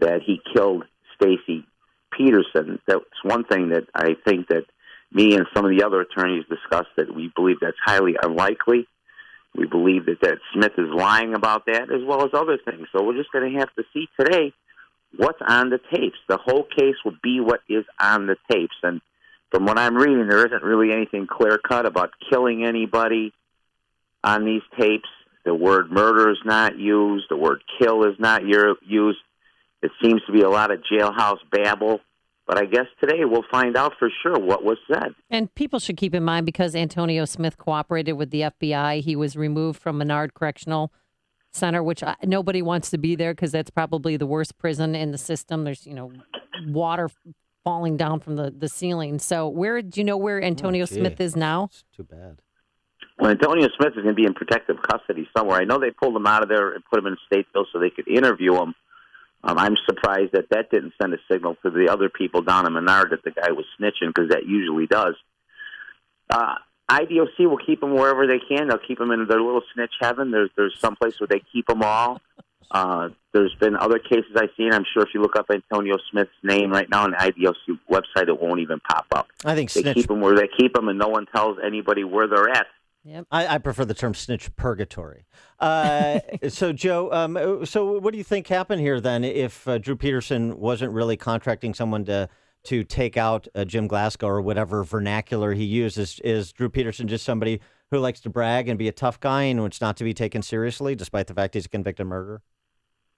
that he killed Stacy Peterson. That's one thing that I think that me and some of the other attorneys discussed, that we believe that's highly unlikely. We believe that Smith is lying about that, as well as other things. So we're just going to have to see today what's on the tapes. The whole case will be what is on the tapes. And from what I'm reading, there isn't really anything clear-cut about killing anybody on these tapes. The word murder is not used. The word kill is not used. It seems to be a lot of jailhouse babble. But I guess today we'll find out for sure what was said.
And people should keep in mind, because Antonio Smith cooperated with the FBI, he was removed from Menard Correctional Center, which nobody wants to be there because that's probably the worst prison in the system. There's, water falling down from the ceiling. So do you know where Antonio Smith is now?
It's too bad.
Well, Antonio Smith is going to be in protective custody somewhere. I know they pulled him out of there and put him in Statesville so they could interview him. I'm surprised that didn't send a signal to the other people down in Menard that the guy was snitching, because that usually does. IDOC will keep him wherever they can. They'll keep him in their little snitch heaven. There's some place where they keep them all. There's been other cases I've seen. I'm sure if you look up Antonio Smith's name right now on the IDOC website, it won't even pop up.
I think
they keep him where they keep him, and no one tells anybody where they're at.
Yep.
I prefer the term snitch purgatory. So, Joe, so what do you think happened here then if Drew Peterson wasn't really contracting someone to take out Jim Glasgow or whatever vernacular he uses? Is Drew Peterson just somebody who likes to brag and be a tough guy and which not to be taken seriously, despite the fact he's a convicted murderer?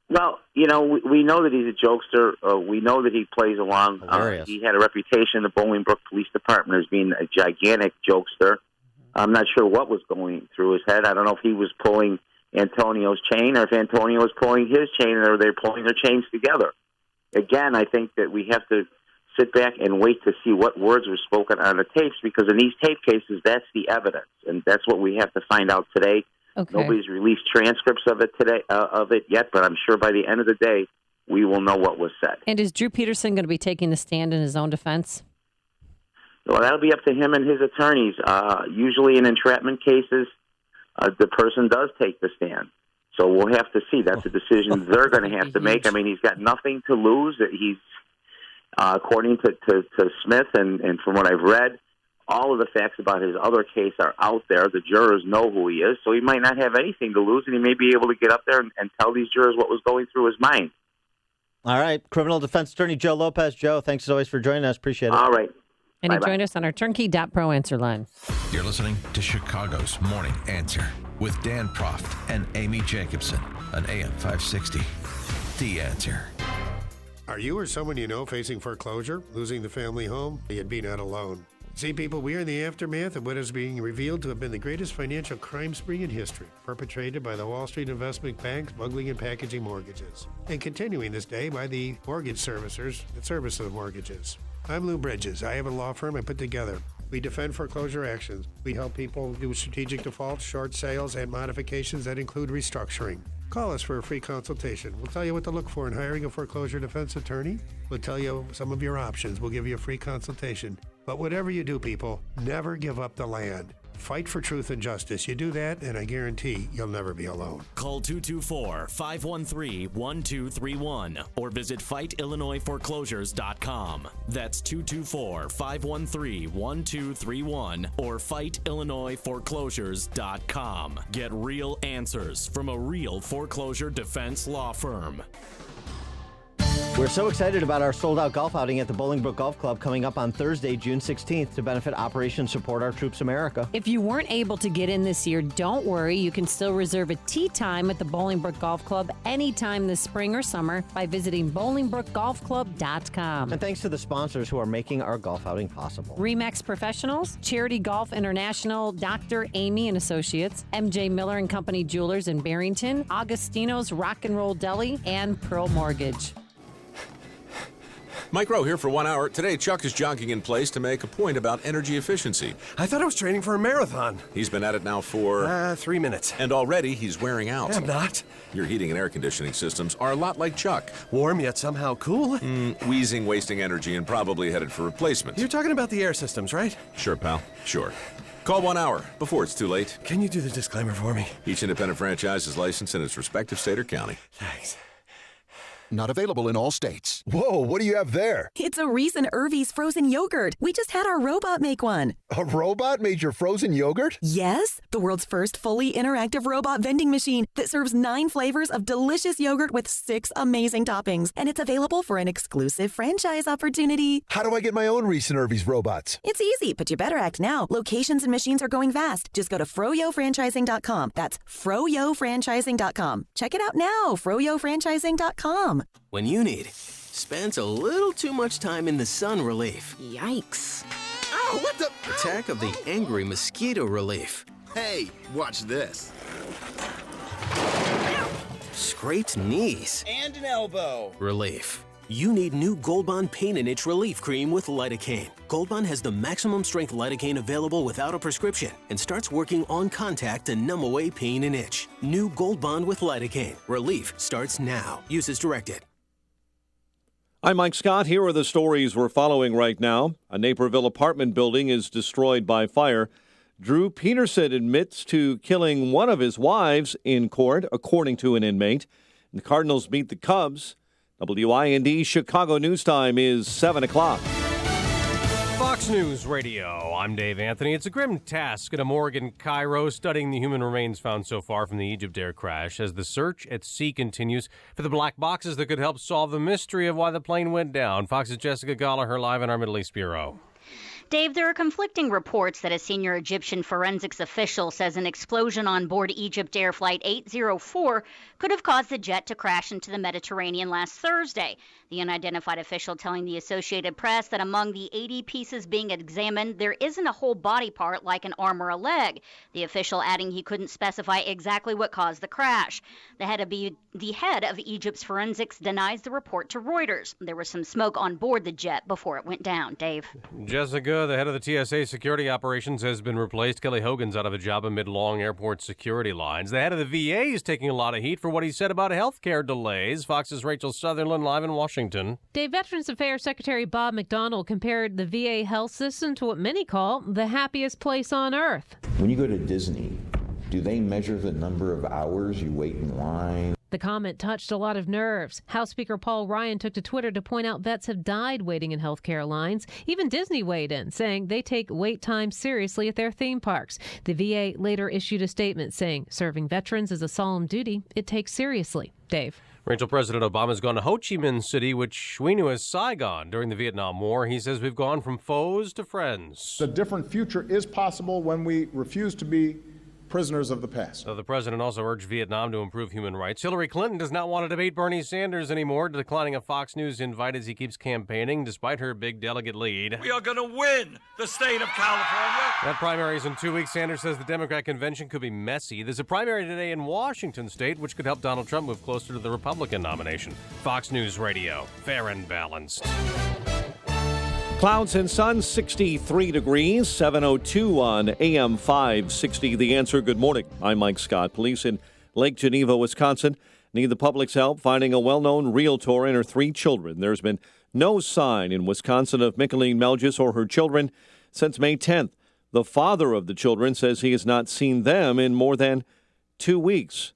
Well, we know that he's a jokester. We know that he plays along. He had a reputation in the Bolingbrook Police Department as being a gigantic jokester. I'm not sure what was going through his head. I don't know if he was pulling Antonio's chain or if Antonio was pulling his chain, or they're pulling their chains together. Again, I think that we have to sit back and wait to see what words were spoken on the tapes, because in these tape cases, that's the evidence, and that's what we have to find out today.
Okay.
Nobody's released transcripts of it today, of it yet, but I'm sure by the end of the day, we will know what was said.
And is Drew Peterson going to be taking the stand in his own defense?
Well, that'll be up to him and his attorneys. Usually in entrapment cases, the person does take the stand. So we'll have to see. That's a decision they're going to have to make. I mean, he's got nothing to lose. He's, according to Smith, and from what I've read, all of the facts about his other case are out there. The jurors know who he is, so he might not have anything to lose, and he may be able to get up there and tell these jurors what was going through his mind.
All right. Criminal defense attorney Joe Lopez. Joe, thanks as always for joining us. Appreciate it.
All right.
And he joined us on our Turnkey.pro answer line.
You're listening to Chicago's Morning Answer with Dan Proft and Amy Jacobson on AM 560. The Answer.
Are you or someone you know facing foreclosure, losing the family home? You'd be not alone. See, people, we are in the aftermath of what is being revealed to have been the greatest financial crime spree in history, perpetrated by the Wall Street investment banks smuggling and packaging mortgages, and continuing this day by the mortgage servicers that service those mortgages. I'm Lou Bridges. I have a law firm I put together. We defend foreclosure actions. We help people do strategic defaults, short sales, and modifications that include restructuring. Call us for a free consultation. We'll tell you what to look for in hiring a foreclosure defense attorney. We'll tell you some of your options. We'll give you a free consultation. But whatever you do, people, never give up the land. Fight for truth and justice. You do that, and I guarantee you'll never be alone.
Call 224-513-1231 or visit FightIllinoisForeclosures.com. That's 224-513-1231 or FightIllinoisForeclosures.com. Get real answers from a real foreclosure defense law firm.
We're so excited about our sold-out golf outing at the Bolingbrook Golf Club coming up on Thursday, June 16th to benefit Operation Support Our Troops America.
If you weren't able to get in this year, don't worry. You can still reserve a tee time at the Bolingbrook Golf Club anytime this spring or summer by visiting BolingbrookGolfClub.com.
And thanks to the sponsors who are making our golf outing possible.
RE/MAX Professionals, Charity Golf International, Dr. Amy and Associates, MJ Miller and Company Jewelers in Barrington, Augustino's Rock and Roll Deli, and Pearl Mortgage.
Mike Rowe here for 1 hour. Today, Chuck is jogging in place to make a point about energy efficiency.
I thought I was training for a marathon.
He's been at it now for...
3 minutes.
And already he's wearing out.
I'm not.
Your heating and air conditioning systems are a lot like Chuck.
Warm yet somehow cool.
Wheezing, wasting energy, and probably headed for replacement.
You're talking about the air systems, right?
Sure, pal. Sure. Call 1 hour before it's too late.
Can you do the disclaimer for me?
Each independent franchise is licensed in its respective state or county.
Thanks.
Not available in all states.
Whoa, what do you have there?
It's a recent Irvy's frozen yogurt. We just had our robot make one.
A robot made your frozen yogurt?
Yes, the world's first fully interactive robot vending machine that serves 9 flavors of delicious yogurt with 6 amazing toppings. And it's available for an exclusive franchise opportunity.
How do I get my own recent Irvy's robots?
It's easy, but you better act now. Locations and machines are going fast. Just go to froyofranchising.com. That's froyofranchising.com. Check it out now, froyofranchising.com.
When you need
spends a little too much time in the sun relief.
Yikes.
Oh, what the? Attack of the Angry Mosquito Relief.
Hey, watch this.
Scraped knees.
And an elbow.
Relief. You need new Gold Bond Pain and Itch Relief Cream with lidocaine. Gold Bond has the maximum strength lidocaine available without a prescription and starts working on contact to numb away pain and itch. New Gold Bond with lidocaine. Relief starts now. Use as directed.
I'm Mike Scott. Here are the stories we're following right now. A Naperville apartment building is destroyed by fire. Drew Peterson admits to killing one of his wives in court, according to an inmate. And the Cardinals beat the Cubs. WIND Chicago News Time is 7 o'clock.
Fox News Radio, I'm Dave Anthony. It's a grim task at a morgue in Cairo studying the human remains found so far from the Egypt Air crash as the search at sea continues for the black boxes that could help solve the mystery of why the plane went down. Fox's Jessica Gallagher live in our Middle East Bureau.
Dave, there are conflicting reports that a senior Egyptian forensics official says an explosion on board Egypt Air Flight 804 could have caused the jet to crash into the Mediterranean last Thursday. The unidentified official telling the Associated Press that among the 80 pieces being examined, there isn't a whole body part like an arm or a leg. The official adding he couldn't specify exactly what caused the crash. The head of Egypt's forensics denies the report to Reuters. There was some smoke on board the jet before it went down. Dave.
Jessica, the head of the TSA security operations has been replaced. Kelly Hogan's out of a job amid long airport security lines. The head of the VA is taking a lot of heat for what he said about health care delays. Fox's Rachel Sutherland live in Washington.
Dave, Veterans Affairs Secretary Bob McDonnell compared the VA health system to what many call the happiest place on earth.
When you go to Disney, do they measure the number of hours you wait in line?
The comment touched a lot of nerves. House Speaker Paul Ryan took to Twitter to point out vets have died waiting in healthcare lines. Even Disney weighed in, saying they take wait time seriously at their theme parks. The VA later issued a statement saying serving veterans is a solemn duty it takes seriously. Dave.
Rachel, President Obama's gone to Ho Chi Minh City, which we knew as Saigon during the Vietnam War. He says we've gone from foes to friends.
A different future is possible when we refuse to be prisoners of the past.
So the president also urged Vietnam to improve human rights. Hillary Clinton does not want to debate Bernie Sanders anymore, declining a Fox News invite as he keeps campaigning despite her big delegate lead.
We are going to win the state of California.
That primary is in 2 weeks. Sanders says the Democrat convention could be messy. There's a primary today in Washington state, which could help Donald Trump move closer to the Republican nomination. Fox News Radio, fair and balanced.
Clouds and sun, 63 degrees, 7:02 on AM 560. The Answer, good morning. I'm Mike Scott. Police in Lake Geneva, Wisconsin, need the public's help finding a well-known realtor and her 3 children. There's been no sign in Wisconsin of Micheline Melgis or her children since May 10th. The father of the children says he has not seen them in more than 2 weeks.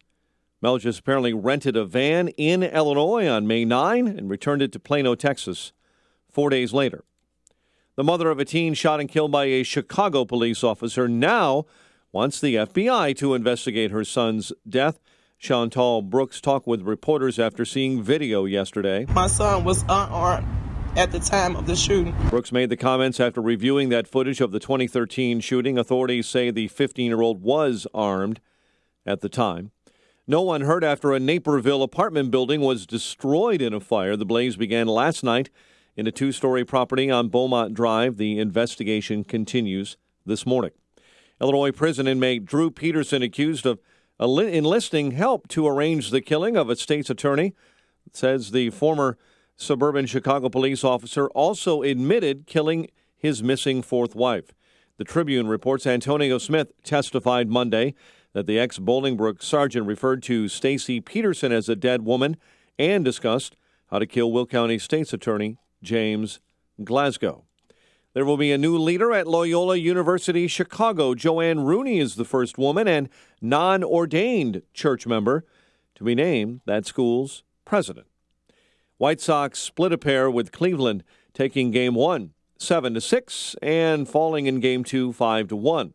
Melgis apparently rented a van in Illinois on May 9 and returned it to Plano, Texas 4 days later. The mother of a teen shot and killed by a Chicago police officer now wants the FBI to investigate her son's death. Chantal Brooks talked with reporters after seeing video yesterday.
My son was unarmed at the time of the shooting.
Brooks made the comments after reviewing that footage of the 2013 shooting. Authorities say the 15-year-old was armed at the time. No one hurt after a Naperville apartment building was destroyed in a fire. The blaze began last night in a 2-story property on Beaumont Drive. The investigation continues this morning. Illinois prison inmate Drew Peterson accused of enlisting help to arrange the killing of a state's attorney. It says the former suburban Chicago police officer also admitted killing his missing 4th wife. The Tribune reports Antonio Smith testified Monday that the ex-Bolingbrook sergeant referred to Stacy Peterson as a dead woman and discussed how to kill Will County State's Attorney James Glasgow. There will be a new leader at Loyola University Chicago. Joanne Rooney is the first woman and non-ordained church member to be named that school's president. White Sox split a pair with Cleveland, taking Game 1 7-6 and falling in Game 2 5-1.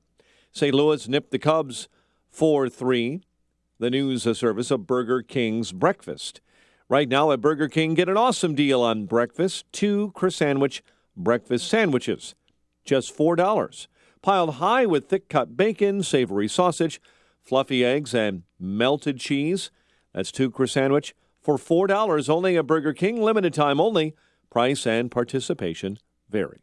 St. Louis nipped the Cubs 4-3. The news service of Burger King's breakfast. Right now at Burger King, get an awesome deal on breakfast. 2 Chris Sandwich breakfast sandwiches, just $4. Piled high with thick-cut bacon, savory sausage, fluffy eggs, and melted cheese. That's 2 Chris Sandwich, for $4 only at Burger King. Limited time only. Price and participation vary.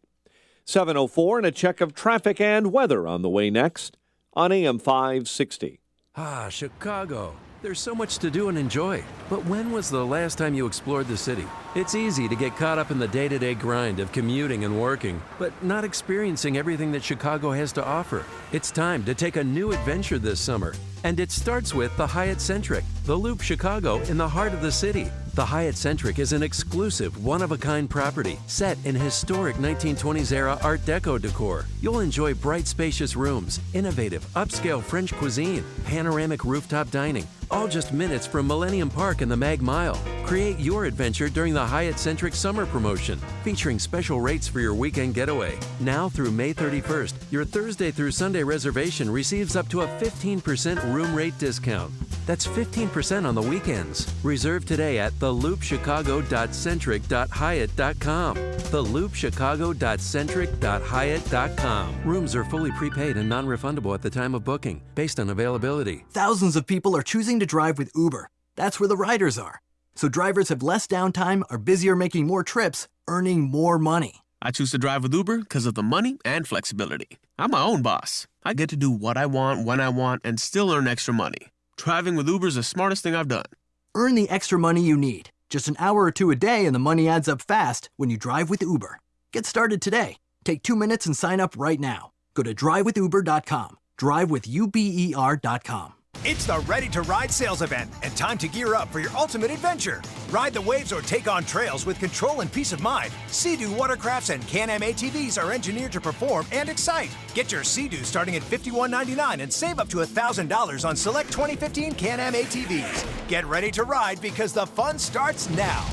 7:04 and a check of traffic and weather on the way next on AM 560.
Ah, Chicago. There's so much to do and enjoy. But when was the last time you explored the city? It's easy to get caught up in the day-to-day grind of commuting and working, but not experiencing everything that Chicago has to offer. It's time to take a new adventure this summer. And it starts with the Hyatt Centric, the Loop Chicago in the heart of the city. The Hyatt Centric is an exclusive, one-of-a-kind property set in historic 1920s-era Art Deco decor. You'll enjoy bright, spacious rooms, innovative, upscale French cuisine, panoramic rooftop dining, all just minutes from Millennium Park and the Mag Mile. Create your adventure during the Hyatt Centric Summer Promotion, featuring special rates for your weekend getaway. Now through May 31st, your Thursday through Sunday reservation receives up to a 15% room rate discount. That's 15% on the weekends. Reserve today at theloopchicago.centric.hyatt.com. theloopchicago.centric.hyatt.com. Rooms are fully prepaid and non-refundable at the time of booking, based on availability.
Thousands of people are choosing to drive with Uber. That's where the riders are. So drivers have less downtime, are busier making more trips, earning more money.
I choose to drive with Uber because of the money and flexibility. I'm my own boss. I get to do what I want, when I want, and still earn extra money. Driving with Uber is the smartest thing I've done.
Earn the extra money you need. Just an hour or two a day and the money adds up fast when you drive with Uber. Get started today. Take 2 minutes and sign up right now. Go to drivewithuber.com. Drivewithuber.com.
It's the Ready to Ride sales event and time to gear up for your ultimate adventure. Ride the waves or take on trails with control and peace of mind. Sea-Doo watercrafts and Can-Am ATVs are engineered to perform and excite. Get your Sea-Doo starting at $51.99 and save up to $1,000 on select 2015 Can-Am ATVs. Get ready to ride because the fun starts now.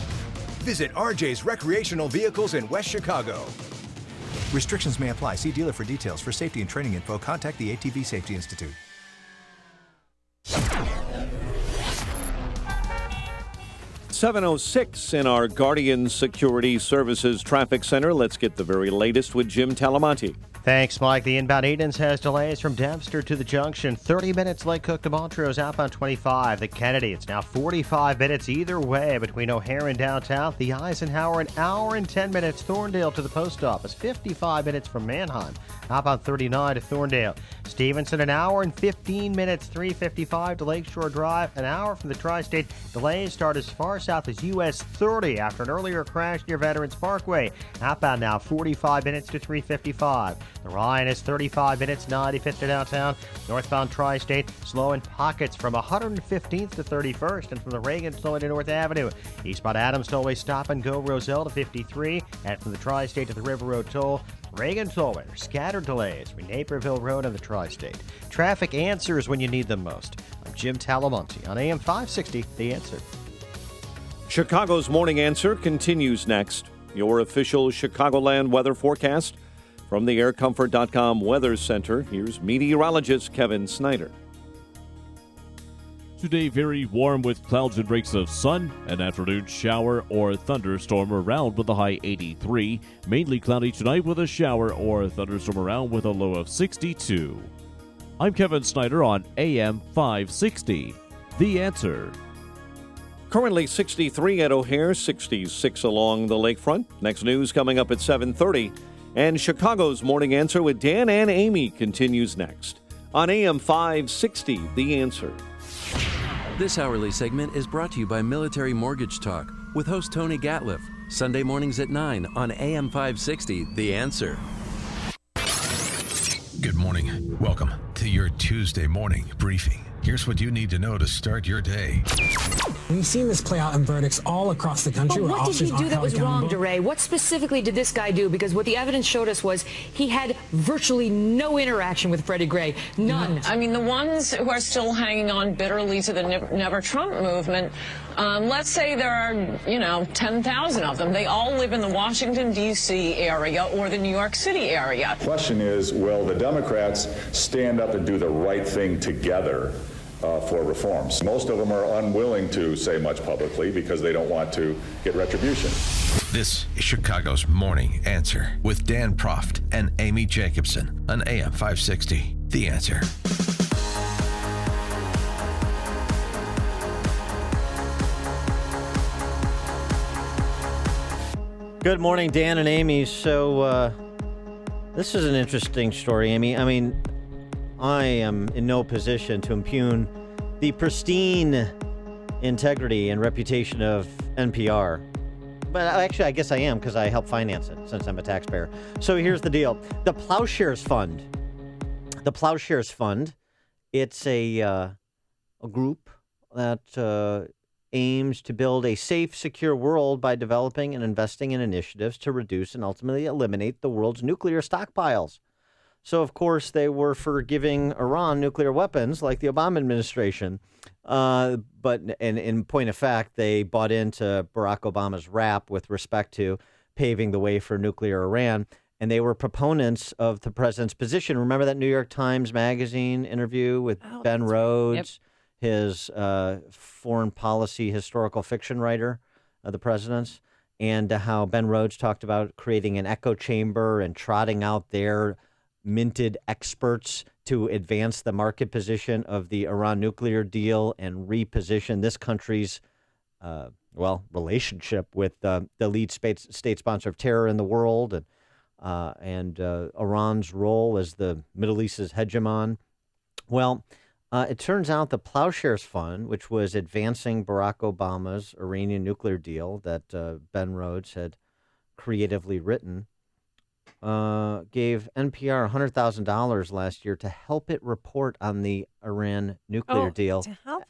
Visit RJ's Recreational Vehicles in West Chicago. Restrictions may apply. See dealer for details. For safety and training info, contact the ATV Safety Institute.
7:06 in our Guardian Security Services Traffic Center. Let's get the very latest with Jim Talamonte.
Thanks, Mike. The inbound Edens has delays from Dempster to the junction. 30 minutes Lake Cook to Montrose, outbound 25. The Kennedy, it's now 45 minutes either way between O'Hare and downtown. The Eisenhower, an hour and 10 minutes. Thorndale to the post office, 55 minutes from Manheim. Outbound 39 to Thorndale. Stevenson, an hour and 15 minutes. 355 to Lakeshore Drive. An hour from the Tri-State. Delays start as far south as US 30 after an earlier crash near Veterans Parkway. Outbound now 45 minutes to 355. The Ryan is 35 minutes, 95th to downtown. Northbound Tri-State, slow in pockets from 115th to 31st, and from the Reagan slowing to North Avenue. Eastbound Adams Tollway stop and go Roselle to 53, and from the Tri-State to the River Road Toll, Reagan Tollway, scattered delays from Naperville Road and the Tri-State. Traffic answers when you need them most. I'm Jim Talamonte on AM 560, The Answer.
Chicago's Morning Answer continues next. Your official Chicagoland weather forecast from the AirComfort.com Weather Center. Here's meteorologist Kevin Snyder.
Today, very warm with clouds and breaks of sun. An afternoon shower or thunderstorm around with a high 83. Mainly cloudy tonight with a shower or thunderstorm around with a low of 62. I'm Kevin Snyder on AM 560. The Answer.
Currently 63 at O'Hare, 66 along the lakefront. Next news coming up at 7:30. And Chicago's Morning Answer with Dan and Amy continues next on AM 560, The Answer.
This hourly segment is brought to you by Military Mortgage Talk with host Tony Gatliff. Sunday mornings at 9 on AM 560, The Answer.
Good morning. Welcome to your Tuesday morning briefing. Here's what you need to know to start your day.
We've seen this play out in verdicts all across the country.
But what did he do that was wrong, DeRay? What specifically did this guy do? Because what the evidence showed us was he had virtually no interaction with Freddie Gray. None.
I mean, the ones who are still hanging on bitterly to the Never Trump movement, let's say there are, 10,000 of them. They all live in the Washington, D.C. area or the New York City area.
The question is, will the Democrats stand up and do the right thing together for reforms? Most of them are unwilling to say much publicly because they don't want to get retribution.
This is Chicago's Morning Answer with Dan Proft and Amy Jacobson on AM 560. The Answer.
Good morning, Dan and Amy. So, this is an interesting story, Amy. I mean, I am in no position to impugn the pristine integrity and reputation of NPR. But actually, I guess I am because I help finance it since I'm a taxpayer. So here's the deal. The Plowshares Fund. The Plowshares Fund, it's a group that aims to build a safe, secure world by developing and investing in initiatives to reduce and ultimately eliminate the world's nuclear stockpiles. So, of course, they were for giving Iran nuclear weapons like the Obama administration. But in point of fact, they bought into Barack Obama's rap with respect to paving the way for nuclear Iran. And they were proponents of the president's position. Remember that New York Times Magazine interview with Ben Rhodes, his foreign policy historical fiction writer, the president's, and how Ben Rhodes talked about creating an echo chamber and trotting out their minted experts to advance the market position of the Iran nuclear deal and reposition this country's, relationship with the lead state sponsor of terror in the world and Iran's role as the Middle East's hegemon. Well, it turns out the Plowshares Fund, which was advancing Barack Obama's Iranian nuclear deal that Ben Rhodes had creatively written, gave NPR $100,000 last year to help it report on the Iran nuclear deal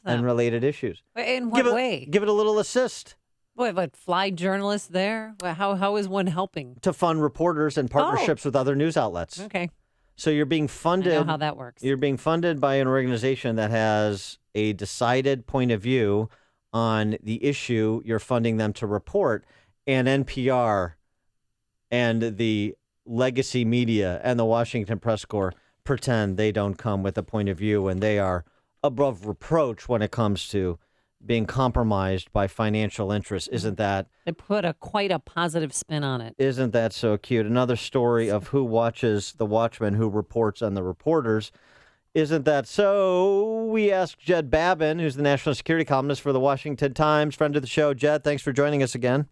and related issues.
In what way?
Give it a little assist.
What, fly journalists there? How is one helping?
To fund reporters and partnerships with other news outlets.
Okay.
So you're being funded.
I know how that works.
You're being funded by an organization that has a decided point of view on the issue you're funding them to report, and NPR and the legacy media and the Washington Press Corps pretend they don't come with a point of view, and they are above reproach when it comes to being compromised by financial interests. Isn't that?
They put quite a positive spin on it.
Isn't that so cute? Another story of who watches the Watchmen, who reports on the reporters. Isn't that so? We asked Jed Babin, who's the national security columnist for the Washington Times, friend of the show. Jed, thanks for joining us again.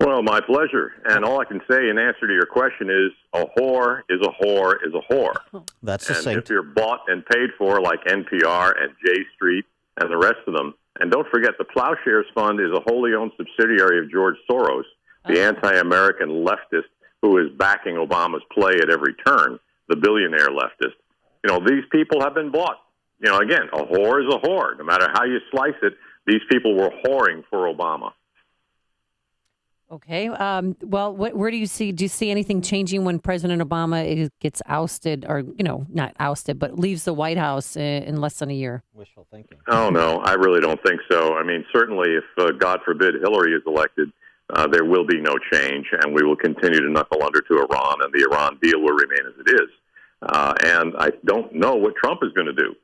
Well, my pleasure. And all I can say in answer to your question is a whore is a whore is a whore.
That's
and
succinct.
if you're bought and paid for like NPR and J Street and the rest of them, and don't forget the Plowshares Fund is a wholly owned subsidiary of George Soros, the anti-American leftist who is backing Obama's play at every turn, the billionaire leftist. You know, these people have been bought. You know, again, a whore is a whore. No matter how you slice it, these people were whoring for Obama.
Okay. Well, where do you see anything changing when President Obama gets ousted, or, not ousted, but leaves the White House in less than a year?
Wishful thinking.
Oh, no, I really don't think so. I mean, certainly if, God forbid, Hillary is elected, there will be no change, and we will continue to knuckle under to Iran, and the Iran deal will remain as it is. And I don't know what Trump is going to do.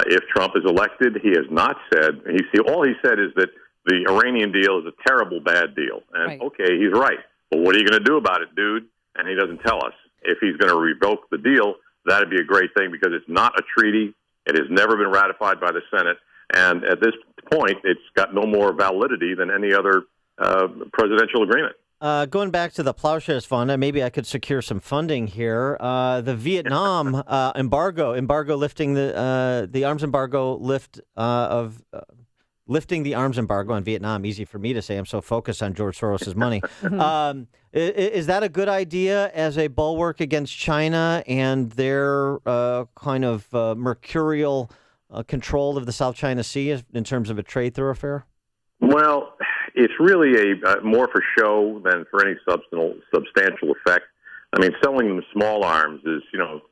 If Trump is elected, he has not said, all he said is that the Iranian deal is a terrible, bad deal. And, okay, he's right. But what are you going to do about it, dude? And he doesn't tell us. If he's going to revoke the deal, that would be a great thing because it's not a treaty. It has never been ratified by the Senate. And at this point, it's got no more validity than any other presidential agreement.
Going back to the Plowshares Fund, maybe I could secure some funding here. The Vietnam embargo lifting the arms embargo lifting the arms embargo on Vietnam, easy for me to say. I'm so focused on George Soros' money. Is that a good idea as a bulwark against China and their kind of mercurial control of the South China Sea in terms of a trade thoroughfare?
Well, it's really more for show than for any substantial effect. I mean, selling them small arms is,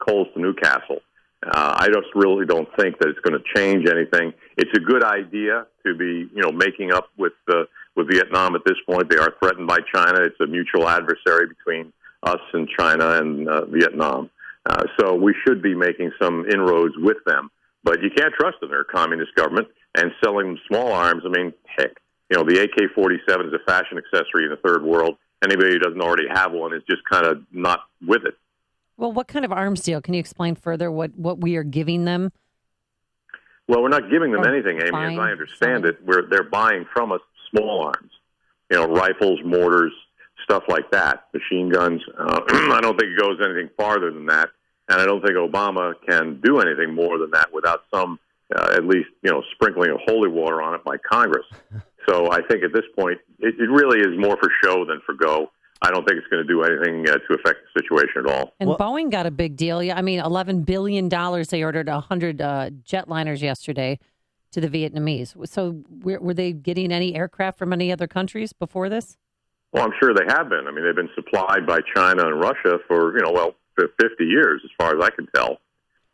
coals to Newcastle. I just really don't think that it's going to change anything. It's a good idea to be, making up with Vietnam at this point. They are threatened by China. It's a mutual adversary between us and China and Vietnam. So we should be making some inroads with them. But you can't trust them. They're a communist government. And selling them small arms, I mean, heck, the AK-47 is a fashion accessory in the third world. Anybody who doesn't already have one is just kind of not with it.
Well, what kind of arms deal? Can you explain further what we are giving them?
Well, we're not giving them anything, Amy. As I understand it, they're buying from us small arms, rifles, mortars, stuff like that, machine guns. I don't think it goes anything farther than that, and I don't think Obama can do anything more than that without some, at least, sprinkling of holy water on it by Congress. So I think at this point, it really is more for show than for go. I don't think it's going to do anything to affect the situation at all.
And Boeing got a big deal. I mean, $11 billion. They ordered 100 jetliners yesterday to the Vietnamese. So were they getting any aircraft from any other countries before this?
Well, I'm sure they have been. I mean, they've been supplied by China and Russia for, 50 years, as far as I can tell.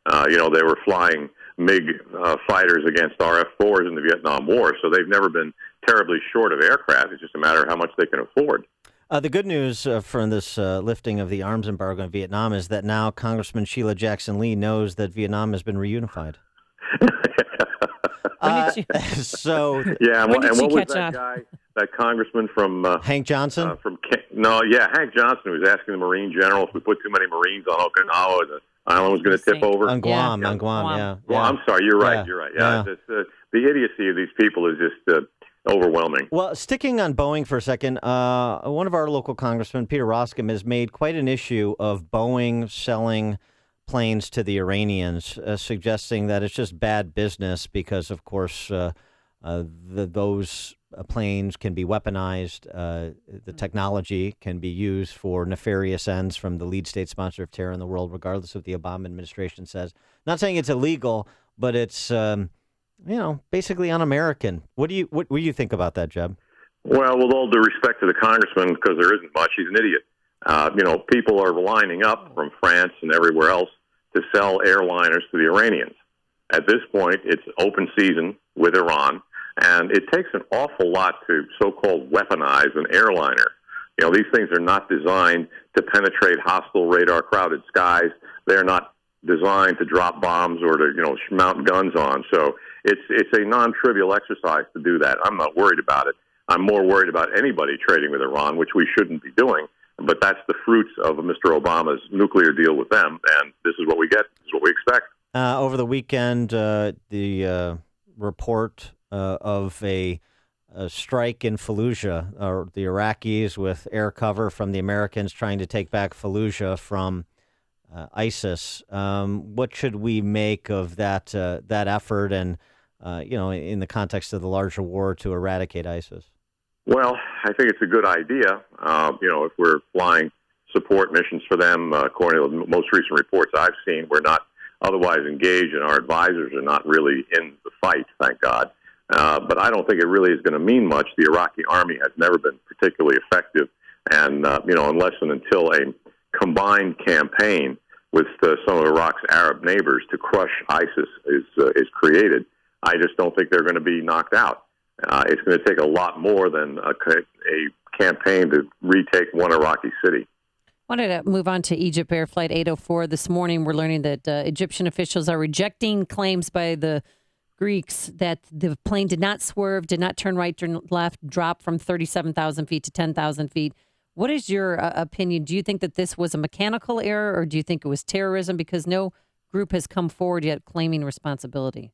They were flying MiG fighters against RF-4s in the Vietnam War, so they've never been terribly short of aircraft. It's just a matter of how much they can afford.
The good news from this lifting of the arms embargo in Vietnam is that now Congressman Sheila Jackson Lee knows that Vietnam has been reunified.
When
so
yeah,
when did
and
she
what was
catch
that
on?
guy, that congressman from
Hank Johnson?
Hank Johnson was asking the Marine general if we put too many Marines on Okinawa, the island was going to tip over.
On Guam, yeah.
Well, I'm sorry, you're right.
Yeah.
You're right.
Yeah.
The idiocy of these people is just overwhelming.
Well, sticking on Boeing for a second, one of our local congressmen, Peter Roskam, has made quite an issue of Boeing selling planes to the Iranians, suggesting that it's just bad business because, of course, those planes can be weaponized. The technology can be used for nefarious ends from the lead state sponsor of terror in the world, regardless of what the Obama administration says. Not saying it's illegal, but it's basically un-American. What do you think about that, Jeb?
Well, with all due respect to the congressman, because there isn't much, he's an idiot. People are lining up from France and everywhere else to sell airliners to the Iranians. At this point, it's open season with Iran, and it takes an awful lot to so-called weaponize an airliner. These things are not designed to penetrate hostile radar-crowded skies. They're not designed to drop bombs or to, mount guns on. So it's a non-trivial exercise to do that. I'm not worried about it. I'm more worried about anybody trading with Iran, which we shouldn't be doing. But that's the fruits of Mr. Obama's nuclear deal with them, and this is what we get. This is what we expect.
Over the weekend, the report of a strike in Fallujah, or the Iraqis with air cover from the Americans trying to take back Fallujah from ISIS. What should we make of that effort, and in the context of the larger war to eradicate ISIS?
Well, I think it's a good idea. If we're flying support missions for them, according to the most recent reports I've seen, we're not otherwise engaged, and our advisors are not really in the fight, thank God. But I don't think it really is going to mean much. The Iraqi army has never been particularly effective, and unless and until a combined campaign with some of Iraq's Arab neighbors to crush ISIS is created, I just don't think they're going to be knocked out. It's going to take a lot more than a campaign to retake one Iraqi city.
Wanted to move on to Egypt Air Flight 804. This morning, we're learning that Egyptian officials are rejecting claims by the Greeks that the plane did not swerve, did not turn right, turn left, drop from 37,000 feet to 10,000 feet. What is your opinion? Do you think that this was a mechanical error, or do you think it was terrorism? Because no group has come forward yet claiming responsibility.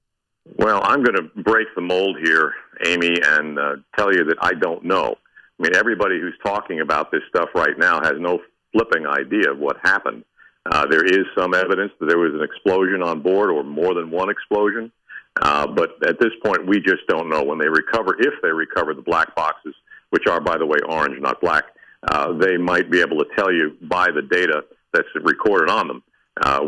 Well, I'm going to break the mold here, Amy, and tell you that I don't know. I mean, everybody who's talking about this stuff right now has no flipping idea of what happened. There is some evidence that there was an explosion on board, or more than one explosion. But at this point, we just don't know. When they recover, if they recover the black boxes, which are, by the way, orange, not black, they might be able to tell you by the data that's recorded on them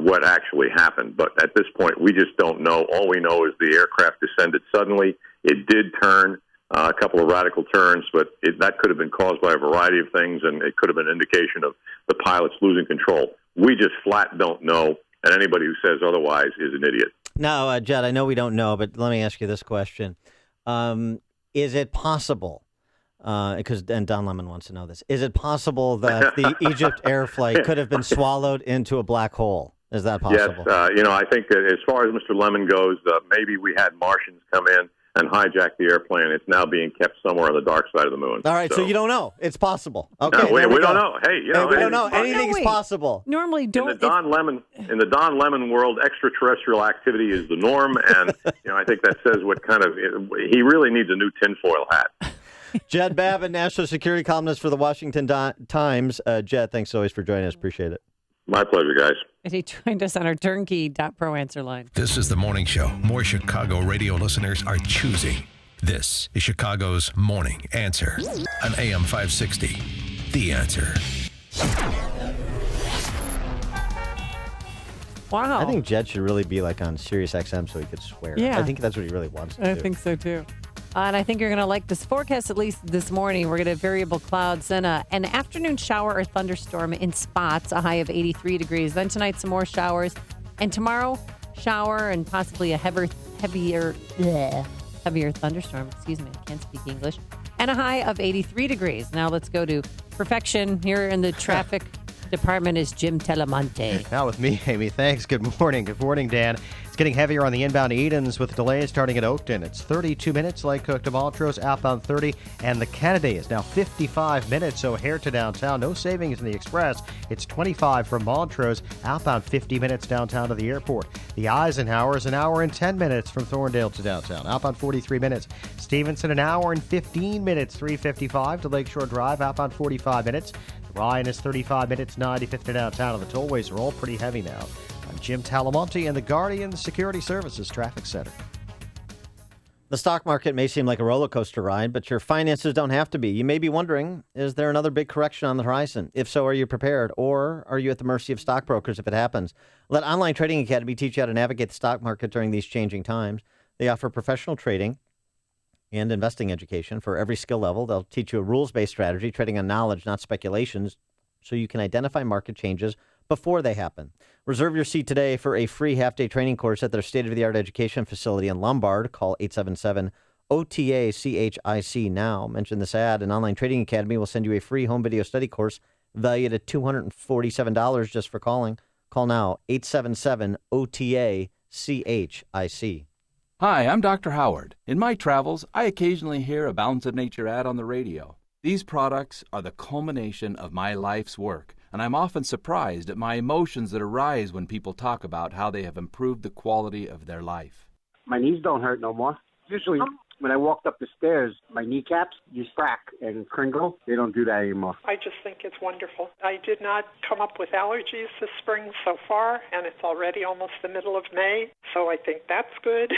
what actually happened. But at this point, we just don't know. All we know is the aircraft descended suddenly. It did turn a couple of radical turns, but that could have been caused by a variety of things, and it could have been an indication of the pilots losing control. We just flat don't know, and anybody who says otherwise is an idiot.
Now, Jed, I know we don't know, but let me ask you this question. Is it possible, and Don Lemon wants to know this, is it possible that the Egypt Air flight could have been swallowed into a black hole? Is that possible?
Yes. I think that as far as Mr. Lemon goes, maybe we had Martians come in and hijack the airplane. It's now being kept somewhere on the dark side of the moon.
All right, so you don't know. It's possible. Okay,
no, we don't know. Hey,
we don't know. Anything's possible.
Normally, don't.
In the Don Lemon world, extraterrestrial activity is the norm, and I think that says what kind of he really needs a new tinfoil hat.
Jed Babbitt, national security columnist for the Washington Times. Jed, thanks always for joining us. Appreciate it.
My pleasure, guys.
And he joined us on our turnkey.pro answer line.
This is the morning show more Chicago radio listeners are choosing. This is Chicago's Morning Answer on AM 560. The Answer.
Wow.
I think Jed should really be like on Sirius XM so he could swear.
Yeah.
I think that's what he really wants to do.
I think so too. And I think you're going to like this forecast, at least this morning. We're going to have variable clouds and an afternoon shower or thunderstorm in spots, a high of 83 degrees. Then tonight, some more showers. And tomorrow, shower and possibly a heavier thunderstorm. Excuse me, I can't speak English. And a high of 83 degrees. Now let's go to perfection here in the traffic department is Jim Telemonte.
Now with me, Amy. Thanks. Good morning. Good morning, Dan. It's getting heavier on the inbound Edens with delays starting at Oakton. It's 32 minutes, Lake Cook to Montrose, outbound 30, and the Canada is now 55 minutes, so here to downtown. No savings in the Express. It's 25 from Montrose, outbound 50 minutes downtown to the airport. The Eisenhower is an hour and 10 minutes from Thorndale to downtown, outbound 43 minutes. Stevenson, an hour and 15 minutes, 355 to Lakeshore Drive, outbound 45 minutes. Ryan is 35 minutes, 95th to downtown, and the tollways are all pretty heavy now. I'm Jim Talamonte in the Guardian Security Services Traffic Center.
The stock market may seem like a roller coaster ride, but your finances don't have to be. You may be wondering, is there another big correction on the horizon? If so, are you prepared? Or are you at the mercy of stockbrokers if it happens? Let Online Trading Academy teach you how to navigate the stock market during these changing times. They offer professional trading and investing education for every skill level. They'll teach you a rules-based strategy, trading on knowledge, not speculations, so you can identify market changes before they happen. Reserve your seat today for a free half-day training course at their state-of-the-art education facility in Lombard. Call 877-OTA-CHIC now. Mention this ad, and Online Trading Academy will send you a free home video study course valued at $247 just for calling. Call now, 877-OTA-CHIC.
Hi, I'm Dr. Howard. In my travels, I occasionally hear a Balance of Nature ad on the radio. These products are the culmination of my life's work, and I'm often surprised at my emotions that arise when people talk about how they have improved the quality of their life.
My knees don't hurt no more. Usually, when I walked up the stairs, my kneecaps used to crack and cringle. They don't do that anymore.
I just think it's wonderful. I did not come up with allergies this spring so far, and it's already almost the middle of May, so I think that's good.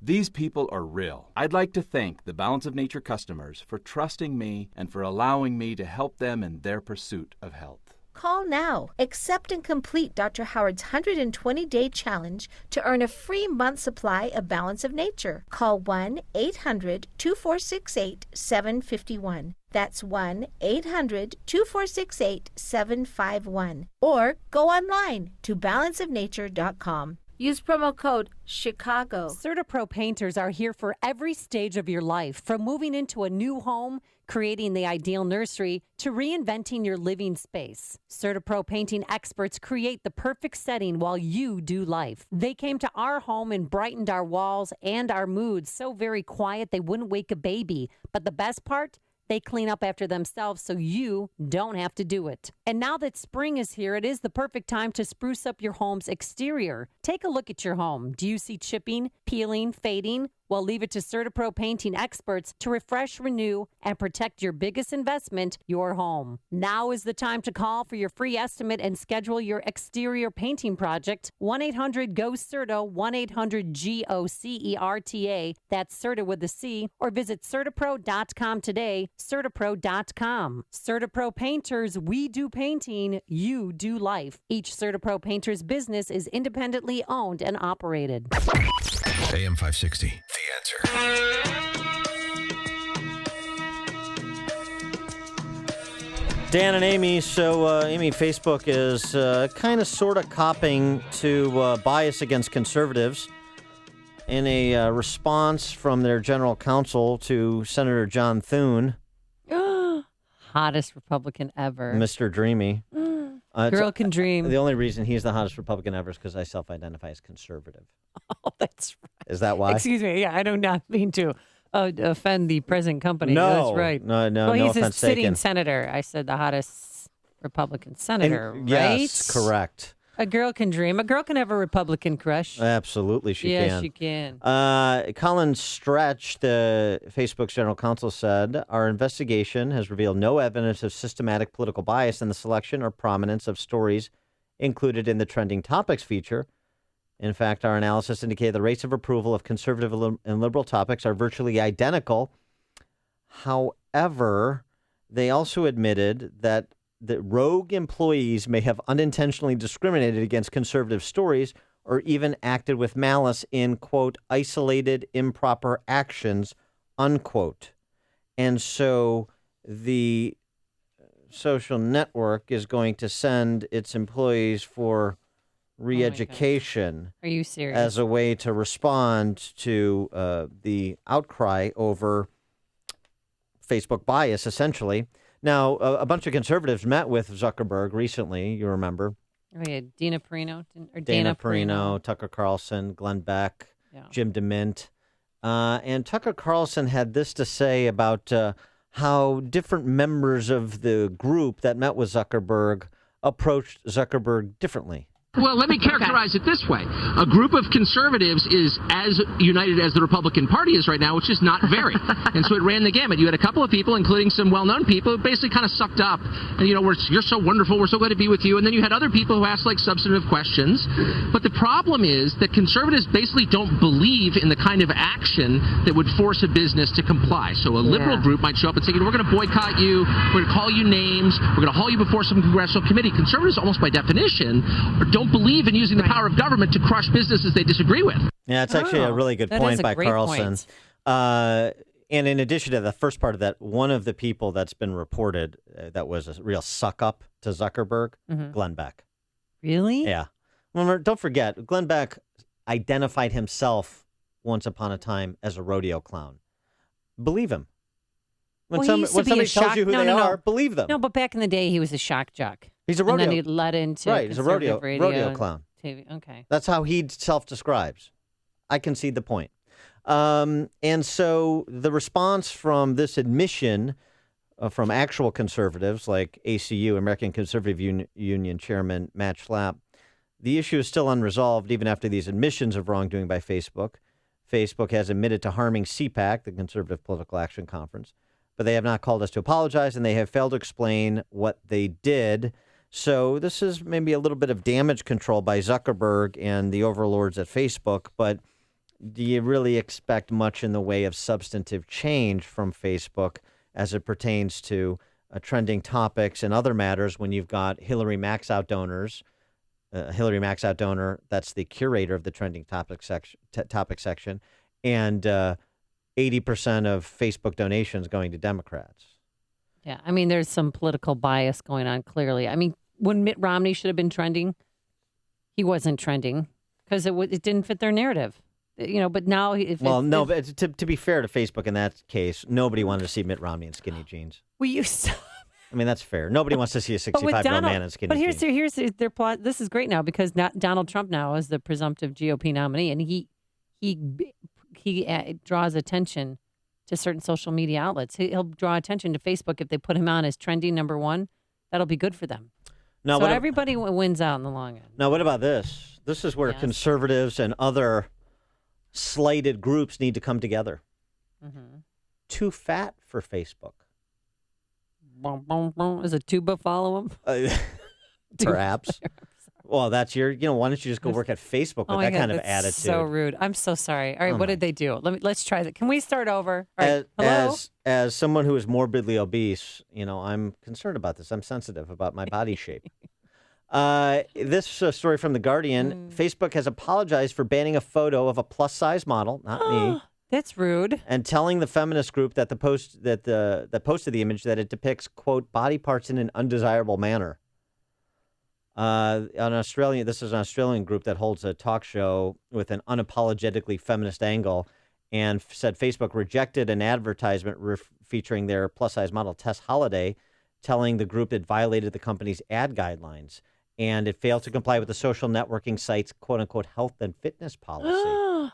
These people are real. I'd like to thank the Balance of Nature customers for trusting me and for allowing me to help them in their pursuit of health.
Call now. Accept and complete Dr. Howard's 120-day challenge to earn a free month supply of Balance of Nature. Call 1-800-2468-751. That's 1-800-2468-751. Or go online to balanceofnature.com. Use promo code Chicago.
CertaPro painters are here for every stage of your life, from moving into a new home, creating the ideal nursery, to reinventing your living space. CertaPro painting experts create the perfect setting while you do life. They came to our home and brightened our walls and our moods so very quiet they wouldn't wake a baby. But the best part? They clean up after themselves so you don't have to do it. And now that spring is here, it is the perfect time to spruce up your home's exterior. Take a look at your home. Do you see chipping, peeling, fading? Well, leave it to CertaPro painting experts to refresh, renew, and protect your biggest investment, your home. Now is the time to call for your free estimate and schedule your exterior painting project. 1-800-GO-CERTA, 1-800-GOCERTA. That's CERTA with a C. Or visit CertaPro.com today. CertaPro.com. CertaPro painters, we do painting, you do life. Each CertaPro painter's business is independently owned and operated.
AM 560, The Answer.
Dan and Amy. So, Amy, Facebook is kind of sort of copping to bias against conservatives in a response from their general counsel to Senator John Thune.
Hottest Republican ever.
Mr. Dreamy.
Girl can dream.
The only reason he's the hottest Republican ever is because I self-identify as conservative.
Oh, that's right.
Is that why?
Excuse me. Yeah, I do not mean to offend the present company.
No.
That's right.
No,
well, he's a sitting
taken.
senator. I said the hottest Republican senator, right?
Yes, correct.
A girl can dream. A girl can have a Republican crush.
Absolutely, she can.
Yes, she can.
Colin Stretch, the Facebook's general counsel, said, our investigation has revealed no evidence of systematic political bias in the selection or prominence of stories included in the trending topics feature. In fact, our analysis indicated the rates of approval of conservative and liberal topics are virtually identical. However, they also admitted that rogue employees may have unintentionally discriminated against conservative stories or even acted with malice in, quote, isolated improper actions, unquote. And so the social network is going to send its employees for re-education.
Are you serious?
As a way to respond to the outcry over Facebook bias, essentially. Now, a bunch of conservatives met with Zuckerberg recently, you remember.
Oh, yeah, Dana Perino.
Dana Perino, Tucker Carlson, Glenn Beck, Jim DeMint. And Tucker Carlson had this to say about how different members of the group that met with Zuckerberg approached Zuckerberg differently.
Well, let me characterize it this way. A group of conservatives is as united as the Republican Party is right now, which is not very. And so it ran the gamut. You had a couple of people, including some well-known people, who basically kind of sucked up. And, you're so wonderful. We're so glad to be with you. And then you had other people who asked, substantive questions. But the problem is that conservatives basically don't believe in the kind of action that would force a business to comply. So a liberal group might show up and say, we're going to boycott you. We're going to call you names. We're going to haul you before some congressional committee. Conservatives, almost by definition, don't believe in using the power of government to crush businesses they disagree with.
Yeah, it's actually a really good point by Carlson. And in addition to the first part of that, one of the people that's been reported that was a real suck-up to Zuckerberg, Glenn Beck.
Really?
Yeah. Well, don't forget, Glenn Beck identified himself once upon a time as a rodeo clown. Believe him. When somebody tells you who they are, believe them.
No, but back in the day, he was a shock jock.
He's a rodeo.
And then he led into
he's a rodeo clown.
TV. Okay.
That's how he self-describes. I concede the point. And so the response from this admission from actual conservatives like ACU, American Conservative Union Chairman Matt Schlapp, the issue is still unresolved even after these admissions of wrongdoing by Facebook. Facebook has admitted to harming CPAC, the Conservative Political Action Conference, but they have not called us to apologize, and they have failed to explain what they did. So this is maybe a little bit of damage control by Zuckerberg and the overlords at Facebook, but do you really expect much in the way of substantive change from Facebook as it pertains to trending topics and other matters when you've got Hillary Maxout donors? Hillary Maxout donor, that's the curator of the trending topic section, and 80% of Facebook donations going to Democrats.
Yeah, I mean, there's some political bias going on, clearly. I mean, when Mitt Romney should have been trending, he wasn't trending because it didn't fit their narrative. But now...
But to be fair to Facebook in that case, nobody wanted to see Mitt Romney in skinny jeans.
Will you stop?
I mean, that's fair. Nobody wants to see a 65-year-old man in skinny jeans.
But here's their plot. This is great now because Donald Trump now is the presumptive GOP nominee, and he draws attention to certain social media outlets. He'll draw attention to Facebook if they put him on as trending number one. That'll be good for them. So everybody wins out in the long end.
Now, what about this? This is where conservatives and other slighted groups need to come together.
Mm-hmm.
Too fat for Facebook.
Is a tuba follow him?
Perhaps. Well, that's why don't you just go work at Facebook with that kind of attitude?
So rude. I'm so sorry. All right, what did they do? Let's try that. Can we start over? All right.
Hello? As someone who is morbidly obese, I'm concerned about this. I'm sensitive about my body shape. This story from The Guardian, Facebook has apologized for banning a photo of a plus-size model, not me.
That's rude.
And telling the feminist group that posted the image that it depicts, quote, body parts in an undesirable manner. This is an Australian group that holds a talk show with an unapologetically feminist angle, and said Facebook rejected an advertisement featuring their plus-size model Tess Holliday, telling the group it violated the company's ad guidelines, and it failed to comply with the social networking site's quote-unquote health and fitness policy.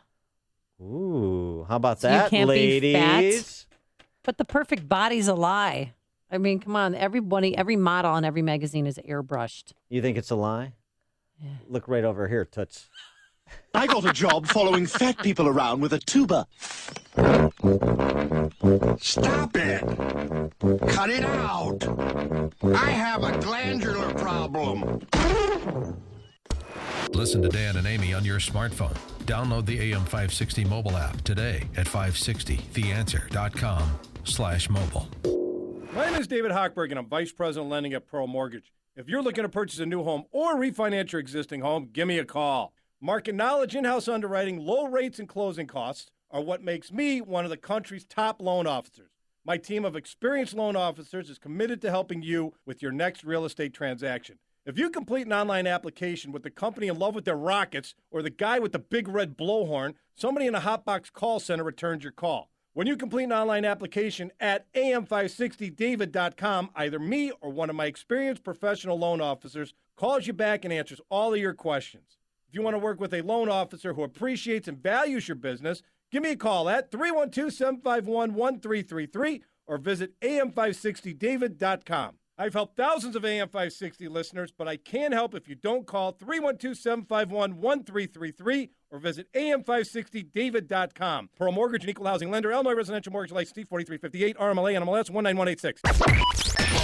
Ooh, how about that,
you can't
ladies?
Be fat, but the perfect body's a lie. I mean, come on. Every model in every magazine is airbrushed.
You think it's a lie? Look right over here, Toots.
I got a job following fat people around with a tuba.
Stop it! Cut it out! I have a glandular problem.
Listen to Dan and Amy on your smartphone. Download the AM560 mobile app today at 560theanswer.com/mobile.
My name is David Hochberg, and I'm Vice President of Lending at Pearl Mortgage. If you're looking to purchase a new home or refinance your existing home, give me a call. Market knowledge, in-house underwriting, low rates, and closing costs are what makes me one of the country's top loan officers. My team of experienced loan officers is committed to helping you with your next real estate transaction. If you complete an online application with the company in love with their rockets or the guy with the big red blowhorn, somebody in a Hotbox call center returns your call. When you complete an online application at am560david.com, either me or one of my experienced professional loan officers calls you back and answers all of your questions. If you want to work with a loan officer who appreciates and values your business, give me a call at 312-751-1333 or visit am560david.com. I've helped thousands of AM560 listeners, but I can help if you don't call 312-751-1333 or visit am560david.com. Pearl Mortgage and Equal Housing Lender, Illinois Residential Mortgage License 4358, RMLA, NMLS 19186.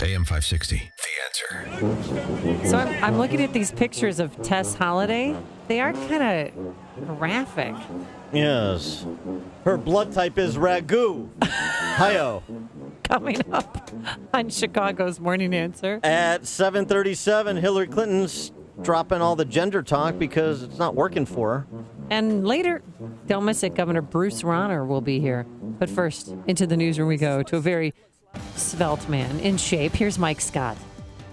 AM560, The Answer.
So I'm looking at these pictures of Tess Holliday. They are kind of graphic.
Yes. Her blood type is ragu. Hi-yo.
Coming up on Chicago's Morning Answer.
At 7:37, Hillary Clinton's dropping all the gender talk because it's not working for her.
And later, don't miss it, Governor Bruce Rauner will be here. But first, into the newsroom we go to a very svelte man in shape. Here's Mike Scott.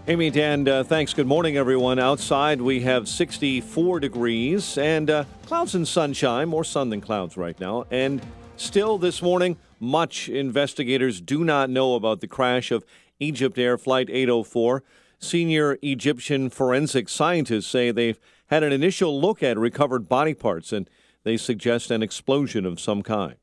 Amy, Dan, thanks. Good morning, everyone. Outside, we have 64 degrees and clouds and sunshine, more sun than clouds right now. And still this morning, much investigators do not know about the crash of Egypt Air Flight 804. Senior Egyptian forensic scientists say they've had an initial look at recovered body parts, and they suggest an explosion of some kind.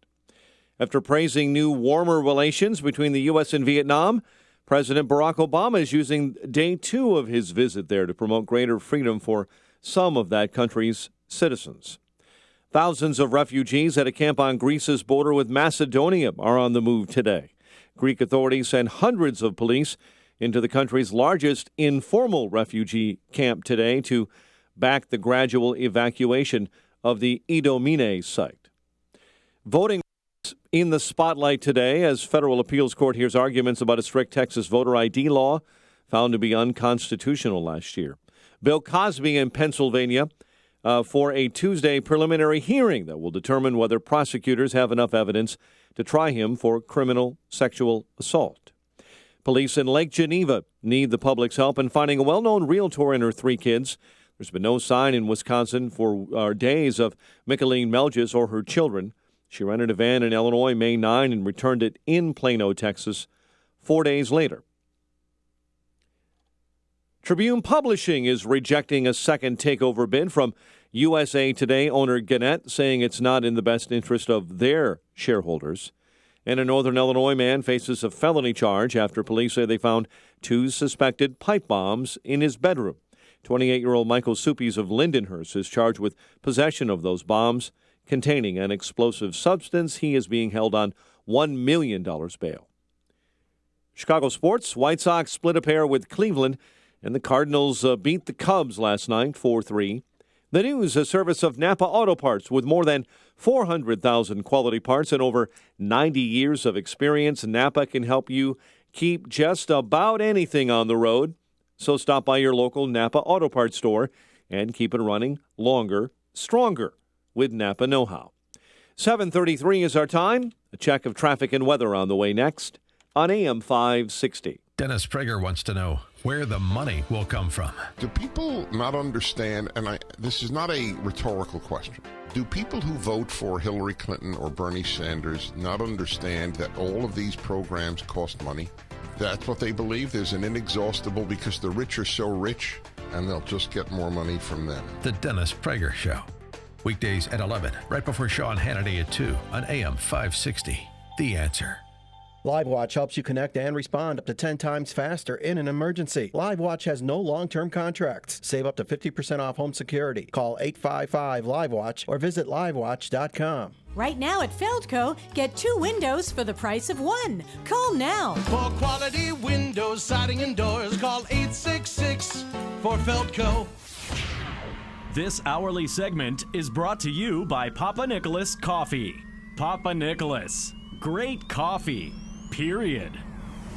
After praising new, warmer relations between the U.S. and Vietnam, President Barack Obama is using day 2 of his visit there to promote greater freedom for some of that country's citizens. Thousands of refugees at a camp on Greece's border with Macedonia are on the move today. Greek authorities sent hundreds of police into the country's largest informal refugee camp today to back the gradual evacuation of the Idomene site. Voting in the spotlight today as federal appeals court hears arguments about a strict Texas voter ID law found to be unconstitutional last year. Bill Cosby in Pennsylvania for a Tuesday preliminary hearing that will determine whether prosecutors have enough evidence to try him for criminal sexual assault. Police in Lake Geneva need the public's help in finding a well-known realtor and her 3 kids. There's been no sign in Wisconsin for days of Micheline Melges or her children. She rented a van in Illinois May 9 and returned it in Plano, Texas, 4 days later. Tribune Publishing is rejecting a second takeover bid from USA Today owner Gannett, saying it's not in the best interest of their shareholders. And a Northern Illinois man faces a felony charge after police say they found 2 suspected pipe bombs in his bedroom. 28-year-old Michael Suppies of Lindenhurst is charged with possession of those bombs containing an explosive substance. He is being held on $1 million bail. Chicago sports, White Sox split a pair with Cleveland, and the Cardinals beat the Cubs last night 4-3. The news, a service of Napa Auto Parts with more than 400,000 quality parts and over 90 years of experience. Napa can help you keep just about anything on the road. So stop by your local Napa Auto Parts store and keep it running longer, stronger with Napa know-how. 7:33 is our time. A check of traffic and weather on the way next on AM 560.
Dennis Prager wants to know where the money will come from.
Do people not understand, and this is not a rhetorical question, do people who vote for Hillary Clinton or Bernie Sanders not understand that all of these programs cost money? That's what they believe. There's an inexhaustible, because the rich are so rich, and they'll just get more money from them.
The Dennis Prager Show. Weekdays at 11, right before Sean Hannity at 2 on AM 560. The Answer.
LiveWatch helps you connect and respond up to 10 times faster in an emergency. LiveWatch has no long-term contracts. Save up to 50% off home security. Call 855-LiveWatch or visit livewatch.com.
Right now at Feldco, get 2 windows for the price of 1. Call now.
For quality windows, siding, and doors, call 866 for Feldco.
This hourly segment is brought to you by Papa Nicholas Coffee. Papa Nicholas. Great coffee. Period.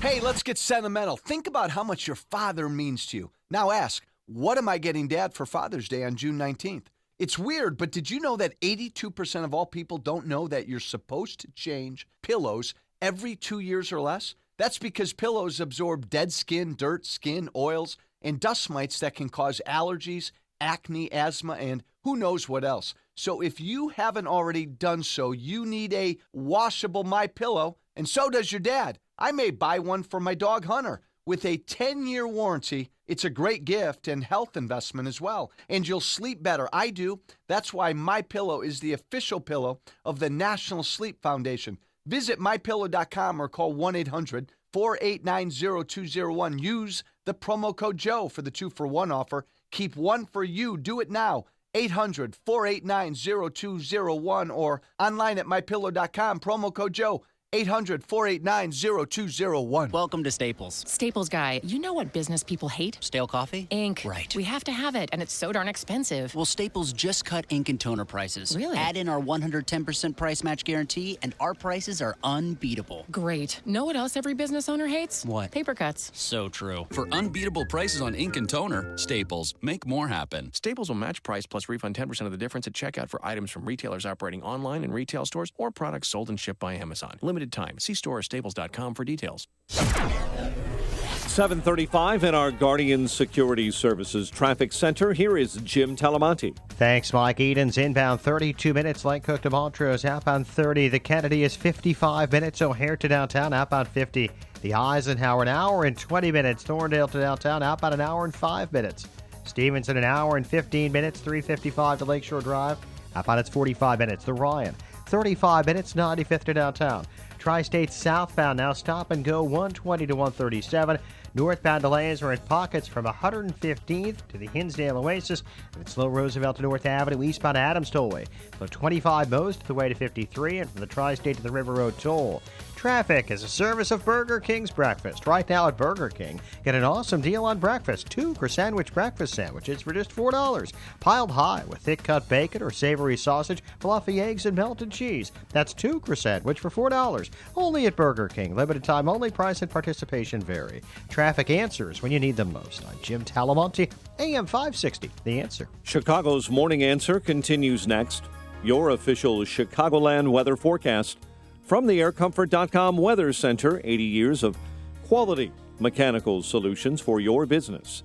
Hey, let's get sentimental. Think about how much your father means to you. Now ask, what am I getting Dad for Father's Day on June 19th? It's weird, but did you know that 82% of all people don't know that you're supposed to change pillows every 2 years or less? That's because pillows absorb dead skin, dirt, skin, oils, and dust mites that can cause allergies, acne, asthma, and who knows what else. So if you haven't already done so, you need a washable MyPillow, and so does your dad. I may buy one for my dog Hunter. With a 10-year warranty, it's a great gift and health investment as well. And you'll sleep better. I do. That's why MyPillow is the official pillow of the National Sleep Foundation. Visit MyPillow.com or call 1-800-489-0201. Use the promo code Joe for the 2-for-1 offer. Keep one for you. Do it now. 800-489-0201 or online at MyPillow.com. Promo code Joe. 800-489-0201.
Welcome to Staples.
Staples guy, you know what business people hate?
Stale coffee?
Ink.
Right.
We have to have it, and it's so darn expensive.
Well, Staples just cut ink and toner prices.
Really?
Add in our 110% price match guarantee, and our prices are unbeatable.
Great. Know what else every business owner hates?
What?
Paper cuts.
So true.
For unbeatable prices on ink and toner, Staples. Make more happen. Staples will match price plus refund 10% of the difference at checkout for items from retailers operating online in retail stores or products sold and shipped by Amazon. Limited time. See store or staples.com for details.
7:35 in our Guardian Security Services Traffic Center. Here is Jim Talamonte.
Thanks, Mike. Edens inbound 32 minutes. Lake Cook to Montrose outbound 30. The Kennedy is 55 minutes. O'Hare to downtown outbound 50. The Eisenhower an hour and 20 minutes. Thorndale to downtown outbound an hour and 5 minutes. Stevenson an hour and 15 minutes. 355 to Lakeshore Drive. Outbound it's 45 minutes. The Ryan 35 minutes. 95th to downtown. Tri-State southbound now stop and go 120 to 137. Northbound delays are in pockets from 115th to the Hinsdale Oasis and Slow Roosevelt to North Avenue, eastbound Adams Tollway. So 25 most the way to 53 and from the Tri-State to the River Road Toll. Traffic is a service of Burger King's breakfast. Right now at Burger King, get an awesome deal on breakfast. 2 croissant breakfast sandwiches for just $4. Piled high with thick cut bacon or savory sausage, fluffy eggs, and melted cheese. That's 2 croissant for $4. Only at Burger King. Limited time only. Price and participation vary. Traffic answers when you need them most. I'm Jim Talamonte, AM 560, The Answer.
Chicago's Morning Answer continues next. Your official Chicagoland weather forecast from the AirComfort.com Weather Center. 80 years of quality mechanical solutions for your business.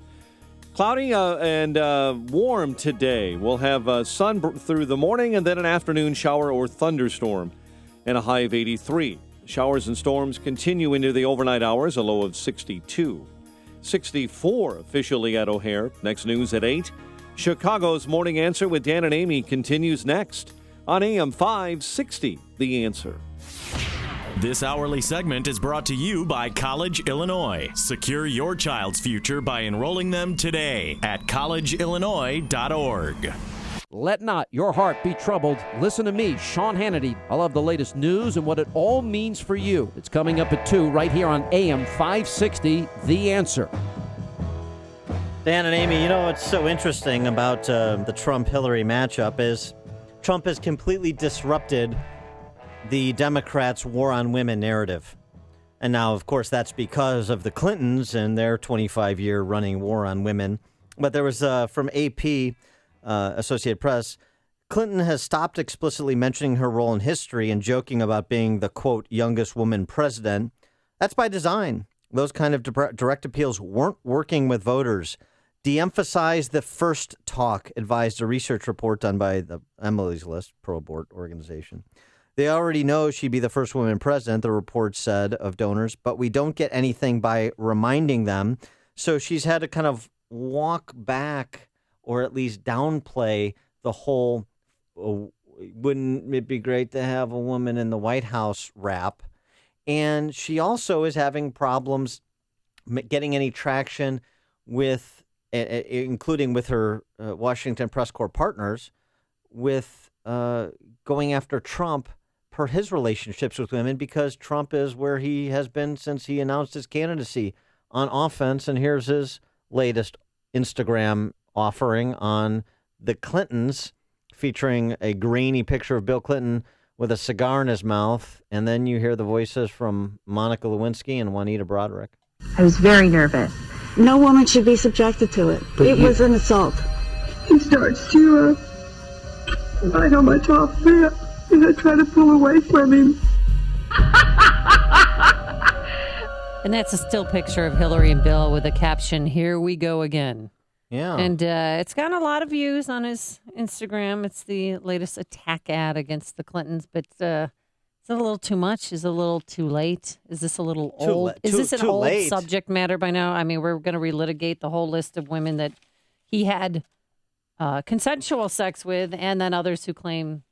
Cloudy and warm today. We'll have sun through the morning and then an afternoon shower or thunderstorm and a high of 83. Showers and storms continue into the overnight hours, a low of 62. 64 officially at O'Hare. Next news at 8. Chicago's Morning Answer with Dan and Amy continues next on AM 560, The Answer.
This hourly segment is brought to you by College Illinois. Secure your child's future by enrolling them today at collegeillinois.org.
Let not your heart be troubled. Listen to me, Sean Hannity. I'll have the latest news and what it all means for you. It's coming up at 2 right here on AM 560, The Answer.
Dan and Amy, you know what's so interesting about the Trump-Hillary matchup is Trump has completely disrupted the Democrats' war on women narrative. And now, of course, that's because of the Clintons and their 25-year running war on women. But there was, from AP, Associated Press, Clinton has stopped explicitly mentioning her role in history and joking about being the, quote, youngest woman president. That's by design. Those kind of direct appeals weren't working with voters. De-emphasize the first talk, advised a research report done by the Emily's List pro-abort organization. They already know she'd be the first woman president, the report said, of donors, but we don't get anything by reminding them. So she's had to kind of walk back or at least downplay the whole, wouldn't it be great to have a woman in the White House rap? And she also is having problems getting any traction with, including with her Washington press corps partners, with going after Trump per his relationships with women, because Trump is where he has been since he announced his candidacy on offense. And here's his latest Instagram offering on the Clintons, featuring a grainy picture of Bill Clinton with a cigar in his mouth. And then you hear the voices from Monica Lewinsky and Juanita Broaddrick.
I was very nervous. No woman should be subjected to it. It was an assault.
He starts to bite on my top lip, and I try to pull away from him.
And that's a still picture of Hillary and Bill with a caption, "Here we go again."
Yeah.
And it's gotten a lot of views on his Instagram. It's the latest attack ad against the Clintons, but is it a little too much? Is it a little too late? Is this a little old? Is this an old subject matter by now? I mean, we're going to relitigate the whole list of women that he had consensual sex with, and then others who claim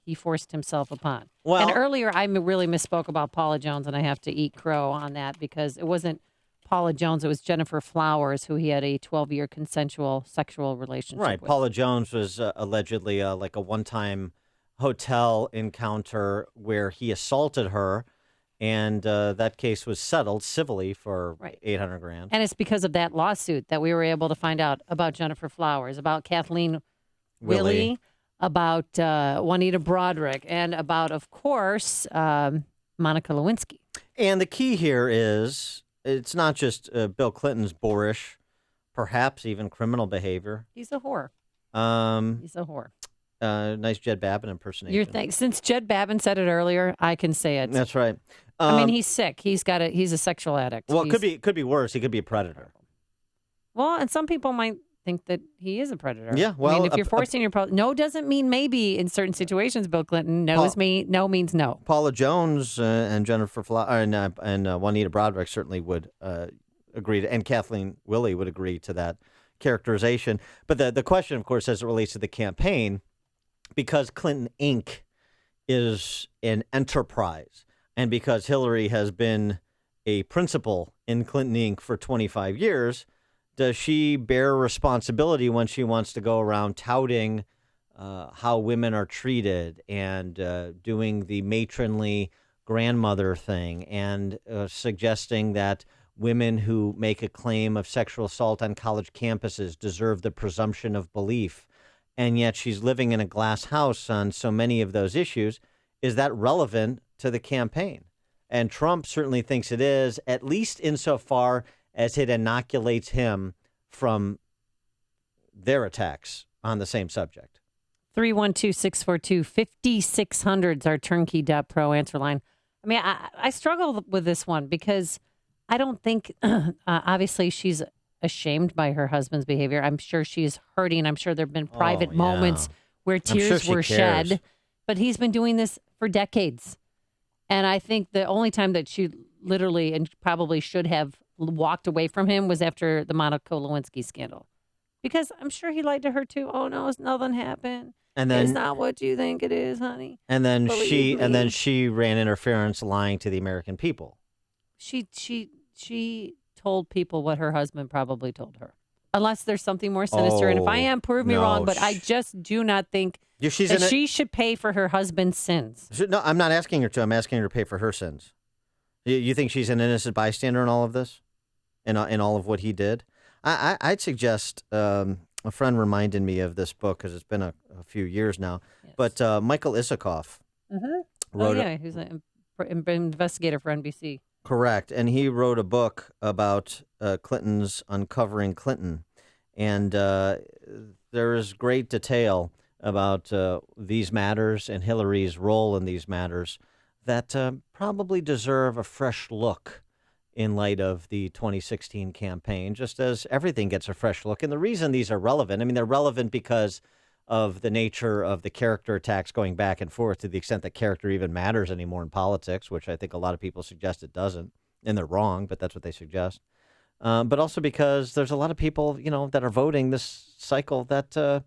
he forced himself upon.
Well,
and earlier I really misspoke about Paula Jones, and I have to eat crow on that because it wasn't Paula Jones. It was Jennifer Flowers, who he had a 12-year consensual sexual relationship
Right.
with.
Paula Jones was allegedly like a one-time hotel encounter where he assaulted her, and that case was settled civilly for $800,000.
And it's because of that lawsuit that we were able to find out about Jennifer Flowers, about Kathleen Willie, about Juanita Broaddrick, and about, of course, Monica Lewinsky.
And the key here is it's not just Bill Clinton's boorish, perhaps even criminal behavior.
He's a whore. He's a whore.
Nice Jed Babin impersonation.
Since Jed Babin said it earlier, I can say it.
That's right.
I mean, he's sick. He's a sexual addict.
Well, it could be worse. He could be a predator.
Well, and some people might think that he is a predator.
Yeah, well,
I mean, if you're forcing your no doesn't mean maybe in certain situations. Bill Clinton no means no.
Paula Jones and Jennifer and Juanita Broaddrick certainly would agree to, and Kathleen Willie would agree to that characterization. But the question, of course, as it relates to the campaign, because Clinton Inc. is an enterprise, and because Hillary has been a principal in Clinton Inc. for 25 years, does she bear responsibility when she wants to go around touting how women are treated and doing the matronly grandmother thing and suggesting that women who make a claim of sexual assault on college campuses deserve the presumption of belief, and yet she's living in a glass house on so many of those issues? Is that relevant to the campaign? And Trump certainly thinks it is, at least insofar as it inoculates him from their attacks on the same subject.
312-642-5600 is our turnkey.pro answer line. I mean, I struggle with this one because I don't think, obviously, she's ashamed by her husband's behavior. I'm sure she's hurting. I'm sure there have been private moments where tears were shed. But he's been doing this for decades. And I think the only time that she literally and probably should have walked away from him was after the Monica Lewinsky scandal. Because I'm sure he lied to her too. Oh, no, nothing happened.
And then,
it's not what you think it is, honey.
And then she ran interference, lying to the American people.
She told people what her husband probably told her. Unless there's something more sinister. And if I am, prove me wrong. But I just do not think that she should pay for her husband's sins.
No, I'm not asking her to. I'm asking her to pay for her sins. You think she's an innocent bystander in all of this? In all of what he did? I'd suggest, a friend reminded me of this book because it's been a few years now. Yes. But Michael Isikoff wrote
who's an investigator for NBC.
Correct. And he wrote a book about Clinton's Uncovering Clinton. And there is great detail about these matters and Hillary's role in these matters that probably deserve a fresh look in light of the 2016 campaign, just as everything gets a fresh look. And the reason these are relevant, I mean, they're relevant because of the nature of the character attacks going back and forth, to the extent that character even matters anymore in politics, which I think a lot of people suggest it doesn't. And they're wrong, but that's what they suggest. But also because there's a lot of people, that are voting this cycle that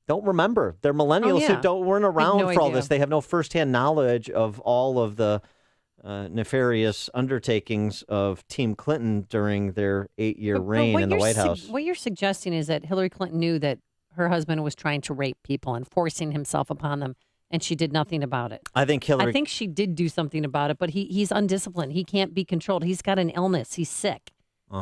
don't remember. They're millennials who weren't around for all this. They have no firsthand knowledge of all of the nefarious undertakings of Team Clinton during their 8-year reign in the White House.
What you're suggesting is that Hillary Clinton knew that her husband was trying to rape people and forcing himself upon them, and she did nothing about it.
I think
she did do something about it, but he's undisciplined. He can't be controlled. He's got an illness. He's sick.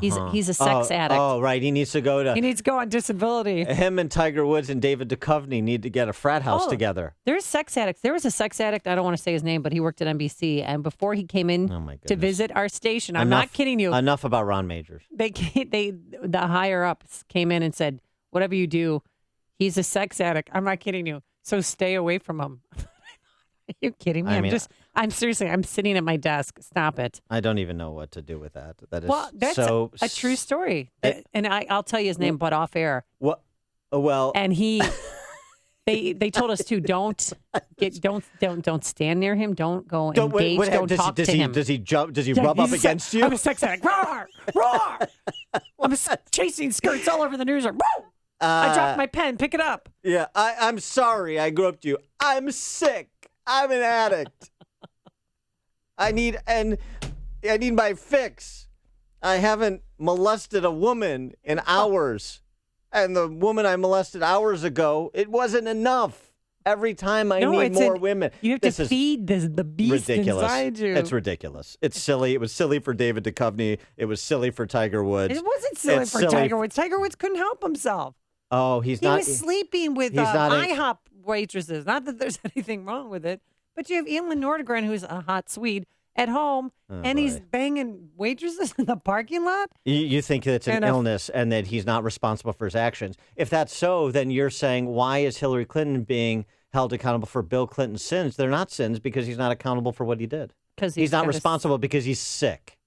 He's a sex addict.
Oh, right. He needs to go
on disability.
Him and Tiger Woods and David Duchovny need to get a frat house together.
There's sex addicts. There was a sex addict. I don't want to say his name, but he worked at NBC. And before he came in to visit our station, I'm not kidding you.
Enough about Ron Majors.
The higher ups came in and said, whatever you do, he's a sex addict. I'm not kidding you. So stay away from him. Are you kidding me? I'm seriously, I'm sitting at my desk. Stop it.
I don't even know what to do with that. That is
that's a true story. And I'll tell you his name, but off air.
What? Well,
and they told us to don't stand near him. Don't go engage. Don't talk to him.
Does he jump? Does he rub up against you?
I'm a sex addict. Roar, roar. I'm chasing skirts all over the newsroom. I dropped my pen. Pick it up.
Yeah, I'm sorry. I grew up to you. I'm sick. I'm an addict. I need my fix. I haven't molested a woman in hours. And the woman I molested hours ago, it wasn't enough. Every time I need more women.
You have to feed the beast inside you.
It's ridiculous. It's silly. It was silly for David Duchovny. It was silly for Tiger Woods.
It wasn't silly for Tiger Woods. Tiger Woods couldn't help himself.
Oh,
he was sleeping with IHOP waitresses. Not that there's anything wrong with it. But you have Elin Nordegren, who's a hot Swede, at home, he's banging waitresses in the parking lot?
You think it's an illness and that he's not responsible for his actions. If that's so, then you're saying, why is Hillary Clinton being held accountable for Bill Clinton's sins? They're not sins because he's not accountable for what he did.
Because
he's not responsible because he's sick.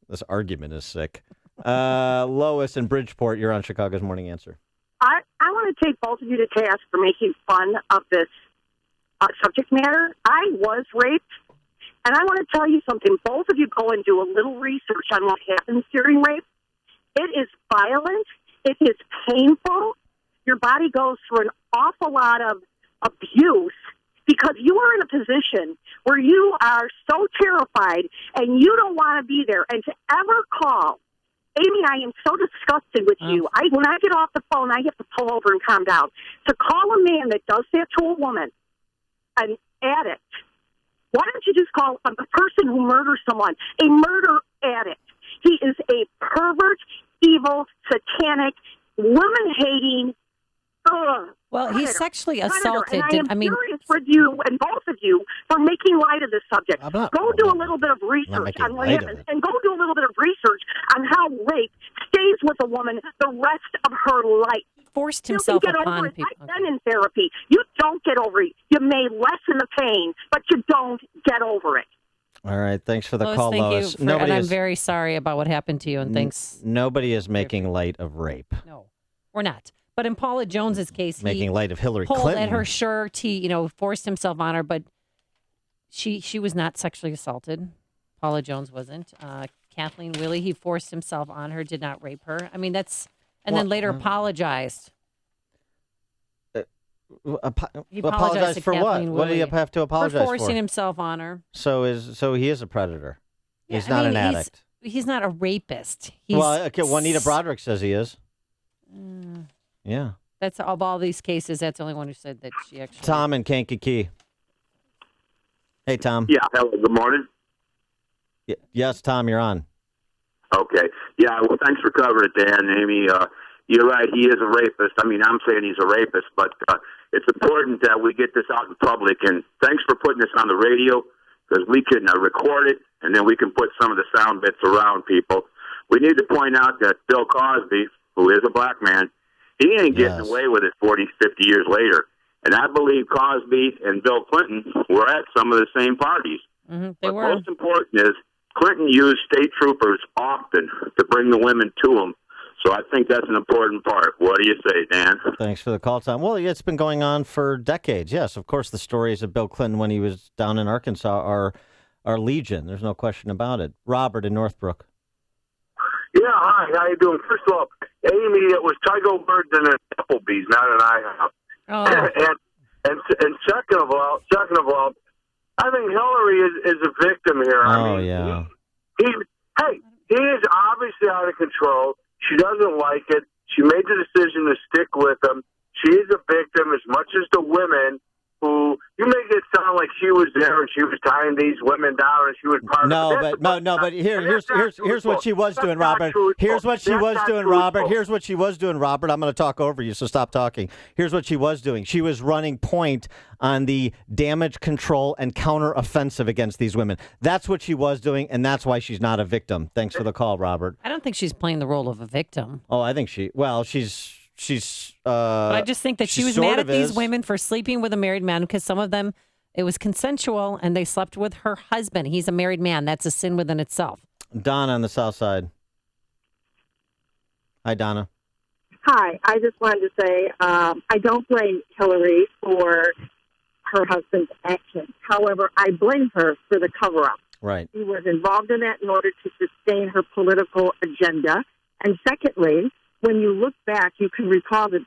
This argument is sick. Lois in Bridgeport, you're on Chicago's Morning Answer.
I want to take both of you to task for making fun of this subject matter. I was raped, and I want to tell you something. Both of you go and do a little research on what happens during rape. It is violent. It is painful. Your body goes through an awful lot of abuse because you are in a position where you are so terrified and you don't want to be there. And to ever call, Amy, I am so disgusted with you. When I get off the phone, I have to pull over and calm down. To call a man that does that to a woman, an addict, why don't you just call a person who murders someone a murder addict? He is a pervert, evil, satanic, woman-hating.
Well, he sexually assaulted.
And I am furious with you and both of you for making light of this subject. Go do a little bit of research on what happened, and go do a little bit of research on how rape stays with a woman the rest of her life.
Forced himself upon people.
I've been in therapy. You don't get over it. You may lessen the pain, but you don't get over it.
All right. Thanks for the call, Lois.
And I'm very sorry about what happened to you, and thanks.
Nobody is making light of rape.
No, we're not. But in Paula Jones's case,
making light of Hillary
pulled
Clinton
at her shirt. He, forced himself on her, but she was not sexually assaulted. Paula Jones wasn't. Kathleen Willey, he forced himself on her, did not rape her. I mean, then later apologized.
He apologized for
Kathleen
what? What do you have to apologize for?
Forcing himself on her.
So he is a predator. Yeah, he's not an addict.
He's not a rapist.
Juanita Broderick says he is. Yeah.
That's of all these cases. That's the only one who said that she actually.
Tom in Kankakee. Hey, Tom.
Yeah. Hello. Good morning.
Yes, Tom, you're on.
Okay. Yeah. Well, thanks for covering it, Dan. Amy, you're right. He is a rapist. I mean, I'm saying he's a rapist, but it's important that we get this out in public. And thanks for putting this on the radio because we can record it and then we can put some of the sound bits around people. We need to point out that Bill Cosby, who is a black man, he ain't getting away with it 40, 50 years later. And I believe Cosby and Bill Clinton were at some of the same parties.
They were.
Most important is Clinton used state troopers often to bring the women to him. So I think that's an important part. What do you say, Dan?
Thanks for the call, Tom. Well, it's been going on for decades. Yes, of course, the stories of Bill Clinton when he was down in Arkansas are legion. There's no question about it. Robert in Northbrook.
Yeah, hi. How you doing? First of all, Amy, it was Tiger Bird and an Applebee's, not an IHOP.
Oh.
And second of all, I think Hillary is a victim here.
Yeah.
He is obviously out of control. She doesn't like it. She made the decision to stick with him. She is a victim as much as the women who you make it sound like she was there and she was tying these women down and she was part of it.
But here's what she was doing, Robert. Here's what she was doing, Robert. Here's what she was doing, Robert. I'm going to talk over you, so stop talking. Here's what she was doing. She was running point on the damage control and counter-offensive against these women. That's what she was doing, and that's why she's not a victim. Thanks for the call, Robert.
I don't think she's playing the role of a victim.
Oh, I think she's.
But I just think that she was mad at these women for sleeping with a married man because some of them, it was consensual and they slept with her husband. He's a married man. That's a sin within itself.
Donna on the South Side. Hi, Donna.
Hi. I just wanted to say I don't blame Hillary for her husband's actions. However, I blame her for the cover-up.
Right.
She was involved in that in order to sustain her political agenda. And secondly, when you look back, you can recall that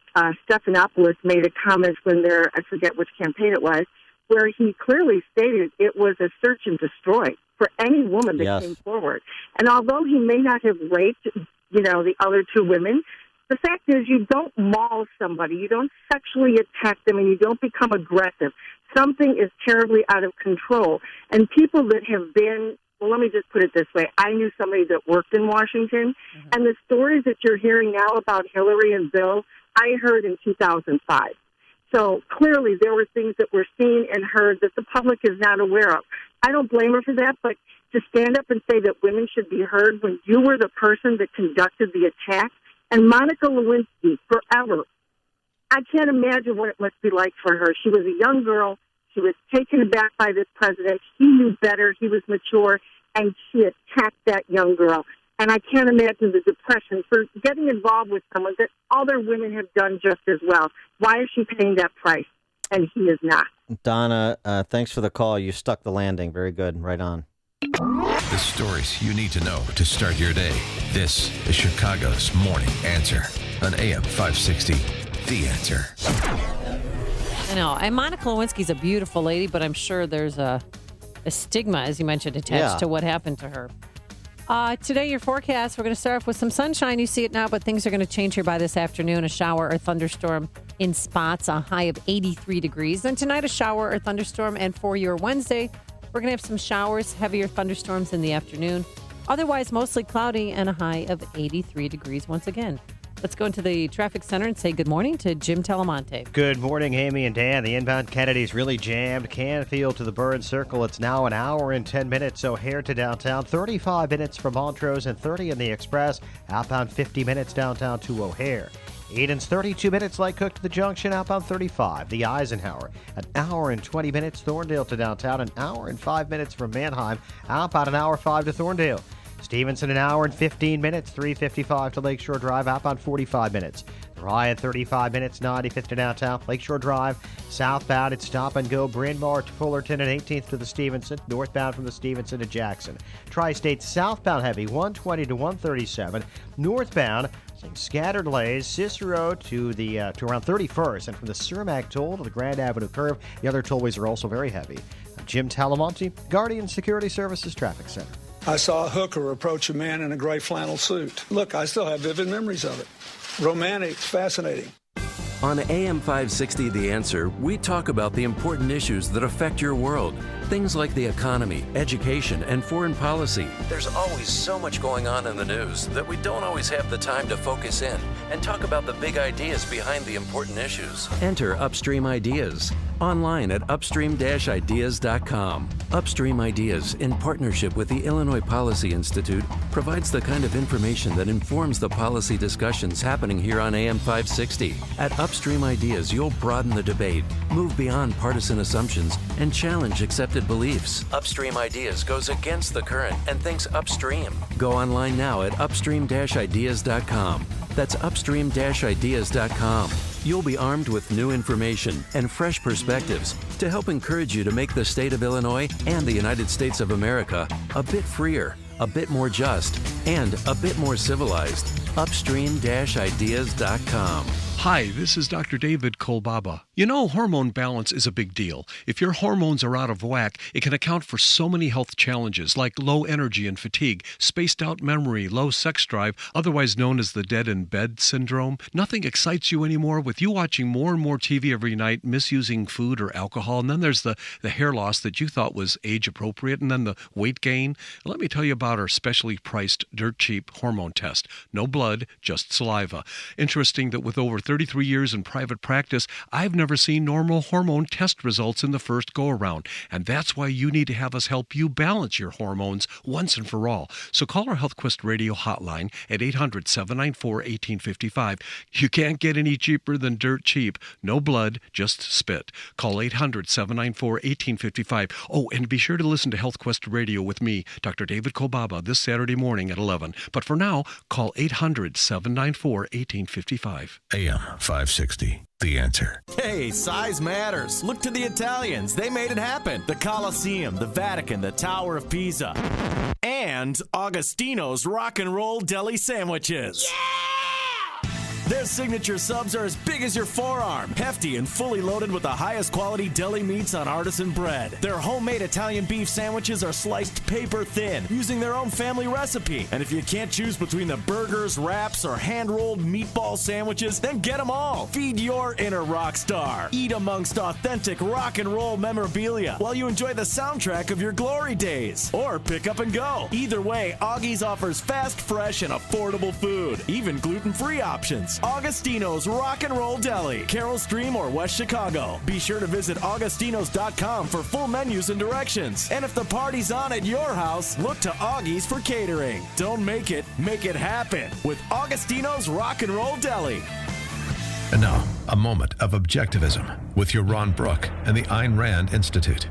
Stephanopoulos made a comment when I forget which campaign it was, where he clearly stated it was a search and destroy for any woman that came forward. And although he may not have raped, the other two women, the fact is you don't maul somebody, you don't sexually attack them, and you don't become aggressive. Something is terribly out of control. And people that have been... Well, let me just put it this way. I knew somebody that worked in Washington, and the stories that you're hearing now about Hillary and Bill, I heard in 2005. So clearly there were things that were seen and heard that the public is not aware of. I don't blame her for that, but to stand up and say that women should be heard when you were the person that conducted the attack, and Monica Lewinsky, forever, I can't imagine what it must be like for her. She was a young girl. She was taken aback by this president. He knew better. He was mature, and she attacked that young girl. And I can't imagine the depression for getting involved with someone that other women have done just as well. Why is she paying that price? And he is not.
Donna, thanks for the call. You stuck the landing. Very good. Right on.
The stories you need to know to start your day. This is Chicago's Morning Answer on AM 560. The Answer.
I know. And Monica Lewinsky's a beautiful lady, but I'm sure there's a stigma, as you mentioned, attached to what happened to her. Today, your forecast, we're going to start off with some sunshine. You see it now, but things are going to change here by this afternoon. A shower or thunderstorm in spots, a high of 83 degrees. Then tonight, a shower or thunderstorm. And for your Wednesday, we're going to have some showers, heavier thunderstorms in the afternoon. Otherwise, mostly cloudy and a high of 83 degrees once again. Let's go into the traffic center and say good morning to Jim Talamonte.
Good morning, Amy and Dan. The inbound Kennedy's really jammed. Canfield to the Burn Circle. It's now an hour and 10 minutes. O'Hare to downtown. 35 minutes from Montrose and 30 in the Express. Outbound 50 minutes downtown to O'Hare. Eden's 32 minutes. Light Cook to the Junction. Outbound 35. The Eisenhower. An hour and 20 minutes. Thorndale to downtown. An hour and 5 minutes from Manheim. Outbound an hour 5 to Thorndale. Stevenson, an hour and 15 minutes, 355 to Lakeshore Drive, outbound 45 minutes. Ryan, 35 minutes, 95th to downtown, Lakeshore Drive. Southbound, it's stop and go, Bryn Mawr to Fullerton and 18th to the Stevenson. Northbound from the Stevenson to Jackson. Tri-State southbound heavy, 120 to 137. Northbound, scattered delays, Cicero to around 31st, and from the Cermak toll to the Grand Avenue curve. The other tollways are also very heavy. Jim Talamonte, Guardian Security Services Traffic Center.
I saw a hooker approach a man in a gray flannel suit. Look, I still have vivid memories of it. Romantic, fascinating.
On AM 560, The Answer, we talk about the important issues that affect your world. Things like the economy, education, and foreign policy. There's always so much going on in the news that we don't always have the time to focus in and talk about the big ideas behind the important issues. Enter Upstream Ideas online at upstream-ideas.com. Upstream Ideas, in partnership with the Illinois Policy Institute, provides the kind of information that informs the policy discussions happening here on AM 560. At Upstream Ideas, you'll broaden the debate, move beyond partisan assumptions, and challenge accepted beliefs. Upstream Ideas goes against the current and thinks upstream. Go online now at upstream-ideas.com. That's upstream-ideas.com. You'll be armed with new information and fresh perspectives to help encourage you to make the state of Illinois and the United States of America a bit freer, a bit more just, and a bit more civilized. Upstream-ideas.com.
Hi, this is Dr. David Kolbaba. You know, hormone balance is a big deal. If your hormones are out of whack, it can account for so many health challenges like low energy and fatigue, spaced out memory, low sex drive, otherwise known as the dead in bed syndrome. Nothing excites you anymore with you watching more and more TV every night, misusing food or alcohol, and then there's the hair loss that you thought was age appropriate, and then the weight gain. Let me tell you about our specially priced, dirt cheap hormone test. No blood, just saliva. Interesting that with over 33 years in private practice, I've never seen normal hormone test results in the first go-around. And that's why you need to have us help you balance your hormones once and for all. So call our HealthQuest radio hotline at 800-794-1855. You can't get any cheaper than dirt cheap. No blood, just spit. Call 800-794-1855. Oh, and be sure to listen to HealthQuest Radio with me, Dr. David Kolbaba, this Saturday morning at 11. But for now, call 800-794-1855.
AM 560, The Answer.
Hey, size matters. Look to the Italians. They made it happen. The Colosseum, the Vatican, the Tower of Pisa. And Augustino's Rock and Roll Deli Sandwiches. Yeah! Their signature subs are as big as your forearm, hefty and fully loaded with the highest quality deli meats on artisan bread. Their homemade Italian beef sandwiches are sliced paper thin, using their own family recipe. And if you can't choose between the burgers, wraps, or hand-rolled meatball sandwiches, then get them all. Feed your inner rock star. Eat amongst authentic rock and roll memorabilia while you enjoy the soundtrack of your glory days. Or pick up and go. Either way, Augie's offers fast, fresh, and affordable food, even gluten-free options. Augustino's Rock and Roll Deli, Carroll Stream or West Chicago. Be sure to visit augustinos.com for full menus and directions. And if the party's on at your house, look to Augie's for catering. Don't make it happen with Augustino's Rock and Roll Deli.
And now, a moment of objectivism with your Ron Brook and the Ayn Rand Institute.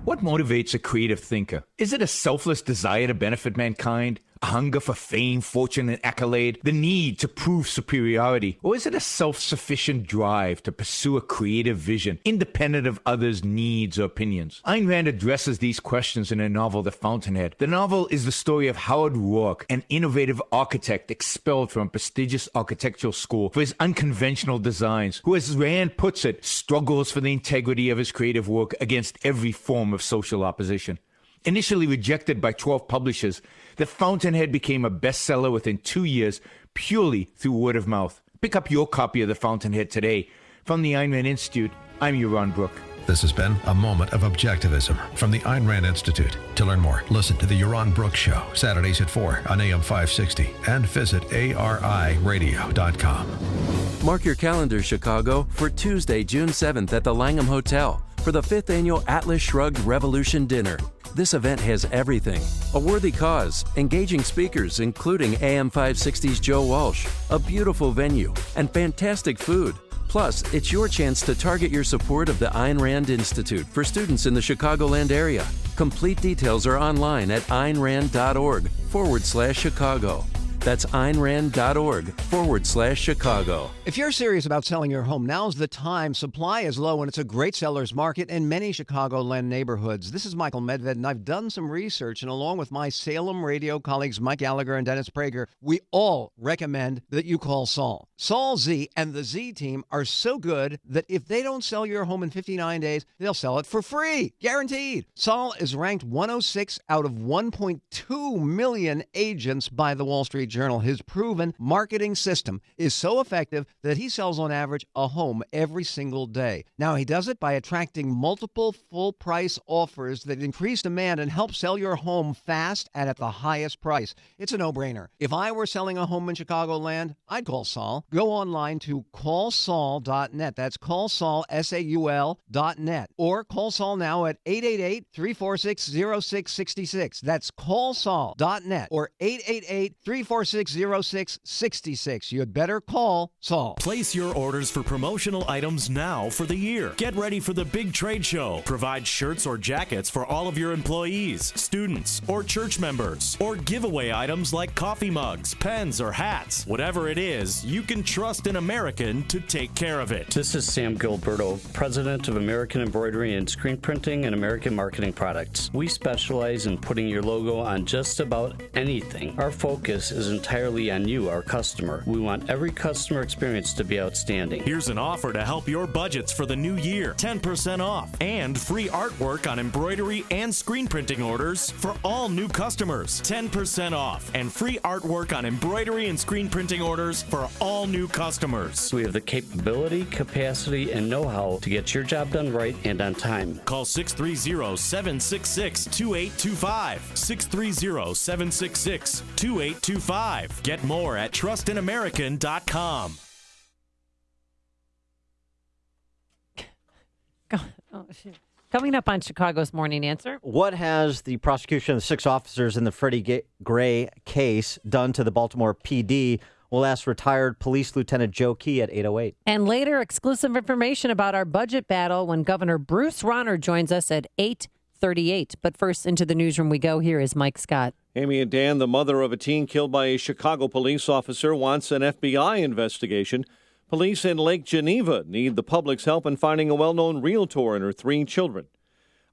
What motivates a creative thinker? Is it a selfless desire to benefit mankind? A hunger for fame, fortune, and accolade? The need to prove superiority? Or is it a self-sufficient drive to pursue a creative vision, independent of others' needs or opinions? Ayn Rand addresses these questions in her novel, The Fountainhead. The novel is the story of Howard Roark, an innovative architect expelled from a prestigious architectural school for his unconventional designs, who, as Rand puts it, struggles for the integrity of his creative work against every form of social opposition. Initially rejected by 12 publishers, The Fountainhead became a bestseller within 2 years purely through word of mouth. Pick up your copy of The Fountainhead today. From the Ayn Rand Institute, I'm your Ron Brook.
This has been a moment of objectivism from the Ayn Rand Institute. To learn more, listen to the Yaron Brooks Show, Saturdays at 4 on AM 560, and visit ariradio.com.
Mark your calendar, Chicago, for Tuesday, June 7th at the Langham Hotel for the 5th Annual Atlas Shrugged Revolution Dinner. This event has everything: a worthy cause, engaging speakers including AM 560's Joe Walsh, a beautiful venue, and fantastic food. Plus, it's your chance to target your support of the Ayn Rand Institute for students in the Chicagoland area. Complete details are online at aynrand.org/Chicago. That's aynrand.org/Chicago.
If you're serious about selling your home, now's the time. Supply is low and it's a great seller's market in many Chicagoland neighborhoods. This is Michael Medved, and I've done some research, and along with my Salem radio colleagues Mike Gallagher and Dennis Prager, we all recommend that you call Saul. Saul Z and the Z team are so good that if they don't sell your home in 59 days, they'll sell it for free. Guaranteed. Saul is ranked 106 out of 1.2 million agents by the Wall Street Journal. His proven marketing system is so effective that he sells on average a home every single day. Now, he does it by attracting multiple full-price offers that increase demand and help sell your home fast and at the highest price. It's a no-brainer. If I were selling a home in Chicagoland, I'd call Saul. Go online to callsaul.net. That's callsaul.net. Or call Saul now at 888-346-0666. That's callsaul.net or 888-346-0666. You'd better call Saul.
Place your orders for promotional items now for the year. Get ready for the big trade show. Provide shirts or jackets for all of your employees, students, or church members. Or giveaway items like coffee mugs, pens, or hats. Whatever it is, you can trust an American to take care of it.
This is Sam Gilberto, president of American Embroidery and Screen Printing and American Marketing Products. We specialize in putting your logo on just about anything. Our focus is is entirely on you, our customer. We want every customer experience to be outstanding.
Here's an offer to help your budgets for the new year. 10% off and free artwork on embroidery and screen printing orders for all new customers. 10% off and free artwork on embroidery and screen printing orders for all new customers.
We have the capability, capacity, and know-how to get your job done right and on time.
Call 630-766-2825. 630-766-2825. Get more at trustinamerican.com.
Oh, shit. Coming up on Chicago's Morning Answer.
What has the prosecution of 6 officers in the Freddie Gray case done to the Baltimore PD? We'll ask retired Police Lieutenant Joe Key at 8:08.
And later, exclusive information about our budget battle when Governor Bruce Rauner joins us at 8:38. But first, into the newsroom we go. Here is Mike Scott.
Amy and Dan, the mother of a teen killed by a Chicago police officer, wants an FBI investigation. Police in Lake Geneva need the public's help in finding a well-known realtor and her 3 children.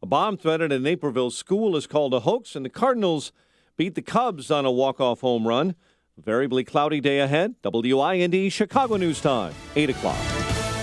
A bomb threat at a Naperville school is called a hoax, and the Cardinals beat the Cubs on a walk-off home run. A variably cloudy day ahead. WIND Chicago News Time, 8 o'clock.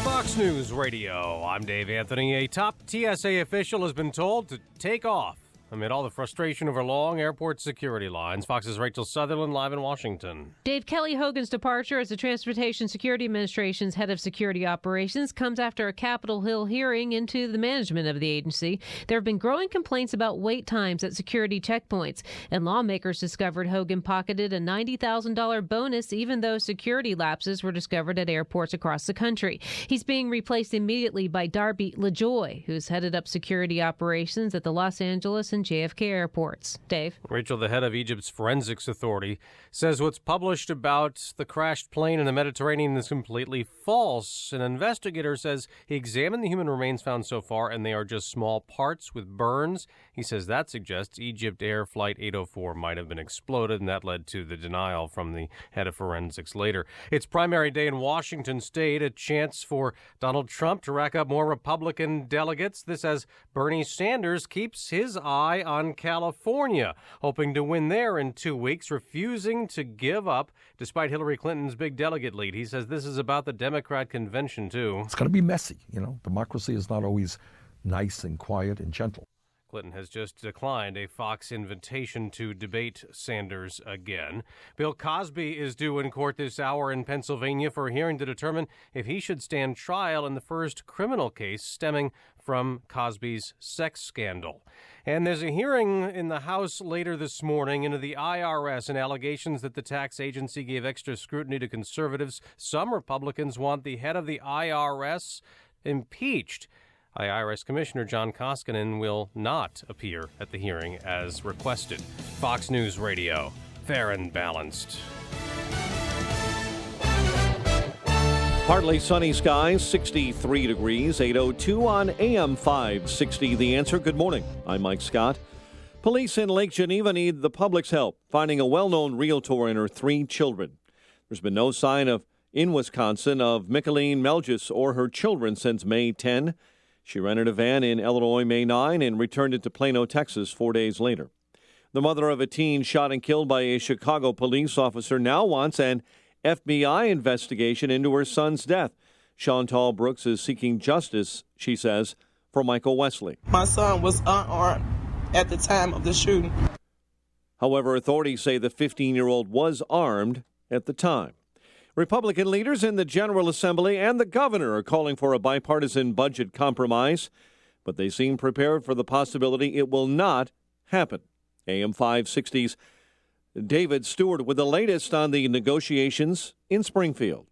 Fox News Radio. I'm Dave Anthony. A top TSA official has been told to take off amid all the frustration over long airport security lines. Fox's Rachel Sutherland live in Washington.
Dave, Kelly Hogan's departure as the Transportation Security Administration's head of security operations comes after a Capitol Hill hearing into the management of the agency. There have been growing complaints about wait times at security checkpoints, and lawmakers discovered Hogan pocketed a $90,000 bonus even though security lapses were discovered at airports across the country. He's being replaced immediately by Darby LaJoy, who's headed up security operations at the Los Angeles and JFK airports. Dave?
Rachel, the head of Egypt's Forensics Authority, says what's published about the crashed plane in the Mediterranean is completely false. An investigator says he examined the human remains found so far, and they are just small parts with burns. He says that suggests Egypt Air Flight 804 might have been exploded, and that led to the denial from the head of forensics later. It's primary day in Washington state, a chance for Donald Trump to rack up more Republican delegates. This as Bernie Sanders keeps his eye on California, hoping to win there in 2 weeks, refusing to give up despite Hillary Clinton's big delegate lead. He says this is about the Democrat convention, too.
It's going to be messy. Democracy is not always nice and quiet and gentle.
Clinton has just declined a Fox invitation to debate Sanders again. Bill Cosby is due in court this hour in Pennsylvania for a hearing to determine if he should stand trial in the first criminal case stemming from Cosby's sex scandal. And there's a hearing in the House later this morning into the IRS and allegations that the tax agency gave extra scrutiny to conservatives. Some Republicans want the head of the IRS impeached. IRS Commissioner John Koskinen will not appear at the hearing as requested. Fox News Radio, fair and balanced.
Partly sunny skies, 63 degrees, 8:02 on AM 560. The Answer. Good morning. I'm Mike Scott. Police in Lake Geneva need the public's help finding a well-known realtor and her 3 children. There's been no sign in Wisconsin of Micheline Melgis or her children since May 10. She rented a van in Illinois May 9 and returned it to Plano, Texas 4 days later. The mother of a teen shot and killed by a Chicago police officer now wants an FBI investigation into her son's death. Chantal Brooks is seeking justice, she says, for Michael Wesley.
My son was unarmed at the time of the shooting.
However, authorities say the 15-year-old was armed at the time. Republican leaders in the General Assembly and the governor are calling for a bipartisan budget compromise, but they seem prepared for the possibility it will not happen. AM 560's David Stewart with the latest on the negotiations in Springfield.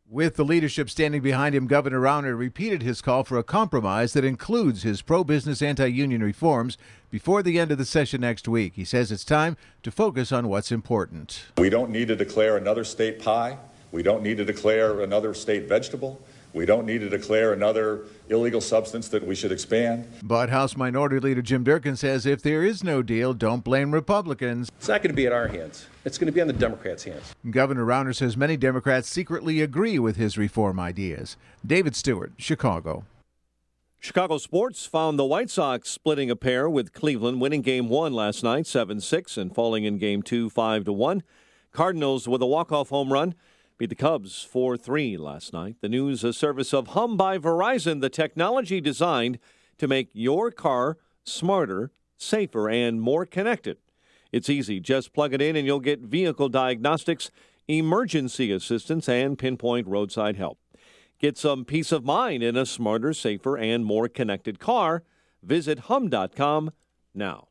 With the leadership standing behind him, Governor Rauner repeated his call for a compromise that includes his pro-business anti-union reforms before the end of the session next week. He says it's time to focus on what's important.
We don't need to declare another state pie. We don't need to declare another state vegetable. We don't need to declare another illegal substance that we should expand.
But House Minority Leader Jim Durkin says if there is no deal, don't blame Republicans.
It's not going to be in our hands. It's going to be on the Democrats' hands.
Governor Rauner says many Democrats secretly agree with his reform ideas. David Stewart, Chicago.
Chicago sports found the White Sox splitting a pair with Cleveland, winning Game 1 last night, 7-6, and falling in Game 2, 5-1. Cardinals with a walk-off home run beat the Cubs 4-3 last night. The news a service of Hum by Verizon, the technology designed to make your car smarter, safer, and more connected. It's easy. Just plug it in and you'll get vehicle diagnostics, emergency assistance, and pinpoint roadside help. Get some peace of mind in a smarter, safer, and more connected car. Visit hum.com now.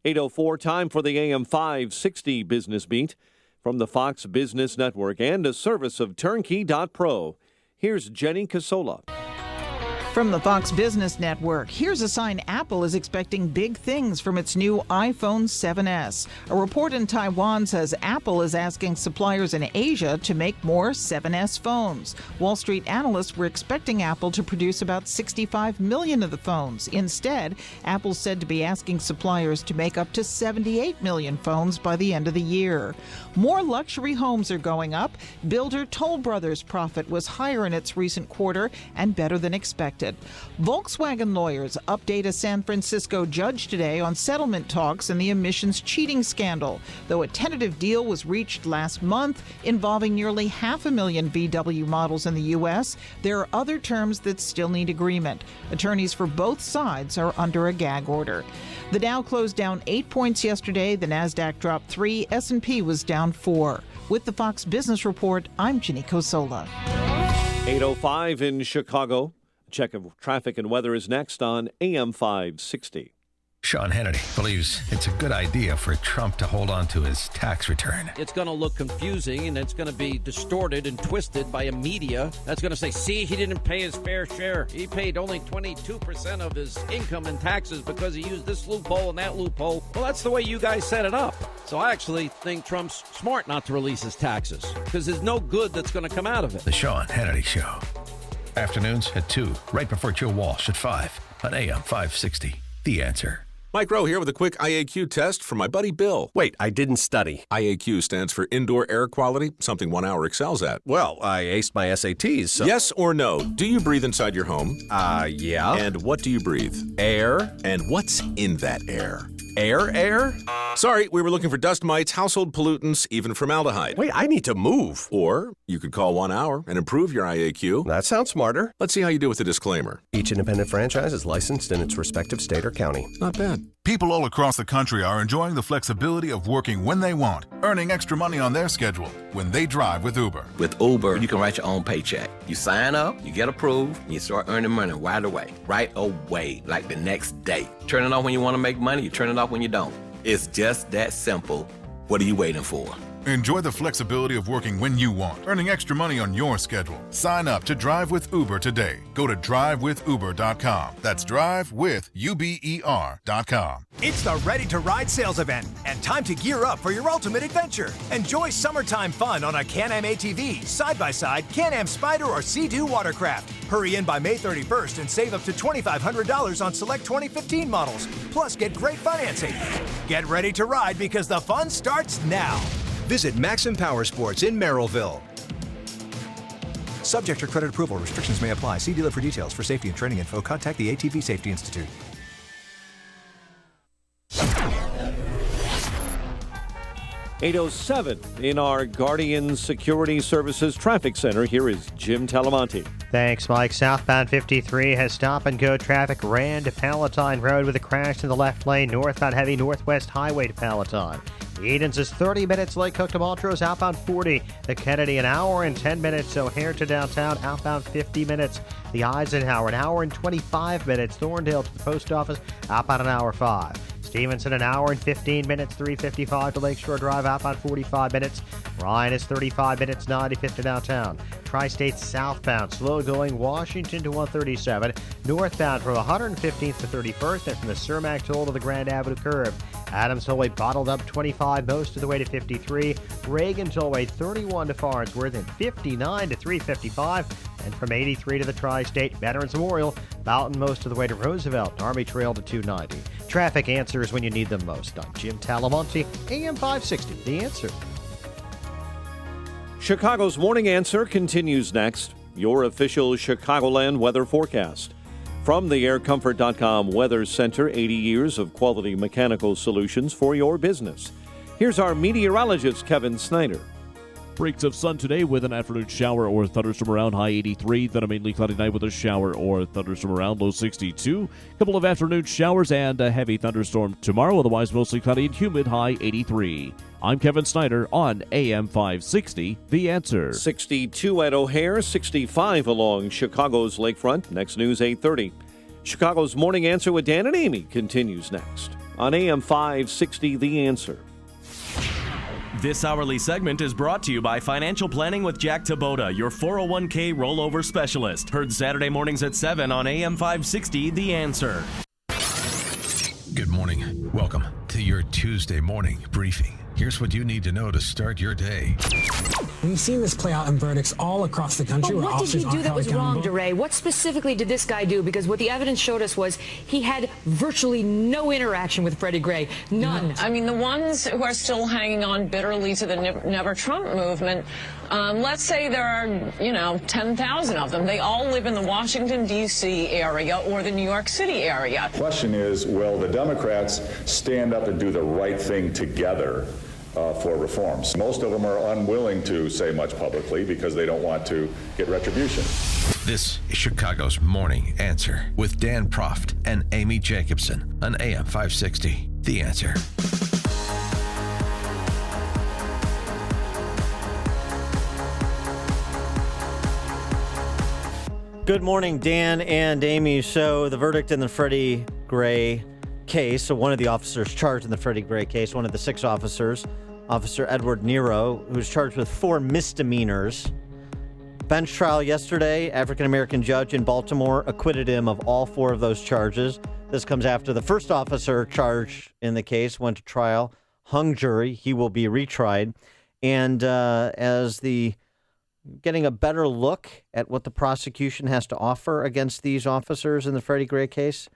8:04, time for the AM 560 Business Beat from the Fox Business Network and a service of Turnkey.pro. Here's Jenny Casola.
From the Fox Business Network, here's a sign Apple is expecting big things from its new iPhone 7s. A report in Taiwan says Apple is asking suppliers in Asia to make more 7s phones. Wall Street analysts were expecting Apple to produce about 65 million of the phones. Instead, Apple's said to be asking suppliers to make up to 78 million phones by the end of the year. More luxury homes are going up. Builder Toll Brothers' profit was higher in its recent quarter and better than expected. Volkswagen lawyers update a San Francisco judge today on settlement talks in the emissions cheating scandal. Though a tentative deal was reached last month involving nearly 500,000 VW models in the U.S., there are other terms that still need agreement. Attorneys for both sides are under a gag order. The Dow closed down 8 points yesterday. The Nasdaq dropped 3. S&P was down 4. With the Fox Business Report, I'm Ginny Cosola.
8:05 in Chicago. Check of traffic and weather is next on AM 560.
Sean Hannity believes it's a good idea for Trump to hold on to his tax return.
It's going to look confusing, and it's going to be distorted and twisted by a media that's going to say, see, he didn't pay his fair share. He paid only 22% of his income in taxes because he used this loophole and that loophole. Well, that's the way you guys set it up. So I actually think Trump's smart not to release his taxes because there's no good that's going to come out of it.
The Sean Hannity Show. Afternoons at 2, right before Joe Walsh at 5 on AM 560. The Answer.
Mike Rowe here with a quick IAQ test from my buddy Bill.
Wait, I didn't study.
IAQ stands for Indoor Air Quality, something 1 hour excels at.
Well, I aced my SATs, so...
Yes or no? Do you breathe inside your home?
Yeah.
And what do you breathe?
Air.
And what's in that air?
Air?
Sorry, we were looking for dust mites, household pollutants, even formaldehyde.
Wait, I need to move.
Or you could call 1 hour and improve your IAQ.
That sounds smarter.
Let's see how you do with the disclaimer.
Each independent franchise is licensed in its respective state or county.
Not bad.
People all across the country are enjoying the flexibility of working when they want, earning extra money on their schedule when they drive with Uber.
With Uber, you can write your own paycheck. You sign up, you get approved, and you start earning money right away. Right away, like the next day. Turn it off when you want to make money, you turn it off when you don't. It's just that simple. What are you waiting for?
Enjoy the flexibility of working when you want, earning extra money on your schedule. Sign up to Drive with Uber today. Go to drivewithuber.com. That's drivewithuber.com.
It's the Ready to Ride sales event and time to gear up for your ultimate adventure. Enjoy summertime fun on a Can-Am ATV, side-by-side, Can-Am Spyder, or Sea-Doo watercraft. Hurry in by May 31st and save up to $2,500 on select 2015 models. Plus, get great financing. Get ready to ride because the fun starts now.
Visit Maxim Power Sports in Merrillville.
Subject to credit approval. Restrictions may apply. See dealer for details. For safety and training info, contact the ATV Safety Institute.
.807 in our Guardian Security Services Traffic Center. Here is Jim Talamonte.
Thanks, Mike. Southbound 53 has stop-and-go traffic. Ran to Palatine Road with a crash in the left lane. Northbound heavy Northwest Highway to Palatine. The Edens is 30 minutes. Lake Cook to Montrose. Outbound 40. The Kennedy, an hour and 10 minutes. O'Hare to downtown. Outbound 50 minutes. The Eisenhower, an hour and 25 minutes. Thorndale to the post office. Outbound an hour 5. Stevenson, an hour and 15 minutes, 355 to Lakeshore Drive, outbound 45 minutes. Ryan is 35 minutes, 95th to downtown. Tri-State southbound, slow going, Washington to 137. Northbound from 115th to 31st, and from the Cermak toll to the Grand Avenue curve. Adams Tollway bottled up 25 most of the way to 53. Reagan Tollway 31 to Farnsworth, and 59 to 355. And from 83 to the Tri-State Veterans Memorial, Boughton most of the way to Roosevelt, Army Trail to 290. Traffic answers when you need them most. I'm Jim Talamonte, AM 560, The Answer.
Chicago's Morning Answer continues next. Your official Chicagoland weather forecast. From the AirComfort.com Weather Center, 80 years of quality mechanical solutions for your business. Here's our meteorologist, Kevin Snyder.
Breaks of sun today with an afternoon shower or thunderstorm around, high 83. Then a mainly cloudy night with a shower or thunderstorm around, low 62. Couple of afternoon showers and a heavy thunderstorm tomorrow, otherwise mostly cloudy and humid, high 83. I'm Kevin Snyder on AM 560, The Answer.
62 at O'Hare, 65 along Chicago's lakefront. Next news, 8:30. Chicago's Morning Answer with Dan and Amy continues next on AM 560, The Answer.
This hourly segment is brought to you by Financial Planning with Jack Taboda, your 401k rollover specialist. Heard Saturday mornings at 7 on AM 560, The Answer.
Good morning. Welcome to your Tuesday morning briefing. Here's what you need to know to start your day.
We've seen this play out in verdicts all across the country.
But
where
what did he
officers
do
aren't
that
held
was wrong,
accountable.
DeRay? What specifically did this guy do? Because what the evidence showed us was he had virtually no interaction with Freddie Gray. None.
I mean, the ones who are still hanging on bitterly to the Never Trump movement, let's say there are, 10,000 of them. They all live in the Washington, D.C. area or the New York City area.
The question is, will the Democrats stand up and do the right thing together for reforms? Most of them are unwilling to say much publicly because they don't want to get retribution.
This is Chicago's Morning Answer with Dan Proft and Amy Jacobson on AM 560, The Answer.
Good morning, Dan and Amy. So the verdict in the Freddie Gray case, so one of the officers charged in the Freddie Gray case, one of the 6 officers, Officer Edward Nero, who's charged with 4 misdemeanors. Bench trial yesterday, African-American judge in Baltimore acquitted him of all 4 of those charges. This comes after the first officer charged in the case went to trial, hung jury. He will be retried. And as the getting a better look at what the prosecution has to offer against these officers in the Freddie Gray case,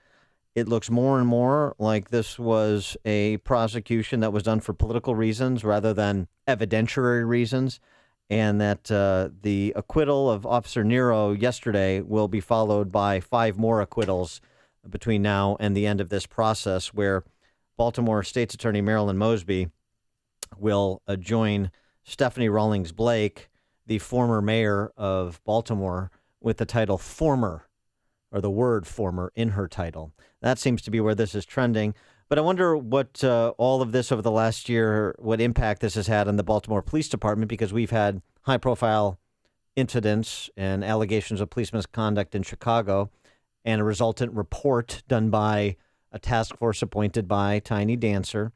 it looks more and more like this was a prosecution that was done for political reasons rather than evidentiary reasons, and that the acquittal of Officer Nero yesterday will be followed by 5 more acquittals between now and the end of this process, where Baltimore State's Attorney Marilyn Mosby will join Stephanie Rawlings Blake, the former mayor of Baltimore, with the title former, or the word former in her title. That seems to be where this is trending. But I wonder what all of this over the last year, what impact this has had on the Baltimore Police Department, because we've had high-profile incidents and allegations of police misconduct in Chicago and a resultant report done by a task force appointed by Tiny Dancer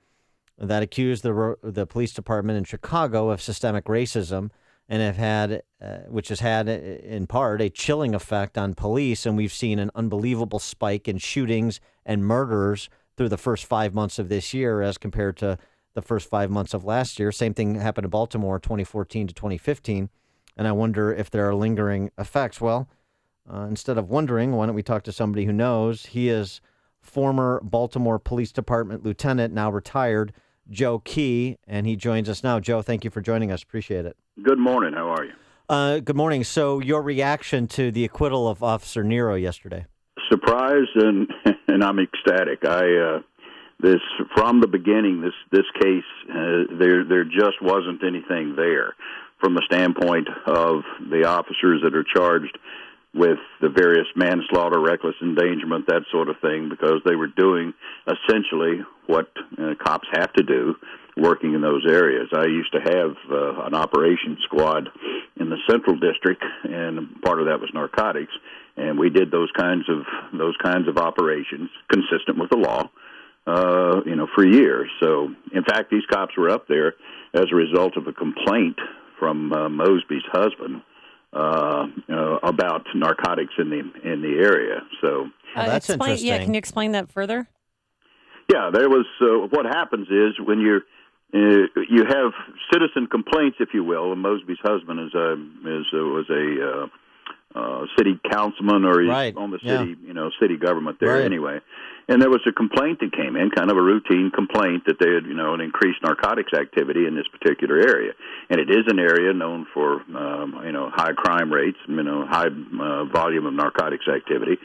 that accused the police department in Chicago of systemic racism, and have had, which has had in part a chilling effect on police. And we've seen an unbelievable spike in shootings and murders through the first 5 months of this year as compared to the first 5 months of last year. Same thing happened in Baltimore, 2014 to 2015. And I wonder if there are lingering effects. Well, instead of wondering, why don't we talk to somebody who knows? He is former Baltimore Police Department lieutenant, now retired, Joe Key, and he joins us now. Joe, thank you for joining us. Appreciate it.
Good morning. How are you?
Good morning. So your reaction to the acquittal of Officer Nero yesterday?
Surprised and I'm ecstatic. This from the beginning, this case, there just wasn't anything there from the standpoint of the officers that are charged with the various manslaughter, reckless endangerment, that sort of thing, because they were doing essentially what cops have to do working in those areas. I used to have an operations squad in the Central District, and part of that was narcotics, and we did those kinds of operations consistent with the law, for years. So, in fact, these cops were up there as a result of a complaint from Mosby's husband about narcotics in the area. So
that's interesting.
Yeah, can you explain that further?
Yeah, there was. What happens is when you have citizen complaints, if you will. And Mosby's husband was a city councilman, or he's
right.
on the city, city government there
right.
anyway. And there was a complaint that came in, kind of a routine complaint, that they had, an increased narcotics activity in this particular area. And it is an area known for, high crime rates, high volume of narcotics activity.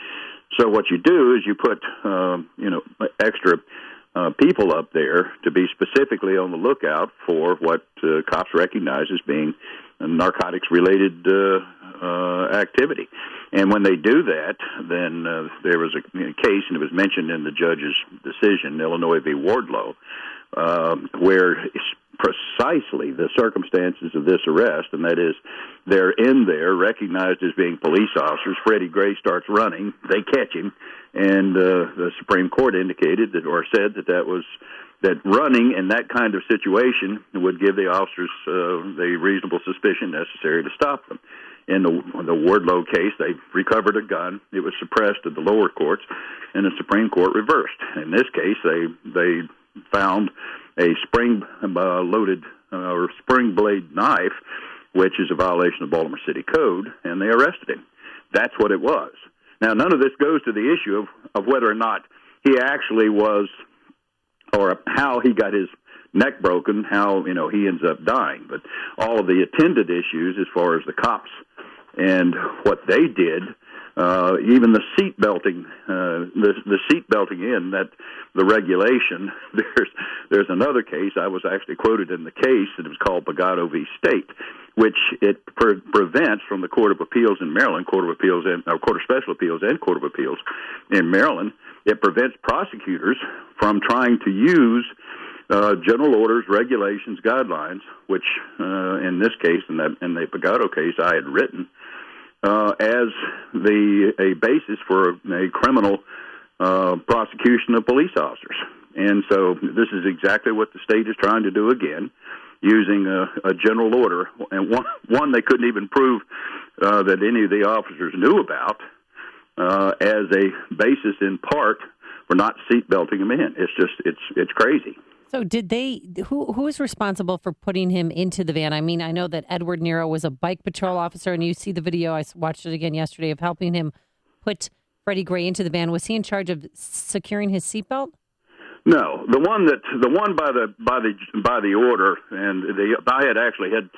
So what you do is you put, extra people up there to be specifically on the lookout for what cops recognize as being narcotics-related activity. And when they do that, then there was a case, and it was mentioned in the judge's decision, Illinois v. Wardlow, where precisely the circumstances of this arrest, and that is they're in there recognized as being police officers. Freddie Gray starts running. They catch him, and the Supreme Court indicated that, or said that running in that kind of situation would give the officers the reasonable suspicion necessary to stop them. In the Wardlow case, they recovered a gun. It was suppressed at the lower courts, and the Supreme Court reversed. In this case, they found a spring-loaded or spring blade knife, which is a violation of Baltimore City Code, and they arrested him. That's what it was. Now, none of this goes to the issue of whether or not he actually was, or how he got his neck broken, how he ends up dying. But all of the attendant issues, as far as the cops and what they did, even the seat belting, the seat belting in that the regulation. There's another case. I was actually quoted in the case. It was called Pagano v. State, which it prevents from the Court of Appeals in Maryland, Court of Special Appeals and Court of Appeals in Maryland. It prevents prosecutors from trying to use general orders, regulations, guidelines, which in this case, in the Pagano case, I had written as a basis for a criminal prosecution of police officers. And so this is exactly what the state is trying to do again, using a general order, and one they couldn't even prove that any of the officers knew about as a basis in part for not seat belting them in. It's crazy.
So did they, who was responsible for putting him into the van? I mean, I know that Edward Nero was a bike patrol officer, and you see the video, I watched it again yesterday, of helping him put Freddie Gray into the van. Was he in charge of securing his seatbelt?
No, the one by the order, and I had actually had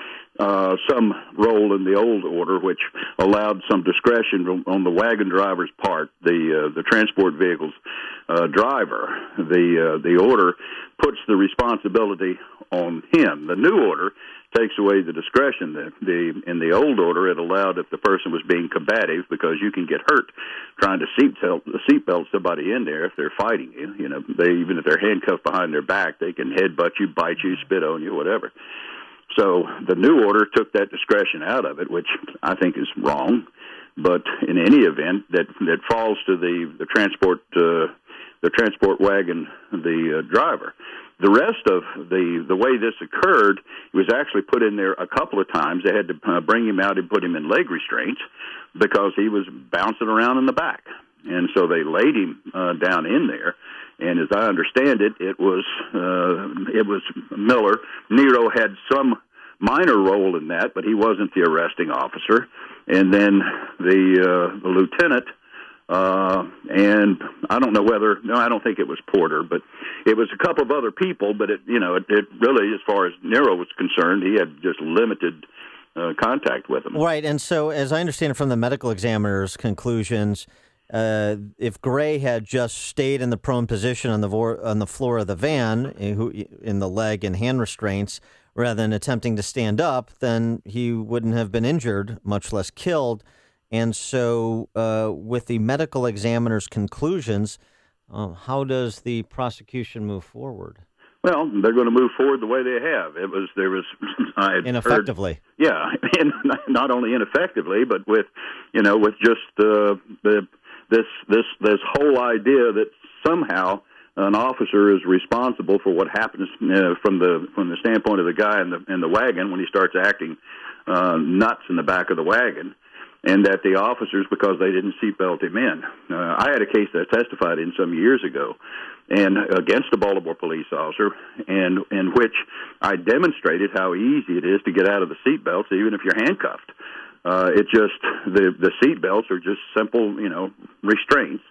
some role in the old order, which allowed some discretion on the wagon driver's part, the transport vehicle's driver. The order puts the responsibility on him. The new order takes away the discretion. In the old order, it allowed if the person was being combative, because you can get hurt trying to seatbelt somebody in there if they're fighting you. Even if they're handcuffed behind their back, they can headbutt you, bite you, spit on you, whatever. So the new order took that discretion out of it, which I think is wrong. But in any event, that falls to the transport wagon, the driver. The rest of the way this occurred, it was actually put in there a couple of times. They had to bring him out and put him in leg restraints because he was bouncing around in the back. And so they laid him down in there. And as I understand it, it was Miller. Nero had some minor role in that, but he wasn't the arresting officer. And then the lieutenant, and I don't know I don't think it was Porter, but it was a couple of other people. But it really, as far as Nero was concerned, he had just limited contact with him.
Right, and so as I understand it from the medical examiner's conclusions, if Gray had just stayed in the prone position on the floor of the van, in the leg and hand restraints, rather than attempting to stand up, then he wouldn't have been injured, much less killed. And so with the medical examiner's conclusions, how does the prosecution move forward?
Well, they're going to move forward the way they have.
Ineffectively.
Yeah, and not only ineffectively, but with just this whole idea that somehow an officer is responsible for what happens from the standpoint of the guy in the wagon when he starts acting nuts in the back of the wagon. And that the officers, because they didn't seatbelt him in. I had a case that I testified in some years ago, and against a Baltimore police officer, and in which I demonstrated how easy it is to get out of the seatbelts, even if you're handcuffed. The seatbelts are just simple, restraints,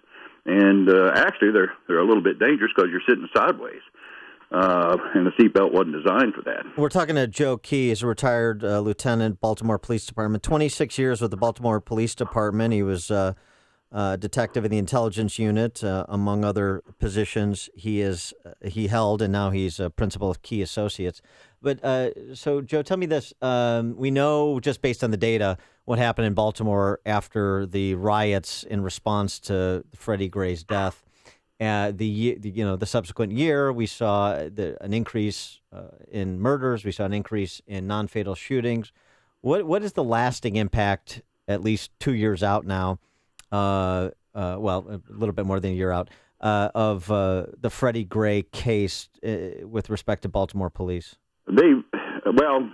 and actually they're a little bit dangerous because you're sitting sideways. And the seatbelt wasn't designed for that.
We're talking to Joe Key. He's a retired lieutenant, Baltimore Police Department, 26 years with the Baltimore Police Department. He was detective in the intelligence unit, among other positions he held, and now he's a principal of Key Associates. But so, Joe, tell me this. We know, just based on the data, what happened in Baltimore after the riots in response to Freddie Gray's death. The subsequent year, we saw an increase in murders. We saw an increase in non-fatal shootings. What is the lasting impact, at least 2 years out now, a little bit more than a year out, of the Freddie Gray case with respect to Baltimore police?
Of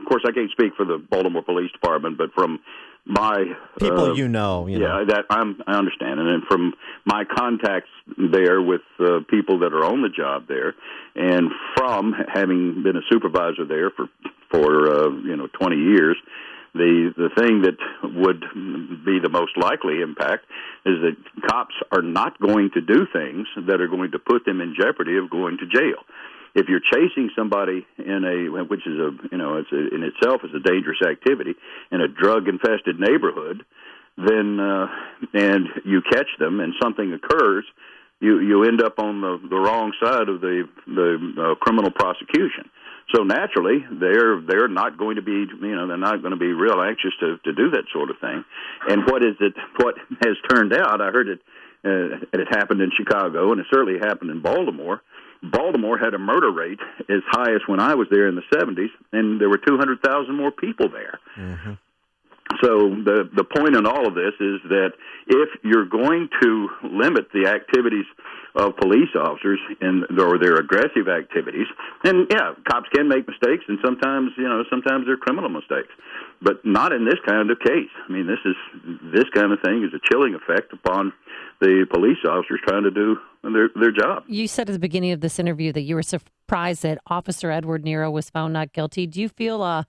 course, I can't speak for the Baltimore Police Department, but from my
people,
that I understand, and then from my contacts there with people that are on the job there, and from having been a supervisor there for 20 years, the thing that would be the most likely impact is that cops are not going to do things that are going to put them in jeopardy of going to jail. If you're chasing somebody in in itself is a dangerous activity in a drug-infested neighborhood, then and you catch them and something occurs, you end up on the wrong side of the criminal prosecution. So naturally, they're not going to be they're not going to be real anxious to do that sort of thing. And what has turned out? I heard it happened in Chicago, and it certainly happened in Baltimore. Baltimore had a murder rate as high as when I was there in the 70s, and there were 200,000 more people there. Mm-hmm. So the point in all of this is that if you're going to limit the activities of police officers or their aggressive activities, and cops can make mistakes, and sometimes they're criminal mistakes, but not in this kind of case. I mean, this kind of thing is a chilling effect upon the police officers trying to do their job.
You said at the beginning of this interview that you were surprised that Officer Edward Nero was found not guilty. Do you feel that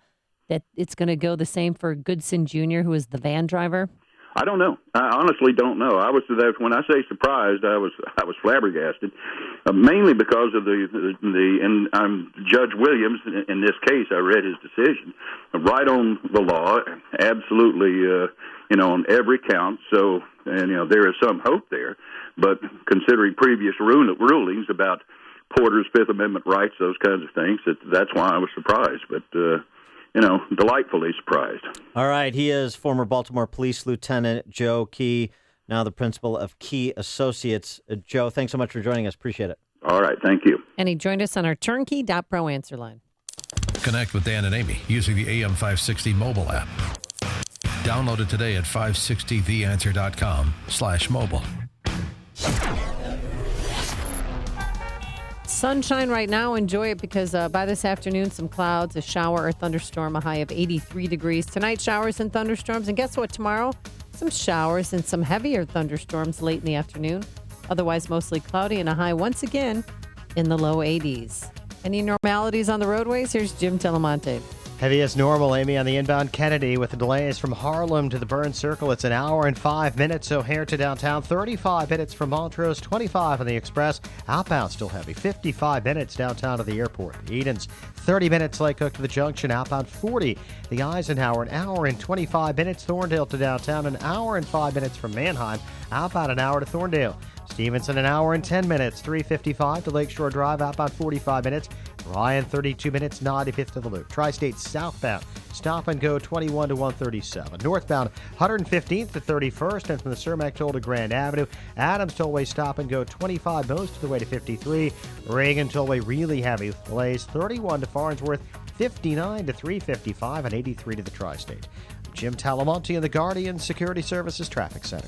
it's going to go the same for Goodson Jr., who is the van driver?
I don't know. I honestly don't know. When I say surprised, I was flabbergasted, mainly because of Judge Williams. In this case, I read his decision right on the law, absolutely, on every count. So, there is some hope there. But considering previous rulings about Porter's Fifth Amendment rights, those kinds of things, that's why I was surprised. But delightfully surprised.
All right. He is former Baltimore Police Lieutenant Joe Key, now the principal of Key Associates. Joe, thanks so much for joining us. Appreciate it.
All right. Thank you.
And he joined us on our turnkey.pro answer line.
Connect with Dan and Amy using the AM 560 mobile app. Download it today at 560theanswer.com/mobile.
Sunshine right now. Enjoy it because by this afternoon, some clouds, a shower or thunderstorm, a high of 83 degrees. Tonight, showers and thunderstorms. And guess what? Tomorrow, some showers and some heavier thunderstorms late in the afternoon. Otherwise, mostly cloudy and a high once again in the low 80s. Any normalities on the roadways? Here's Jim Telemonte.
Heavy as normal, Amy, on the inbound Kennedy with the delays from Harlem to the Burn Circle. It's an hour and 5 minutes. O'Hare to downtown, 35 minutes from Montrose, 25 on the Express. Outbound still heavy, 55 minutes downtown to the airport. Edens, 30 minutes Lake Hook to the junction. Outbound 40. The Eisenhower, an hour and 25 minutes. Thorndale to downtown, an hour and 5 minutes from Manheim. Outbound an hour to Thorndale. Stevenson, an hour and 10 minutes. 355 to Lakeshore Drive, outbound 45 minutes. Ryan, 32 minutes, 95th to the Loop. Tri-State southbound, stop and go 21 to 137. Northbound, 115th to 31st, and from the Cermak Toll to Grand Avenue. Adams Tollway stop and go 25 most of the way to 53. Reagan Tollway really heavy with delays 31 to Farnsworth, 59 to 355, and 83 to the Tri-State. Jim Talamonte in the Guardian Security Services Traffic Center.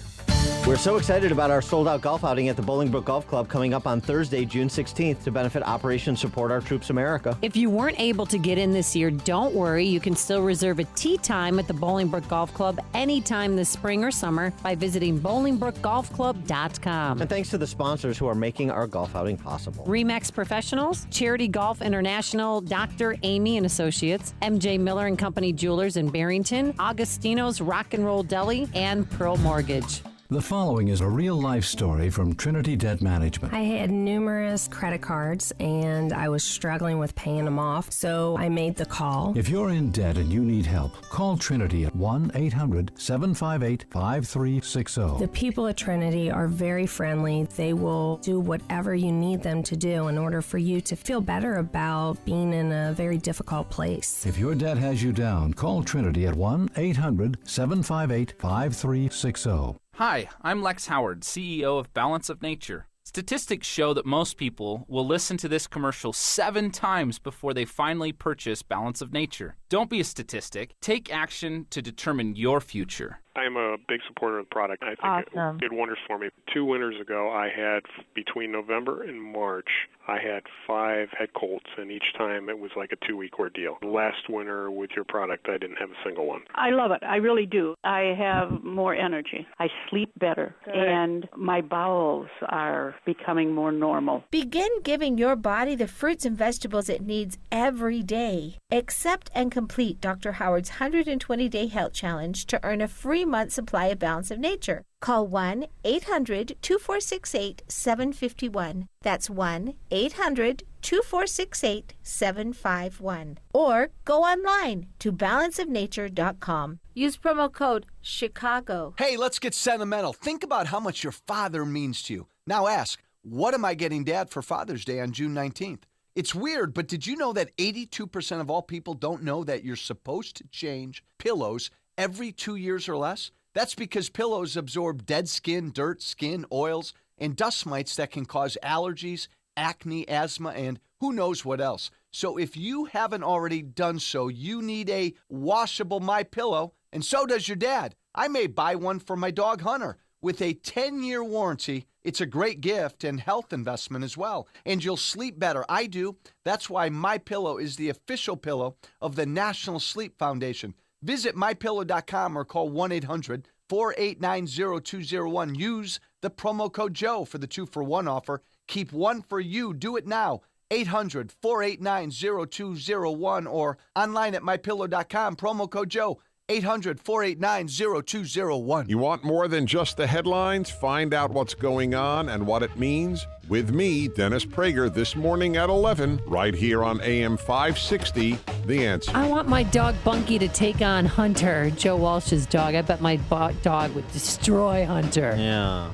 We're so excited about our sold-out golf outing at the Bolingbrook Golf Club coming up on Thursday, June 16th to benefit Operation Support Our Troops America.
If you weren't able to get in this year, don't worry. You can still reserve a tee time at the Bolingbrook Golf Club anytime this spring or summer by visiting BolingbrookGolfClub.com.
And thanks to the sponsors who are making our golf outing possible.
Remax Professionals, Charity Golf International, Dr. Amy and Associates, MJ Miller and Company Jewelers in Barrington, Augustino's Rock and Roll Deli, and Pearl Mortgage.
The following is a real-life story from Trinity Debt Management.
I had numerous credit cards, and I was struggling with paying them off, so I made the call.
If you're in debt and you need help, call Trinity at 1-800-758-5360.
The people at Trinity are very friendly. They will do whatever you need them to do in order for you to feel better about being in a very difficult place.
If your debt has you down, call Trinity at 1-800-758-5360.
Hi, I'm Lex Howard, CEO of Balance of Nature. Statistics show that most people will listen to this commercial 7 times before they finally purchase Balance of Nature. Don't be a statistic. Take action to determine your future.
I'm a big supporter of the product. I think it did wonders for me. 2 winters ago, I had, between November and March, I had 5 head colds, and each time it was like a 2-week ordeal. Last winter with your product, I didn't have a single one.
I love it. I really do. I have more energy. I sleep better, and my bowels are becoming more normal.
Begin giving your body the fruits and vegetables it needs every day. Accept and complete Dr. Howard's 120-day health challenge to earn a free month supply of Balance of Nature. Call 1-800-2468-751. That's 1-800-2468-751. Or go online to balanceofnature.com. Use promo code CHICAGO.
Hey, let's get sentimental. Think about how much your father means to you. Now ask, what am I getting Dad for Father's Day on June 19th? It's weird, but did you know that 82% of all people don't know that you're supposed to change pillows every 2 years or less? That's because pillows absorb dead skin, dirt, skin, oils, and dust mites that can cause allergies, acne, asthma, and who knows what else. So if you haven't already done so, you need a washable MyPillow, and so does your dad. I may buy one for my dog Hunter. With a 10-year warranty, it's a great gift and health investment as well. And you'll sleep better. I do. That's why MyPillow is the official pillow of the National Sleep Foundation. Visit MyPillow.com or call 1-800-489-0201. Use the promo code Joe for the 2-for-1 offer. Keep one for you. Do it now. 800-489-0201 or online at MyPillow.com. Promo code Joe. 800-489-0201.
You want more than just the headlines? Find out what's going on and what it means with me, Dennis Prager, this morning at 11, right here on AM 560, The Answer.
I want my dog Bunky to take on Hunter, Joe Walsh's dog. I bet my dog would destroy Hunter.
Yeah.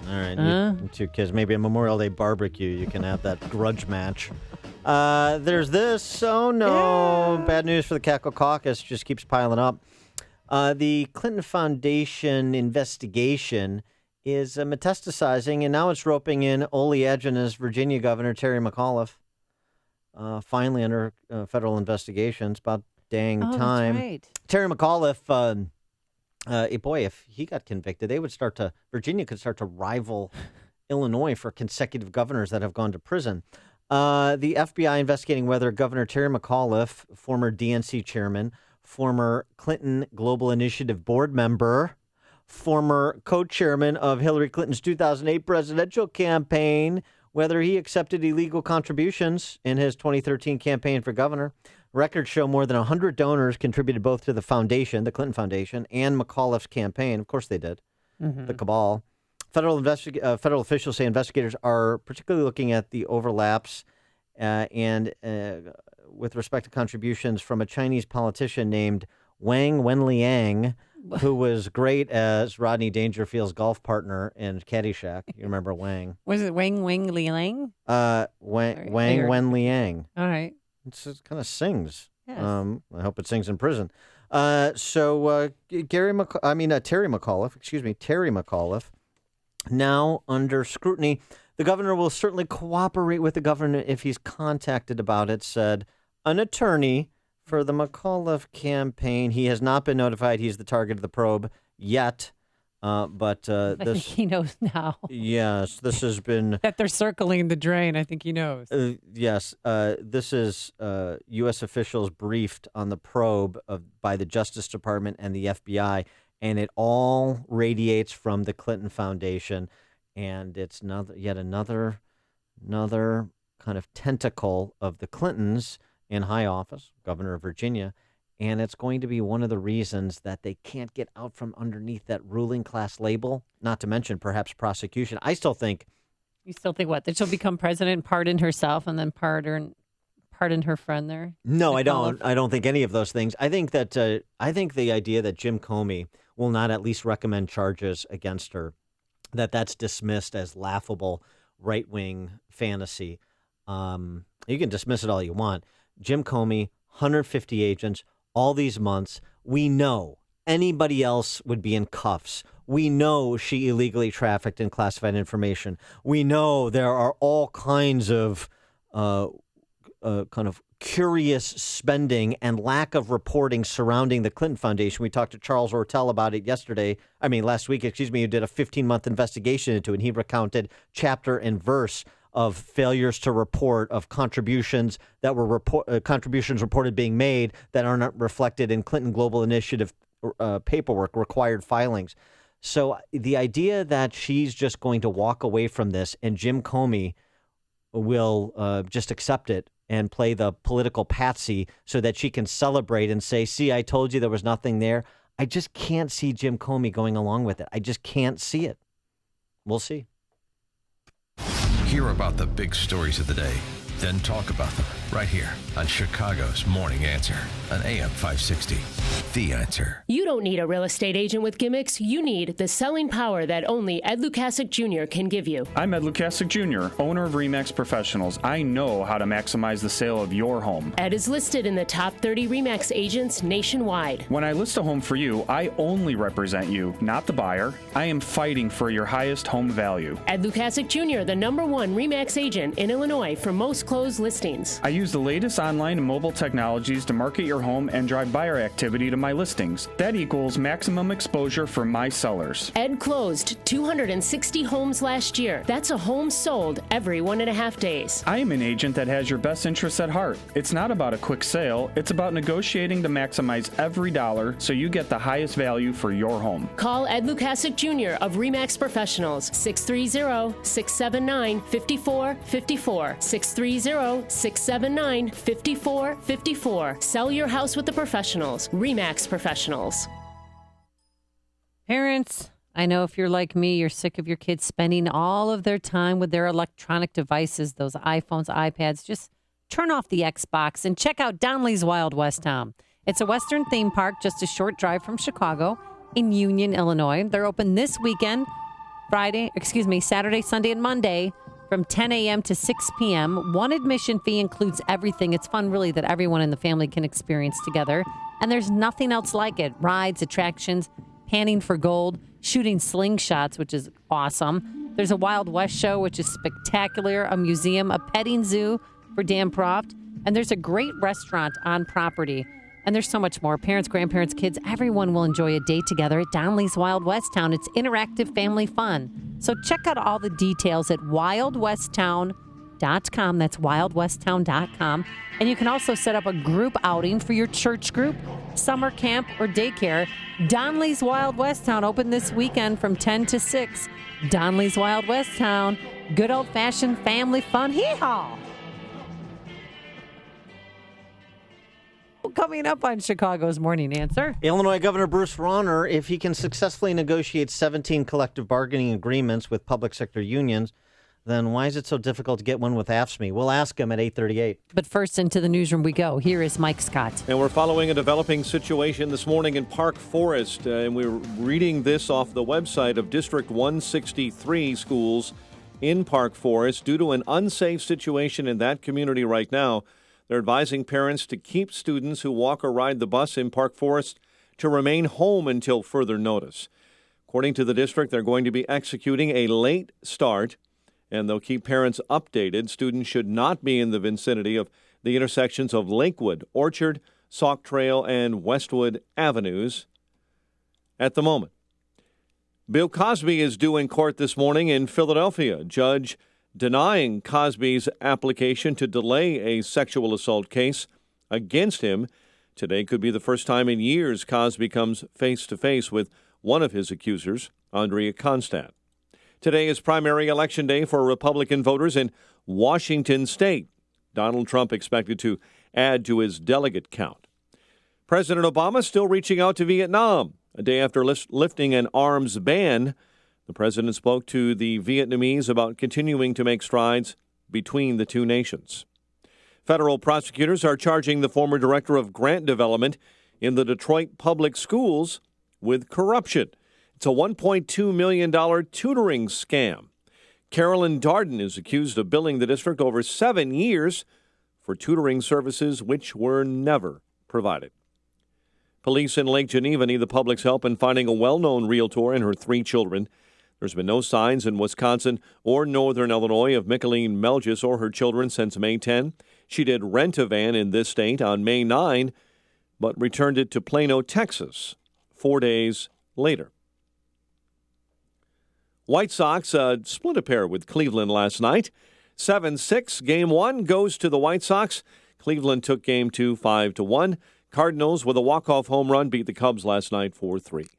All right. You two kids, maybe a Memorial Day barbecue, you can have that grudge match. There's this. Oh, no. Yeah. Bad news for the Cackle Caucus. Just keeps piling up. The Clinton Foundation investigation is metastasizing, and now it's roping in Ole Edgena's Virginia Governor, Terry McAuliffe, finally under federal investigation. It's about dang time.
That's right.
Terry McAuliffe, boy, if he got convicted, Virginia could start to rival Illinois for consecutive governors that have gone to prison. The FBI investigating whether Governor Terry McAuliffe, former DNC chairman, former Clinton Global Initiative board member, former co-chairman of Hillary Clinton's 2008 presidential campaign, whether he accepted illegal contributions in his 2013 campaign for governor. Records show more than 100 donors contributed both to the foundation, the Clinton Foundation, and McAuliffe's campaign. Of course they did. Mm-hmm. The cabal. Federal officials say investigators are particularly looking at the overlaps and with respect to contributions from a Chinese politician named Wang Wenliang, who was great as Rodney Dangerfield's golf partner in Caddyshack. You remember Wang?
Was it Wang Liang?
Wang Wenliang.
All right.
It kind of sings.
Yes.
I hope it sings in prison. Terry McAuliffe, now under scrutiny. The governor will certainly cooperate with the governor if he's contacted about it, said an attorney for the McAuliffe campaign. He has not been notified he's the target of the probe yet, but
I think he knows now.
Yes, this has been...
that they're circling the drain, I think he knows.
Yes, this is U.S. officials briefed on the probe by the Justice Department and the FBI, and it all radiates from the Clinton Foundation, and it's yet another kind of tentacle of the Clintons in high office, governor of Virginia, And it's going to be one of the reasons that they can't get out from underneath that ruling class label, not to mention perhaps prosecution. I still think.
You still think what? That she'll become president, pardon herself, and then pardon her friend there?
No, I don't. I don't think any of those things. I think that I think the idea that Jim Comey will not at least recommend charges against her, that's dismissed as laughable right-wing fantasy. You can dismiss it all you want. Jim Comey, 150 agents, all these months. We know anybody else would be in cuffs. We know she illegally trafficked in classified information. We know there are all kinds of kind of curious spending and lack of reporting surrounding the Clinton Foundation. We talked to Charles Ortel about it last week, who did a 15-month investigation into it, and he recounted chapter and verse of failures to report, of contributions that were contributions reported being made that are not reflected in Clinton Global Initiative paperwork, required filings. So the idea that she's just going to walk away from this and Jim Comey will just accept it and play the political patsy so that she can celebrate and say, see, I told you there was nothing there. I just can't see Jim Comey going along with it. I just can't see it. We'll see.
Hear about the big stories of the day, then talk about them right here on Chicago's Morning Answer on AM 560. The Answer.
You don't need a real estate agent with gimmicks. You need the selling power that only Ed Lukasik Jr. can give you.
I'm Ed Lukasik Jr., owner of RE/MAX Professionals. I know how to maximize the sale of your home.
Ed is listed in the top 30 RE/MAX agents nationwide.
When I list a home for you, I only represent you, not the buyer. I am fighting for your highest home value.
Ed Lukasik Jr., the #1 RE/MAX agent in Illinois for most closed listings.
I use the latest online and mobile technologies to market your home and drive buyer activity to my listings. That equals maximum exposure for my sellers.
Ed closed 260 homes last year. That's a home sold every 1.5 days.
I am an agent that has your best interests at heart. It's not about a quick sale. It's about negotiating to maximize every dollar so you get the highest value for your home.
Call Ed Lukasik Jr. of RE/MAX Professionals, 630-679-5454, 630-679-5454. Sell your house with the professionals. RE/MAX Professionals.
Parents, I know if you're like me, you're sick of your kids spending all of their time with their electronic devices, those iPhones, iPads. Just turn off the Xbox and check out Donley's Wild West Town. It's a Western theme park just a short drive from Chicago in Union, Illinois. They're open this weekend, Saturday, Sunday, and Monday from 10 a.m. to 6 p.m. One admission fee includes everything. It's fun, really, that everyone in the family can experience together. And there's nothing else like it. Rides, attractions, panning for gold, shooting slingshots, which is awesome. There's a Wild West show, which is spectacular, a museum, a petting zoo for Dan Proft, and there's a great restaurant on property. And there's so much more. Parents, grandparents, kids, everyone will enjoy a day together at Donley's Wild West Town. It's interactive family fun. So check out all the details at wildwesttown.com. That's wildwesttown.com. And you can also set up a group outing for your church group, summer camp, or daycare. Donley's Wild West Town open this weekend from 10 to 6. Donley's Wild West Town. Good old-fashioned family fun. Hee-haw! Coming up on Chicago's Morning Answer.
Illinois Governor Bruce Rauner, if he can successfully negotiate 17 collective bargaining agreements with public sector unions, then why is it so difficult to get one with AFSCME? We'll ask him at 8:38.
But first, into the newsroom we go. Here is Mike Scott.
And we're following a developing situation this morning in Park Forest. And we're reading this off the website of District 163 schools in Park Forest. Due to an unsafe situation in that community right now, they're advising parents to keep students who walk or ride the bus in Park Forest to remain home until further notice. According to the district, they're going to be executing a late start, and they'll keep parents updated. Students should not be in the vicinity of the intersections of Lakewood, Orchard, Sauk Trail, and Westwood Avenues at the moment. Bill Cosby is due in court this morning in Philadelphia. Judge denying Cosby's application to delay a sexual assault case against him. Today could be the first time in years Cosby comes face-to-face with one of his accusers, Andrea Constand. Today is primary election day for Republican voters in Washington state. Donald Trump expected to add to his delegate count. President Obama still reaching out to Vietnam. A day after lifting an arms ban, the president spoke to the Vietnamese about continuing to make strides between the two nations. Federal prosecutors are charging the former director of grant development in the Detroit public schools with corruption. It's a $1.2 million tutoring scam. Carolyn Darden is accused of billing the district over 7 years for tutoring services which were never provided. Police in Lake Geneva need the public's help in finding a well-known realtor and her 3 children. There's been no signs in Wisconsin or northern Illinois of Micheline Melgis or her children since May 10. She did rent a van in this state on May 9, but returned it to Plano, Texas, 4 days later. White Sox split a pair with Cleveland last night. 7-6. Game 1 goes to the White Sox. Cleveland took Game 2 5-1. Cardinals, with a walk-off home run, beat the Cubs last night 4-3.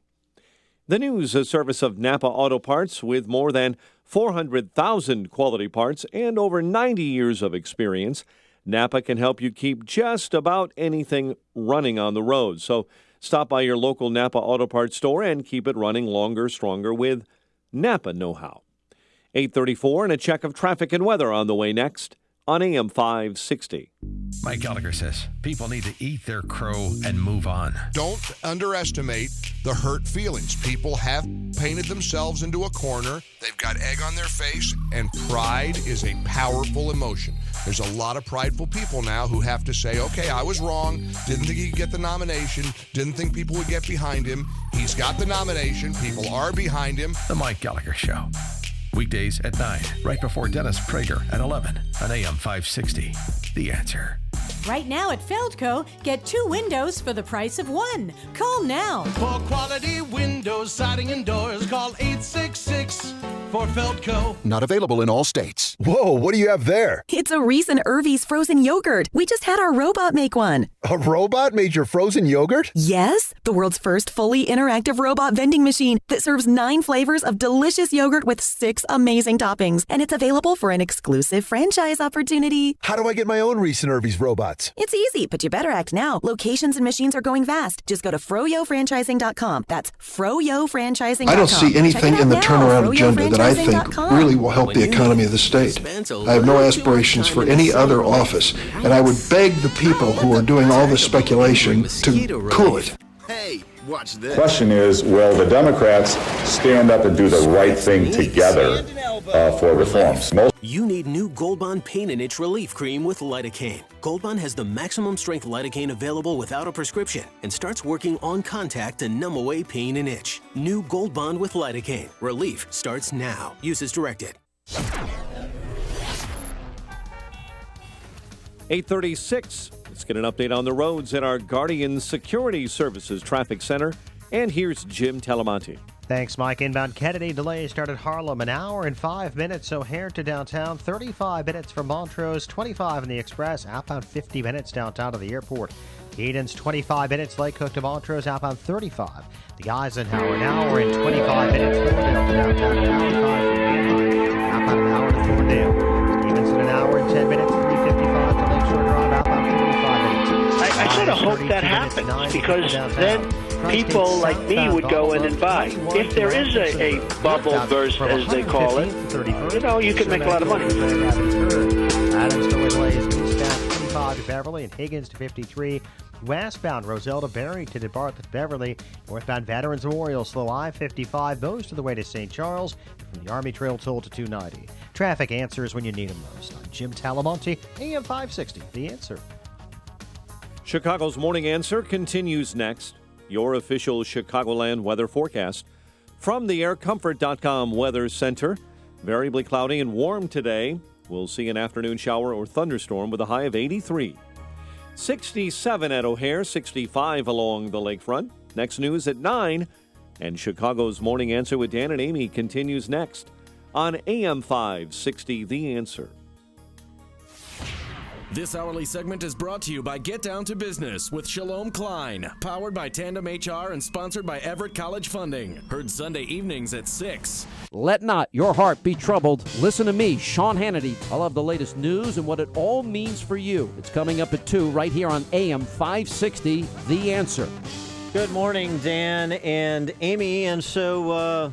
The news, a service of Napa Auto Parts with more than 400,000 quality parts and over 90 years of experience. Napa can help you keep just about anything running on the road. So stop by your local Napa Auto Parts store and keep it running longer, stronger with Napa know-how. 8:34 and a check of traffic and weather on the way next on AM 560.
Mike Gallagher says people need to eat their crow and move on.
Don't underestimate the hurt feelings. People have painted themselves into a corner. They've got egg on their face, and pride is a powerful emotion. There's a lot of prideful people now who have to say, okay, I was wrong, didn't think he could get the nomination, didn't think people would get behind him. He's got the nomination. People are behind him.
The Mike Gallagher Show. Weekdays at 9, right before Dennis Prager at 11 on AM 560. The Answer.
Right now at Feldco, get 2 windows for the price of 1. Call now.
For quality windows, siding, and doors, call 866 for Feldco.
Not available in all states. Whoa, what do you have there?
It's a Reese and Irvy's frozen yogurt. We just had our robot make one.
A robot made your frozen yogurt?
Yes, the world's first fully interactive robot vending machine that serves 9 flavors of delicious yogurt with 6 amazing toppings. And it's available for an exclusive franchise opportunity.
How do I get my own Reese and Irvy's robots?
It's easy, but you better act now. Locations and machines are going fast. Just go to froyofranchising.com. That's froyofranchising.com.
I don't see anything in the turnaround agenda that I think really will help the economy of the state. I have no aspirations for any other office, and I would beg the people who are doing all this speculation to cool it.
Hey, watch this. Question is, will the Democrats stand up and do the right thing together for reforms?
You need new Gold Bond Pain and Itch Relief Cream with lidocaine. Gold Bond has the maximum strength lidocaine available without a prescription and starts working on contact to numb away pain and itch. New Gold Bond with lidocaine. Relief starts now. Use as directed.
8:36. Let's get an update on the roads at our Guardian Security Services Traffic Center. And here's Jim Talamonte.
Thanks, Mike. Inbound Kennedy delays started Harlem an hour and 5 minutes. O'Hare to downtown, 35 minutes from Montrose, 25 in the Express, outbound 50 minutes downtown to the airport. Edens, 25 minutes, Lake Cook to Montrose, outbound 35. The Eisenhower, an hour and 25 minutes, Thorndale to downtown, an hour and 5 from Manheim, outbound an hour to Thorndale. Stevenson, an hour and 10 minutes, 355 to Lakeshore Drive, outbound 45 minutes.
I sort of hope that happens because then people like me would go in and buy. If there is a bubble burst, as they call it, you can make a lot of money.
Adams to Woodley is eastbound 25 to Beverly and Higgins to 53. Westbound Roselle to Barrington to Bartlett to Beverly. Northbound Veterans Memorial slow I-55 most of the way to St. Charles from the Army Trail toll to 290. Traffic answers when you need them most. I'm Jim Talamonte, AM 560, The Answer.
Chicago's Morning Answer continues next. Your official Chicagoland weather forecast from the AirComfort.com Weather Center. Variably cloudy and warm today. We'll see an afternoon shower or thunderstorm with a high of 83. 67 at O'Hare, 65 along the lakefront. Next news at 9. And Chicago's Morning Answer with Dan and Amy continues next on AM 560, The Answer.
This hourly segment is brought to you by Get Down to Business with Shalom Klein, powered by Tandem HR and sponsored by Everett College Funding. Heard Sunday evenings at 6.
Let not your heart be troubled. Listen to me, Sean Hannity. I'll have the latest news and what it all means for you. It's coming up at 2 right here on AM 560, The Answer.
Good morning, Dan and Amy. And so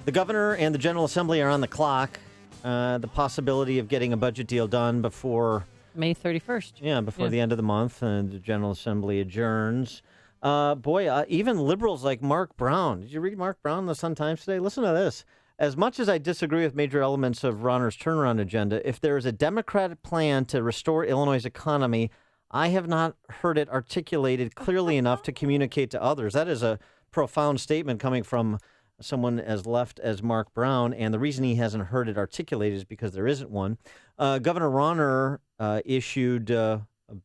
the governor and the General Assembly are on the clock. The possibility of getting a budget deal done before
May 31st.
Yeah, before the end of the month, and the General Assembly adjourns. Even liberals like Mark Brown. Did you read Mark Brown in the Sun-Times today? Listen to this. As much as I disagree with major elements of Rauner's turnaround agenda, if there is a Democratic plan to restore Illinois' economy, I have not heard it articulated clearly enough to communicate to others. That is a profound statement coming from someone as left as Mark Brown, and the reason he hasn't heard it articulated is because there isn't one. Governor Rauner issued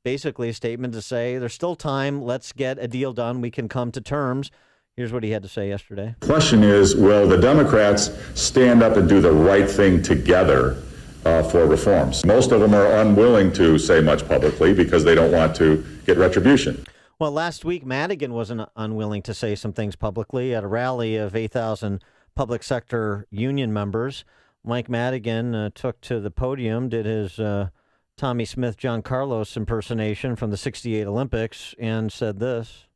basically a statement to say there's still time, let's get a deal done, we can come to terms. Here's what he had to say yesterday.
The question is, will the Democrats stand up and do the right thing together for reforms? Most of them are unwilling to say much publicly because they don't want to get retribution.
Well, last week, Madigan wasn't unwilling to say some things publicly at a rally of 8,000 public sector union members. Mike Madigan took to the podium, did his Tommy Smith, John Carlos impersonation from the '68 Olympics, and said this.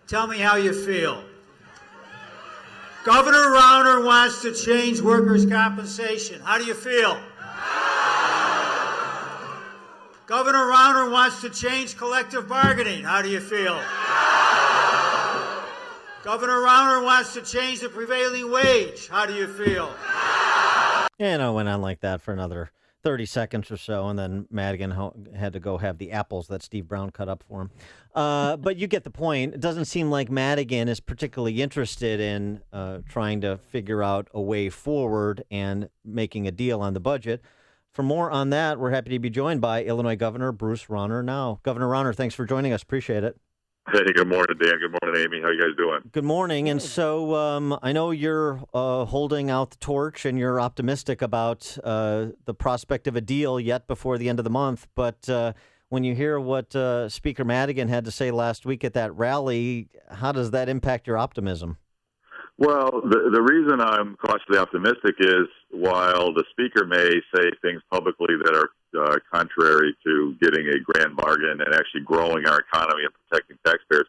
Tell me how you feel. Governor Rauner wants to change workers' compensation. How do you feel? Governor Rauner wants to change collective bargaining. How do you feel? Governor Rauner wants to change the prevailing wage. How do you feel?
And it went on like that for another 30 seconds or so, and then Madigan had to go have the apples that Steve Brown cut up for him. But you get the point. It doesn't seem like Madigan is particularly interested in trying to figure out a way forward and making a deal on the budget. For more on that, we're happy to be joined by Illinois Governor Bruce Rauner now. Governor Rauner, thanks for joining us. Appreciate it.
Hey, good morning, Dan. Good morning, Amy. How you guys doing?
Good morning. And so I know you're holding out the torch and you're optimistic about the prospect of a deal yet before the end of the month. But when you hear what Speaker Madigan had to say last week at that rally, how does that impact your optimism?
Well, the reason I'm cautiously optimistic is while the Speaker may say things publicly that are contrary to getting a grand bargain and actually growing our economy and protecting taxpayers,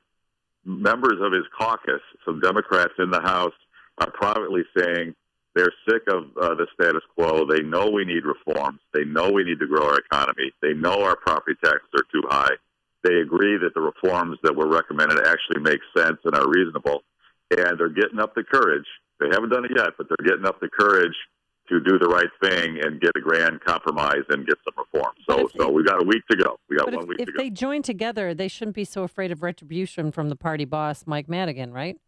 members of his caucus, some Democrats in the House, are privately saying they're sick of the status quo. They know we need reforms. They know we need to grow our economy. They know our property taxes are too high. They agree that the reforms that were recommended actually make sense and are reasonable. And they're getting up the courage. They haven't done it yet, but they're getting up the courage to do the right thing and get a grand compromise and get some reform. So we've got a week to go. We got 1 week to go.
If they join together, they shouldn't be so afraid of retribution from the party boss, Mike Madigan, right?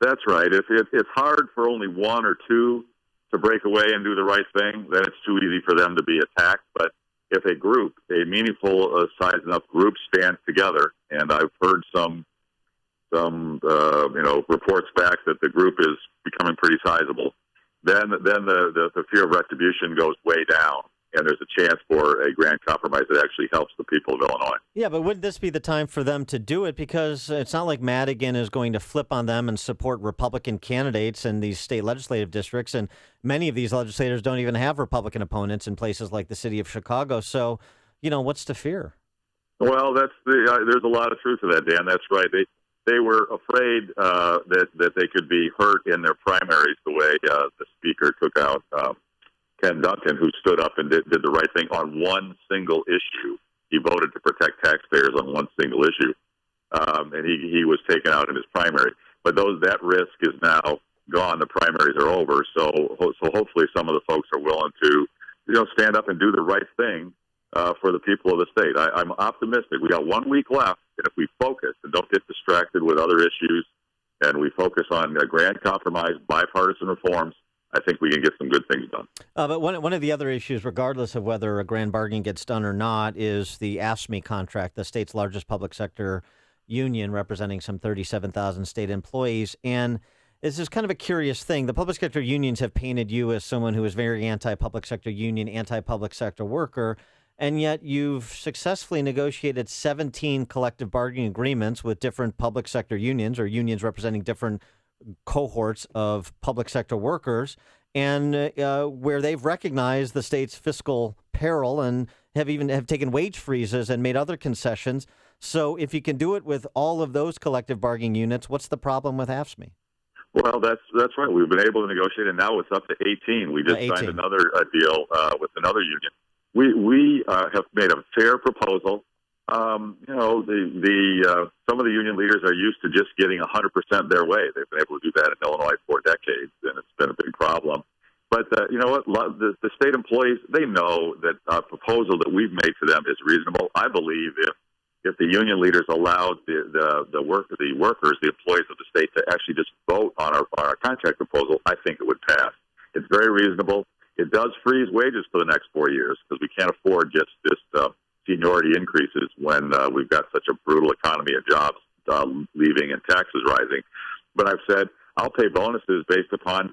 That's right. If it's hard for only one or two to break away and do the right thing, then it's too easy for them to be attacked. But if a group, a meaningful size enough group, stands together, and I've heard some reports back that the group is becoming pretty sizable, then the fear of retribution goes way down, and there's a chance for a grand compromise that actually helps the people of Illinois.
Yeah, but wouldn't this be the time for them to do it? Because it's not like Madigan is going to flip on them and support Republican candidates in these state legislative districts, and many of these legislators don't even have Republican opponents in places like the city of Chicago. So, what's to fear?
Well, there's a lot of truth to that, Dan. That's right. They were afraid that they could be hurt in their primaries the way the Speaker took out Ken Duncan, who stood up and did the right thing on one single issue. He voted to protect taxpayers on one single issue, and he was taken out in his primary. But that risk is now gone. The primaries are over. So hopefully some of the folks are willing to stand up and do the right thing for the people of the state. I'm optimistic. We got 1 week left, and if we focus and don't get distracted with other issues, and we focus on a grand compromise, bipartisan reforms, I think we can get some good things done.
But one of the other issues, regardless of whether a grand bargain gets done or not, is the AFSCME contract, the state's largest public sector union representing some 37,000 state employees. And this is kind of a curious thing. The public sector unions have painted you as someone who is very anti-public sector union, anti-public sector worker. and yet you've successfully negotiated 17 collective bargaining agreements with different public sector unions or unions representing different cohorts of public sector workers, and where they've recognized the state's fiscal peril and have taken wage freezes and made other concessions. So if you can do it with all of those collective bargaining units, what's the problem with AFSCME?
Well, that's right. We've been able to negotiate, and now it's up to 18. We just signed another deal with another union. We have made a fair proposal. Some of the union leaders are used to just getting 100% their way. They've been able to do that in Illinois for decades, and it's been a big problem. But you know what? The state employees, they know that our proposal that we've made to them is reasonable. I believe if the union leaders allowed the workers, the employees of the state, to actually just vote on our contract proposal, I think it would pass. It's very reasonable. It does freeze wages for the next 4 years because we can't afford just seniority increases when we've got such a brutal economy of jobs leaving and taxes rising. But I've said I'll pay bonuses based upon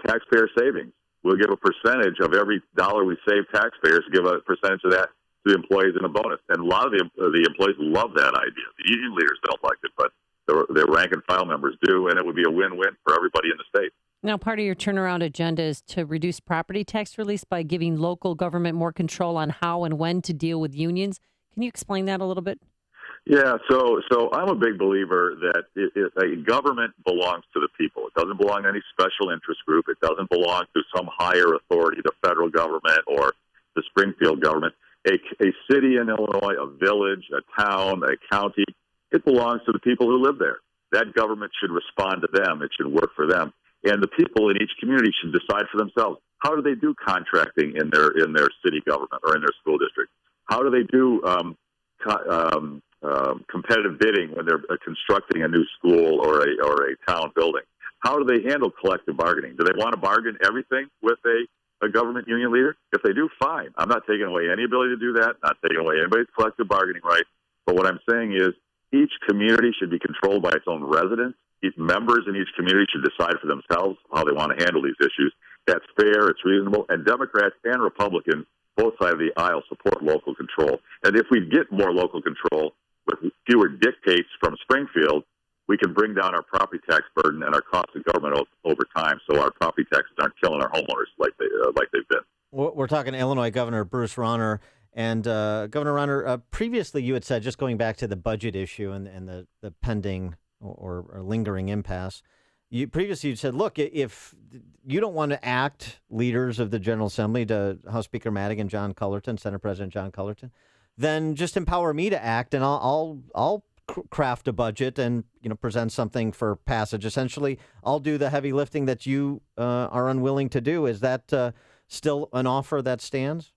taxpayer savings. We'll give a percentage of every dollar we save taxpayers, give a percentage of that to the employees in a bonus. And a lot of the employees love that idea. The union leaders don't like it, but the rank and file members do, and it would be a win-win for everybody in the state.
Now, part of your turnaround agenda is to reduce property tax release by giving local government more control on how and when to deal with unions. Can you explain that a little bit?
Yeah, so I'm a big believer that a government belongs to the people. It doesn't belong to any special interest group. It doesn't belong to some higher authority, the federal government or the Springfield government. A city in Illinois, a village, a town, a county, it belongs to the people who live there. That government should respond to them. It should work for them. And the people in each community should decide for themselves, how do they do contracting in their city government or in their school district? How do they do competitive bidding when they're constructing a new school or a town building? How do they handle collective bargaining? Do they want to bargain everything with a government union leader? If they do, fine. I'm not taking away any ability to do that, not taking away anybody's collective bargaining right. But what I'm saying is each community should be controlled by its own residents. Each members in each community should decide for themselves how they want to handle these issues. That's fair, it's reasonable, and Democrats and Republicans, both sides of the aisle, support local control. And if we get more local control with fewer dictates from Springfield, we can bring down our property tax burden and our cost of government over time, so our property taxes aren't killing our homeowners like they've been.
We're talking to Illinois Governor Bruce Rauner. And Governor Rauner, previously you had said, just going back to the budget issue and the pending or lingering impasse, previously you said, look, if you don't want to act, leaders of the General Assembly, to House Speaker Madigan, John Cullerton, Senate President John Cullerton, then just empower me to act, and I'll craft a budget and present something for passage. Essentially, I'll do the heavy lifting that you are unwilling to do. Is that still an offer that stands?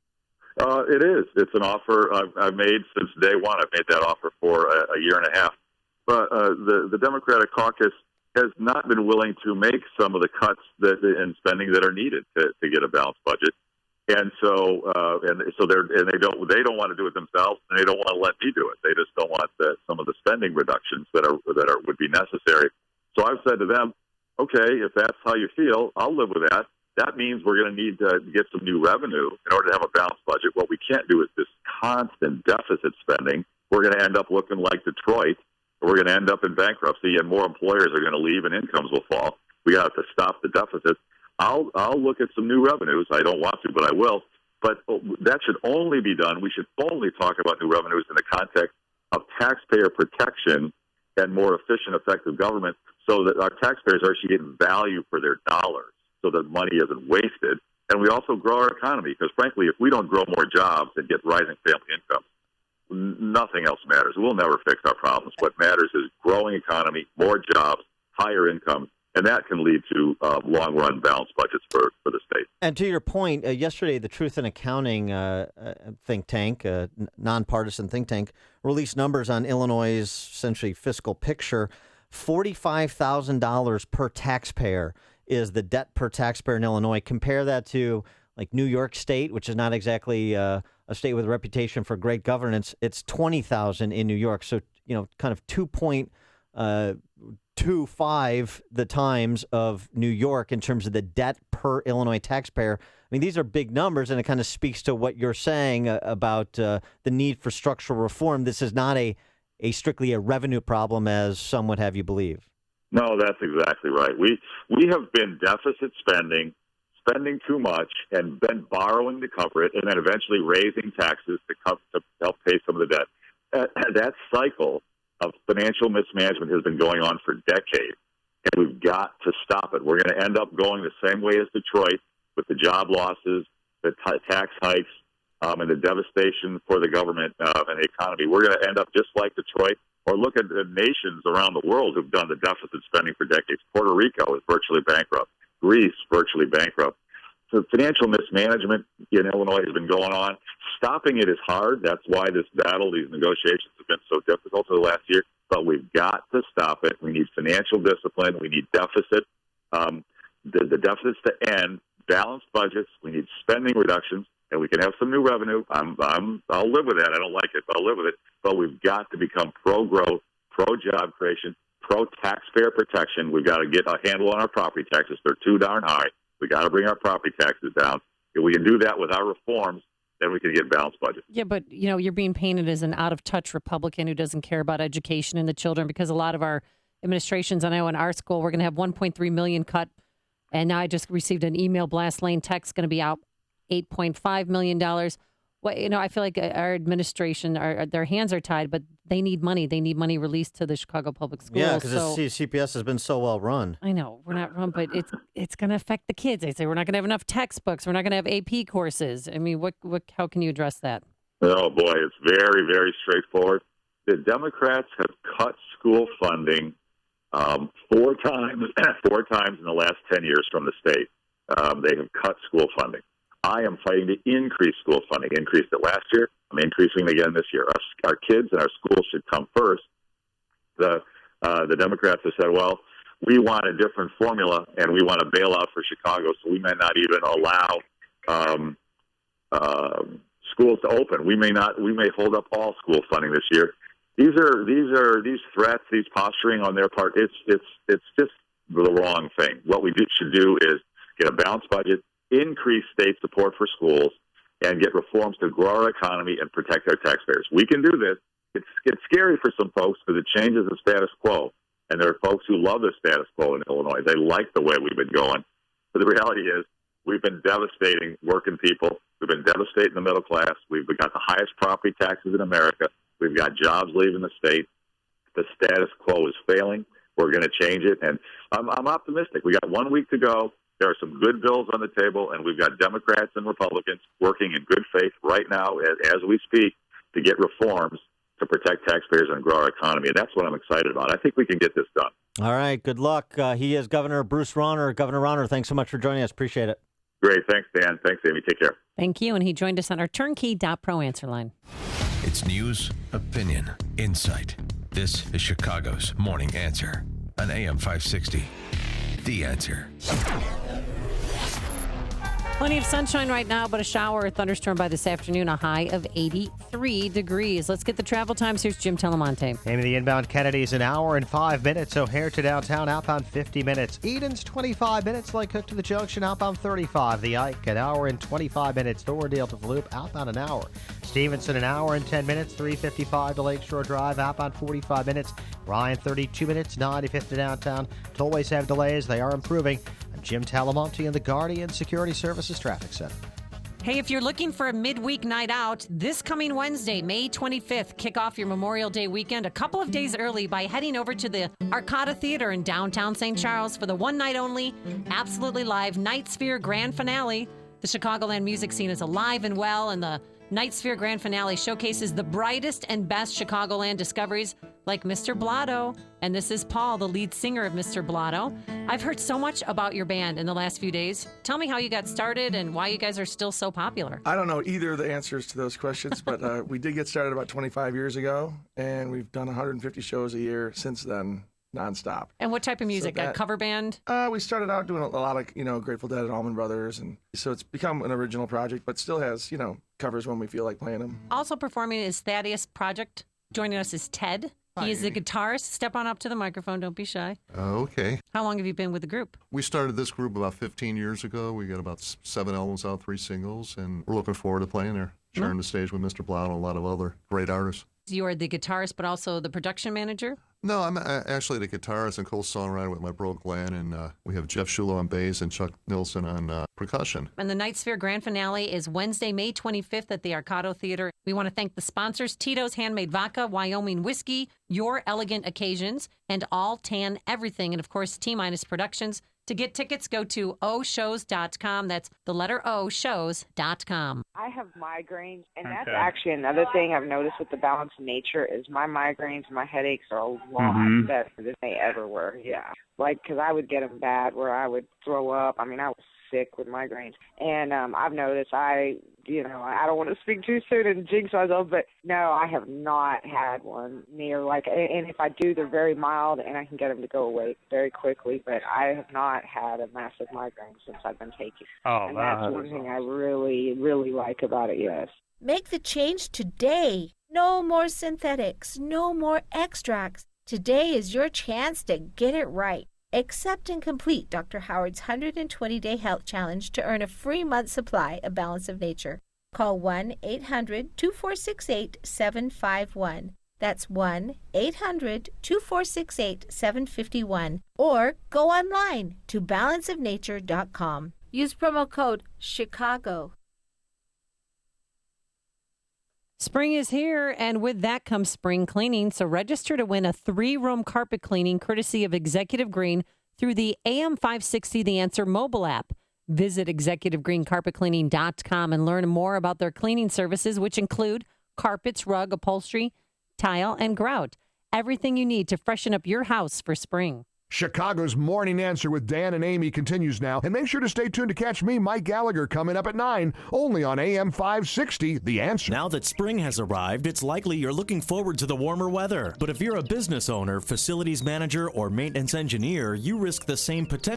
It is. It's an offer I've made since day one. I've made that offer for a year and a half. But the Democratic caucus has not been willing to make some of the cuts in spending that are needed to get a balanced budget. And so they don't want to do it themselves, and they don't want to let me do it. They just don't want some of the spending reductions that would be necessary. So I've said to them, okay, if that's how you feel, I'll live with that. That means we're going to need to get some new revenue in order to have a balanced budget. What we can't do is this constant deficit spending. We're going to end up looking like Detroit. We're going to end up in bankruptcy, and more employers are going to leave, and incomes will fall. We got to stop the deficits. I'll look at some new revenues. I don't want to, but I will. But that should only be done. We should only talk about new revenues in the context of taxpayer protection and more efficient, effective government, so that our taxpayers are actually getting value for their dollars, so that money isn't wasted. And we also grow our economy, because frankly, if we don't grow more jobs and get rising family incomes, nothing else matters. We'll never fix our problems. What matters is growing economy, more jobs, higher income, and that can lead to long-run balanced budgets for the state.
And to your point, yesterday, the Truth in Accounting think tank, nonpartisan think tank, released numbers on Illinois' essentially fiscal picture. $45,000 per taxpayer is the debt per taxpayer in Illinois. Compare that to like New York State, which is not exactly a state with a reputation for great governance. It's $20,000 in New York. So, kind of 2.2 2.5 the times of New York in terms of the debt per Illinois taxpayer. I mean, these are big numbers, and it kind of speaks to what you're saying about the need for structural reform. This is not a strictly a revenue problem, as some would have you believe.
No, that's exactly right. We have been deficit spending too much, and been borrowing to cover it, and then eventually raising taxes to help pay some of the debt. That cycle of financial mismanagement has been going on for decades, and we've got to stop it. We're going to end up going the same way as Detroit with the job losses, the tax hikes, and the devastation for the government and the economy. We're going to end up just like Detroit, or look at the nations around the world who've done the deficit spending for decades. Puerto Rico is virtually bankrupt. Greece, virtually bankrupt. So financial mismanagement in Illinois has been going on. Stopping it is hard. That's why this battle, these negotiations have been so difficult for the last year. But we've got to stop it. We need financial discipline. We need deficit. The deficits to end, balanced budgets. We need spending reductions, and we can have some new revenue. I'll live with that. I don't like it, but I'll live with it. But we've got to become pro-growth, pro-job creation, pro-taxpayer protection. We've got to get a handle on our property taxes. They're too darn high. We got to bring our property taxes down. If we can do that with our reforms, then we can get balanced budget.
Yeah, but you're being painted as an out-of-touch Republican who doesn't care about education and the children, because a lot of our administrations, I know in our school, we're going to have $1.3 million cut, and now I just received an email blast lane text going to be out $8.5 million. Well, I feel like our administration, their hands are tied, but they need money. They need money released to the Chicago Public Schools.
Yeah, because CPS has been so well run.
I know we're not run, but it's going to affect the kids. They say we're not going to have enough textbooks. We're not going to have AP courses. I mean, how can you address that?
Oh boy, it's very, very straightforward. The Democrats have cut school funding 4 times in the last 10 years from the state. They have cut school funding. I am fighting to increase school funding. Increased it last year. I'm increasing it again this year. Our kids and our schools should come first. The Democrats have said, well, we want a different formula, and we want to bail out for Chicago, so we may not even allow schools to open. We may hold up all school funding this year. These threats, these posturing on their part. It's just the wrong thing. What we should do is get a balanced budget, increase state support for schools, and get reforms to grow our economy and protect our taxpayers. We can do this. It's scary for some folks because it changes the status quo, and there are folks who love the status quo in Illinois. They like the way we've been going. But the reality is we've been devastating working people. We've been devastating the middle class. We've got the highest property taxes in America. We've got jobs leaving the state. The status quo is failing. We're going to change it, and I'm optimistic. We got 1 week to go. There are some good bills on the table, and we've got Democrats and Republicans working in good faith right now as we speak to get reforms to protect taxpayers and grow our economy. And that's what I'm excited about. I think we can get this done.
All right. Good luck. He is Governor Bruce Rauner. Governor Rauner, thanks so much for joining us. Appreciate it.
Great. Thanks, Dan. Thanks, Amy. Take care.
Thank you. And he joined us on our turnkey.pro answer line.
It's news, opinion, insight. This is Chicago's Morning Answer on AM 560. The Answer.
Plenty of sunshine right now, but a shower or thunderstorm by this afternoon, a high of 83 degrees. Let's get the travel times. Here's Jim Telemonte.
Amy, the inbound Kennedy is an hour and 5 minutes. O'Hare to downtown, outbound 50 minutes. Eden's 25 minutes. Lake Cook to the junction, outbound 35. The Ike, an hour and 25 minutes. Thorndale to the Loop, outbound an hour. Stevenson, an hour and 10 minutes. 355 to Lakeshore Drive, outbound 45 minutes. Ryan, 32 minutes. 95th to downtown. Tollways have delays. They are improving. I'm Jim Talamonte in the Guardian Security Services Traffic Center.
Hey, if you're looking for a midweek night out, this coming Wednesday, May 25th, kick off your Memorial Day weekend a couple of days early by heading over to the Arcada Theater in downtown St. Charles for the one night only, absolutely live Night Sphere Grand Finale. The Chicagoland music scene is alive and well, and the Night Sphere Grand Finale showcases the brightest and best Chicagoland discoveries like Mr. Blotto. And this is Paul, the lead singer of Mr. Blotto. I've heard so much about your band in the last few days. Tell me how you got started and why you guys are still so popular.
I don't know either of the answers to those questions, but we did get started about 25 years ago, and we've done 150 shows a year since then, nonstop.
And what type of music? A cover band?
We started out doing a lot of, Grateful Dead and Allman Brothers, and so it's become an original project, but still has, covers when we feel like playing them.
Also performing is Thaddeus Project. Joining us is Ted. He is the guitarist. Step on up to the microphone. Don't be shy.
Okay.
How long have you been with the group?
We started this group about 15 years ago. We got about 7 albums out, 3 singles, and we're looking forward to playing there, sharing the stage with Mr. Blau and a lot of other great artists.
You are the guitarist, but also the production manager?
No, I'm actually the guitarist and co-songwriter with my bro Glenn, and we have Jeff Shulo on bass and Chuck Nilsson on percussion.
And the Night Sphere Grand Finale is Wednesday, May 25th at the Arcado Theater. We want to thank the sponsors, Tito's Handmade Vodka, Wyoming Whiskey, Your Elegant Occasions, and All Tan Everything, and of course, T-Minus Productions. To get tickets, go to oshows.com. That's the letter O, shows.com.
I have migraines, and that's actually another thing I've noticed with the Balance of Nature is my migraines and my headaches are a lot better than they ever were, Like, because I would get them bad where I would throw up. I mean, I was sick with migraines. And I've noticed I don't want to speak too soon and jinx myself, but no, I have not had one near and if I do, they're very mild and I can get them to go away very quickly, but I have not had a massive migraine since I've been taking it. And that's one thing I really, really like about it, yes.
Make the change today. No more synthetics, no more extracts. Today is your chance to get it right. Accept and complete Dr. Howard's 120-day health challenge to earn a free month supply of Balance of Nature. Call 1-800-2468-751. That's 1-800-2468-751. Or go online to balanceofnature.com. Use promo code CHICAGO.
Spring is here, and with that comes spring cleaning. So register to win a 3-room carpet cleaning courtesy of Executive Green through the AM560 The Answer mobile app. Visit executivegreencarpetcleaning.com and learn more about their cleaning services, which include carpets, rug, upholstery, tile, and grout. Everything you need to freshen up your house for spring.
Chicago's Morning Answer with Dan and Amy continues now. And make sure to stay tuned to catch me, Mike Gallagher, coming up at 9, only on AM 560, The Answer.
Now that spring has arrived, it's likely you're looking forward to the warmer weather. But if you're a business owner, facilities manager, or maintenance engineer, you risk the same potential